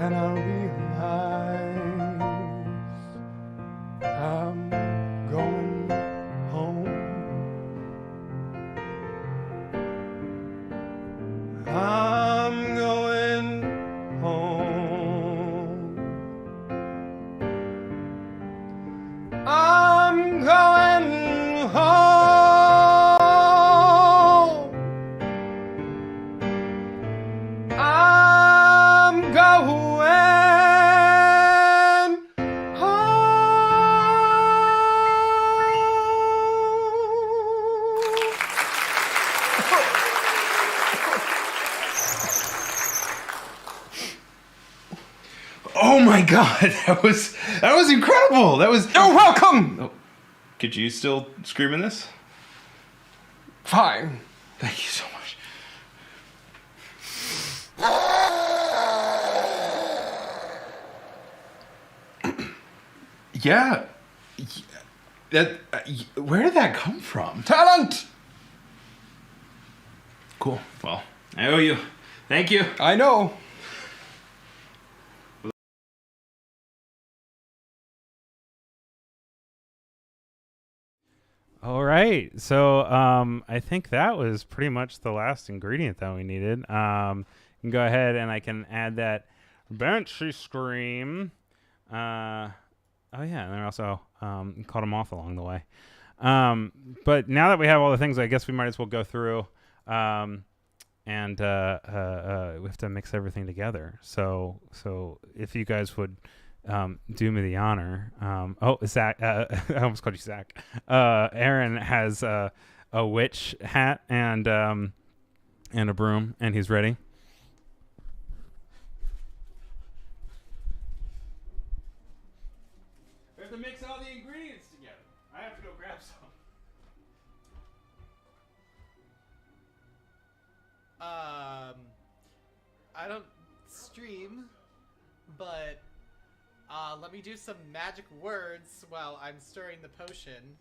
and I realize I'm going home. I'm god, that was incredible. That was You're welcome. Oh, could you still scream in this? Fine. Thank you so much. Yeah. That where did that come from? Talent. Cool. Well, I owe you. Thank you. I know. All right. So I think that was pretty much the last ingredient that we needed. You can go ahead and I can add that Banshee Scream. Oh yeah, and then also cut them off along the way. But now that we have all the things, I guess we might as well go through and we have to mix everything together. So if you guys would do me the honor. Zach, I almost called you Zach. Aaron has a witch hat and a broom, and he's ready. We have to mix all the ingredients together. I have to go grab some. I don't stream, but let me do some magic words while I'm stirring the potion.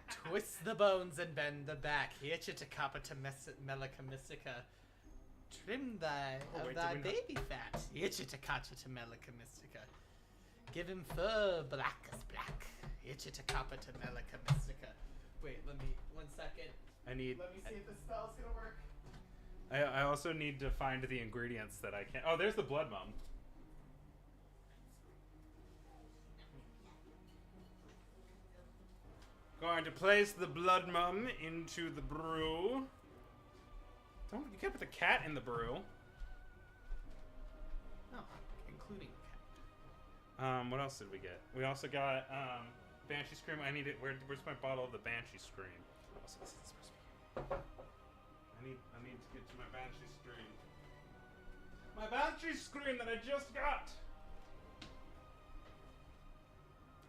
Twist the bones and bend the back. Hitchitakapa to Melika Mystica. Trim thy baby fat. Hitchitakata to Melika Mystica. Give him fur black as black. Hitchitakapa to Melika Mystica. Wait, let me 1 second. Let me see if the spell's gonna work. I also need to find the ingredients that I can. Oh, there's the blood mum. Going to place the blood mum into the brew. You can't put the cat in the brew. No, including cat. What else did we get? We also got Banshee Scream. I need it. Where's my bottle of the Banshee Scream? Also, this is supposed to be. I need to get to my Banshee Scream. My Banshee Scream that I just got.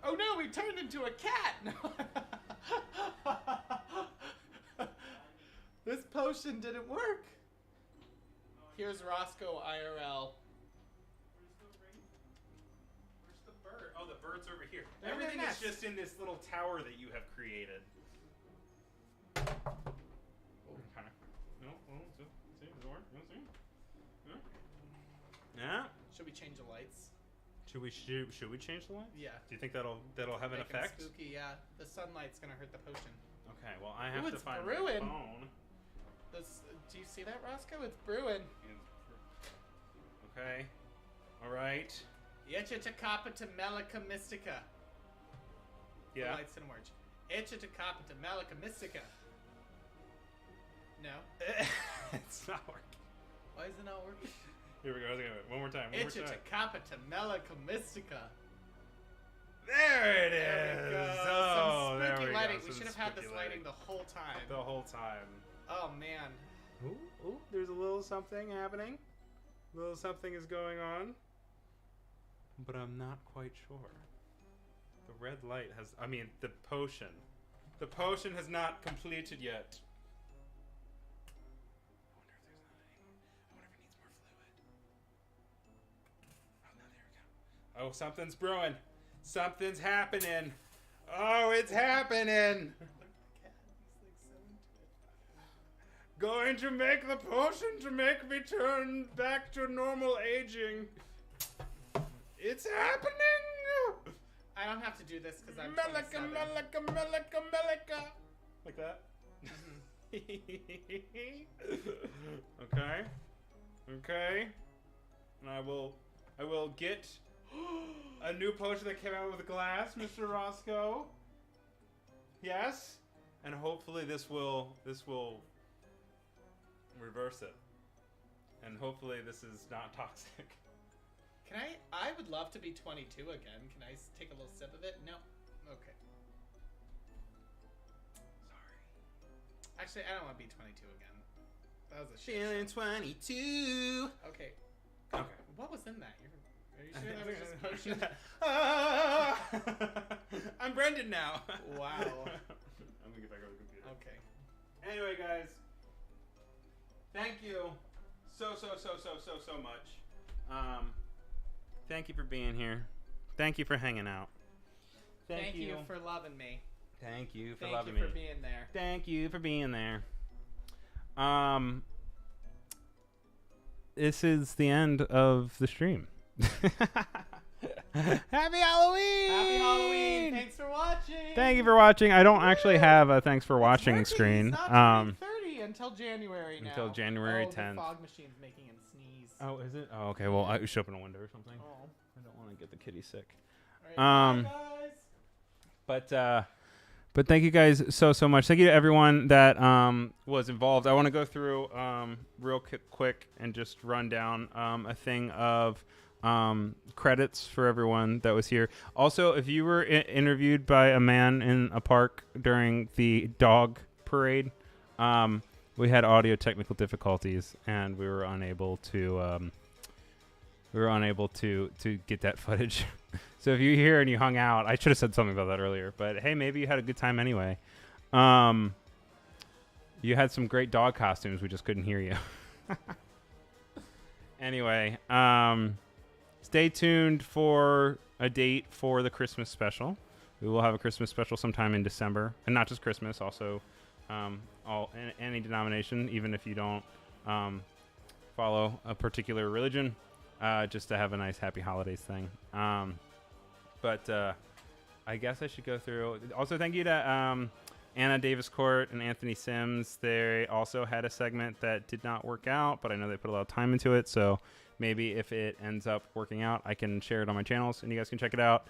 Oh no, we turned into a cat! This potion didn't work. Here's Roscoe IRL. Where's the bird? Oh, the bird's over here. They're in their Everything is nest. just in this little tower that you have created. Okay. No, see, does it work? You see? Yeah. Should we change the lights? Should we change the light? Yeah. Do you think that'll have an Make 'em effect? spooky, yeah. The sunlight's gonna hurt the potion. Okay. Well, I have Ooh, to it's find brewing. my phone. Do you see that, Roscoe? It's brewing. Okay. All right. Itchitakapa to Melika Mystica. Yeah. The lights didn't work. Itchitakapa to Melika Mystica. No. It's not working. Why is it not working? Here we go. One more time. Itchitakapa to Melika Mystica. There it There is. we go. Oh, Some there spooky we lighting. go. We Some should have had this spooky lighting the whole time. The whole time. Oh man. Ooh, there's a little something happening. A little something is going on. But I'm not quite sure. The red light has... I mean, the potion. The potion has not completed yet. I wonder if it needs more fluid. Oh, no, there we go. Oh, something's brewing. Something's happening. Oh, it's happening. Going to make the potion to make me turn back to normal aging. It's happening! I don't have to do this because I'm Melika, 27. Melika, Melika, Melika. Like that? Okay. Okay. And I will get a new potion that came out with glass, Mr. Roscoe. Yes? And hopefully this will reverse it. And hopefully this is not toxic. Can I would love to be 22 again. Can I take a little sip of it? No. Okay. Sorry. Actually, I don't want to be 22 again. That was a shit. Feeling 22. Okay. Okay. What was in that? you sure that was just potion? I'm Brendan now. Wow. I'm gonna get back over the computer. Okay. Anyway, guys, thank you so much. Thank you for being here. Thank you for hanging out. Thank you for loving me. Thank you for Thank loving you me. for being there. Thank you for being there. This is the end of the stream. Happy Halloween! Happy Halloween! Thanks for watching. Thank you for watching. I don't actually have a thanks for watching screen. It's not 30 until January now. Until January 10th. The fog machine's making him sneeze. Oh, is it? Oh, okay. Well, I should open a window or something. Oh. I don't want to get the kitty sick. All right, bye, guys. But thank you guys so much. Thank you to everyone that was involved. I want to go through real quick and just run down a thing of credits for everyone that was here. Also, if you were interviewed by a man in a park during the dog parade, we had audio technical difficulties and we were unable to get that footage. So if you're here and you hung out, I should have said something about that earlier, but hey, maybe you had a good time anyway. You had some great dog costumes. We just couldn't hear you. Anyway, stay tuned for a date for the Christmas special. We will have a Christmas special sometime in December, and not just Christmas, also any denomination, even if you don't follow a particular religion, just to have a nice happy holidays thing. But I guess I should go through. Also, thank you to Anna Davis Court and Anthony Sims. They also had a segment that did not work out, but I know they put a lot of time into it. So maybe if it ends up working out, I can share it on my channels and you guys can check it out.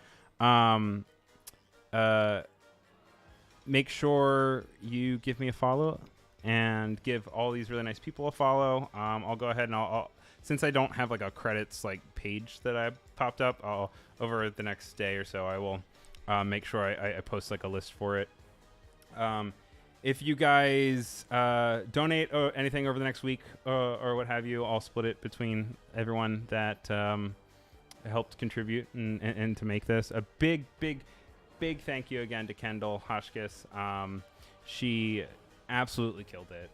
Make sure you give me a follow and give all these really nice people a follow. I'll go ahead and I'll since I don't have like a credits like page that I popped up, over the next day or so I will make sure I post like a list for it. If you guys donate anything over the next week or what have you, I'll split it between everyone that helped contribute and to make this. A big thank you again to Kendall Hoshkis. She absolutely killed it.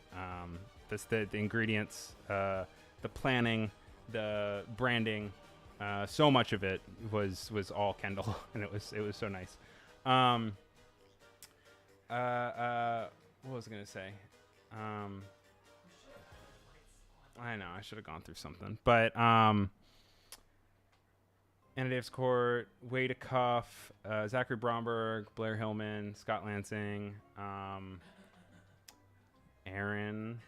The ingredients, the planning, the branding, so much of it was all Kendall, and it was so nice. What was I gonna say? I know I should have gone through something, but Anna Davis Court, Way to Cuff, Zachary Bromberg, Blair Hillman, Scott Lansing, Aaron.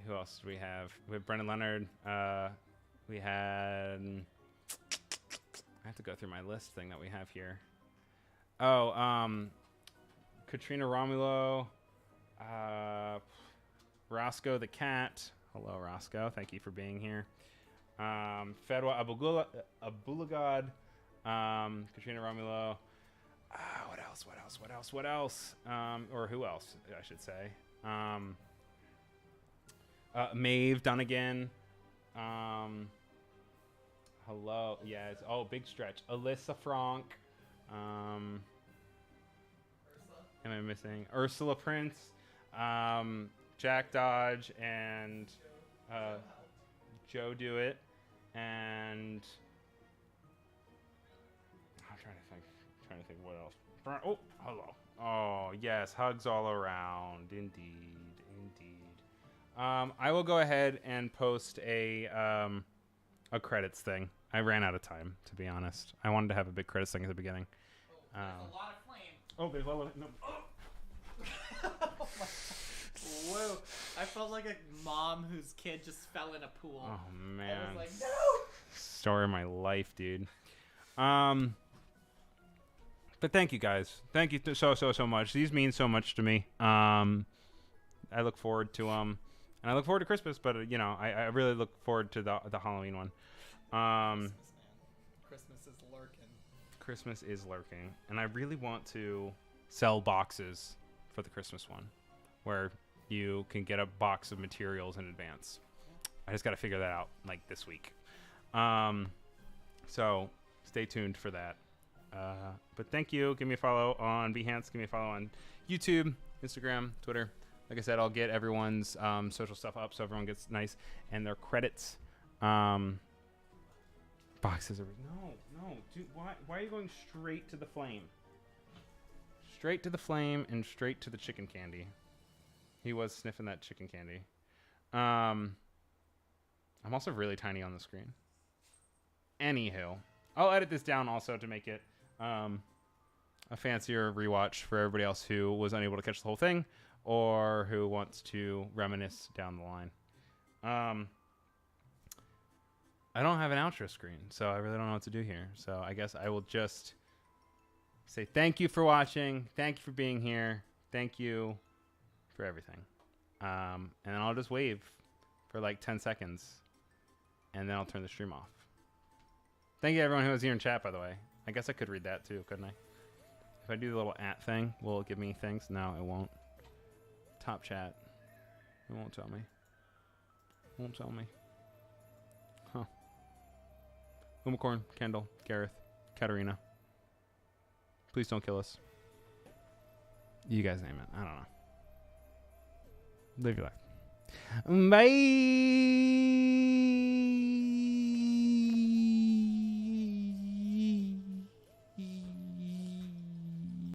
Who else do we have? We have Brendan Leonard. We had. I have to go through my list thing that we have here. Oh, Katrina Romulo, Roscoe the cat. Hello, Roscoe. Thank you for being here. Fedwa Abulagad, Katrina Romulo. What else? Or who else, I should say. Maeve Dunnigan. Hello. Yes. Oh, big stretch. Alyssa Frank. Am I missing? Ursula Prince. Jack Dodge and Joe Do It. And I'm trying to think what else. Oh, hello. Oh, yes. Hugs all around. Indeed. I will go ahead and post a credits thing. I ran out of time, to be honest. I wanted to have a big credits thing at the beginning. There's a lot of flame. Oh, there's a lot of... No. Whoa. I felt like a mom whose kid just fell in a pool. Oh, man. I was like, no! Story of my life, dude. But thank you, guys. Thank you so much. These mean so much to me. I look forward to and I look forward to Christmas, but I really look forward to the Halloween one. Christmas is lurking. Christmas is lurking, and I really want to sell boxes for the Christmas one, where you can get a box of materials in advance. I just got to figure that out like this week. So stay tuned for that. But thank you. Give me a follow on Behance. Give me a follow on YouTube, Instagram, Twitter. Like I said, I'll get everyone's social stuff up so everyone gets nice and their credits. Boxes of no, dude, why are you going straight to the flame? Straight to the flame and straight to the chicken candy. He was sniffing that chicken candy. I'm also really tiny on the screen. Anywho, I'll edit this down also to make it a fancier rewatch for everybody else who was unable to catch the whole thing or who wants to reminisce down the line. I don't have an outro screen, so I really don't know what to do here. So I guess I will just say thank you for watching. Thank you for being here. Thank you for everything. And then I'll just wave for like 10 seconds, and then I'll turn the stream off. Thank you everyone who was here in chat, by the way. I guess I could read that too, couldn't I? If I do the little @ thing, will it give me things? No, it won't. Top chat. It won't tell me. It won't tell me. Huh. Umacorn, Kendall, Gareth, Katarina. Please don't kill us. You guys name it. I don't know. Live your life. Bye.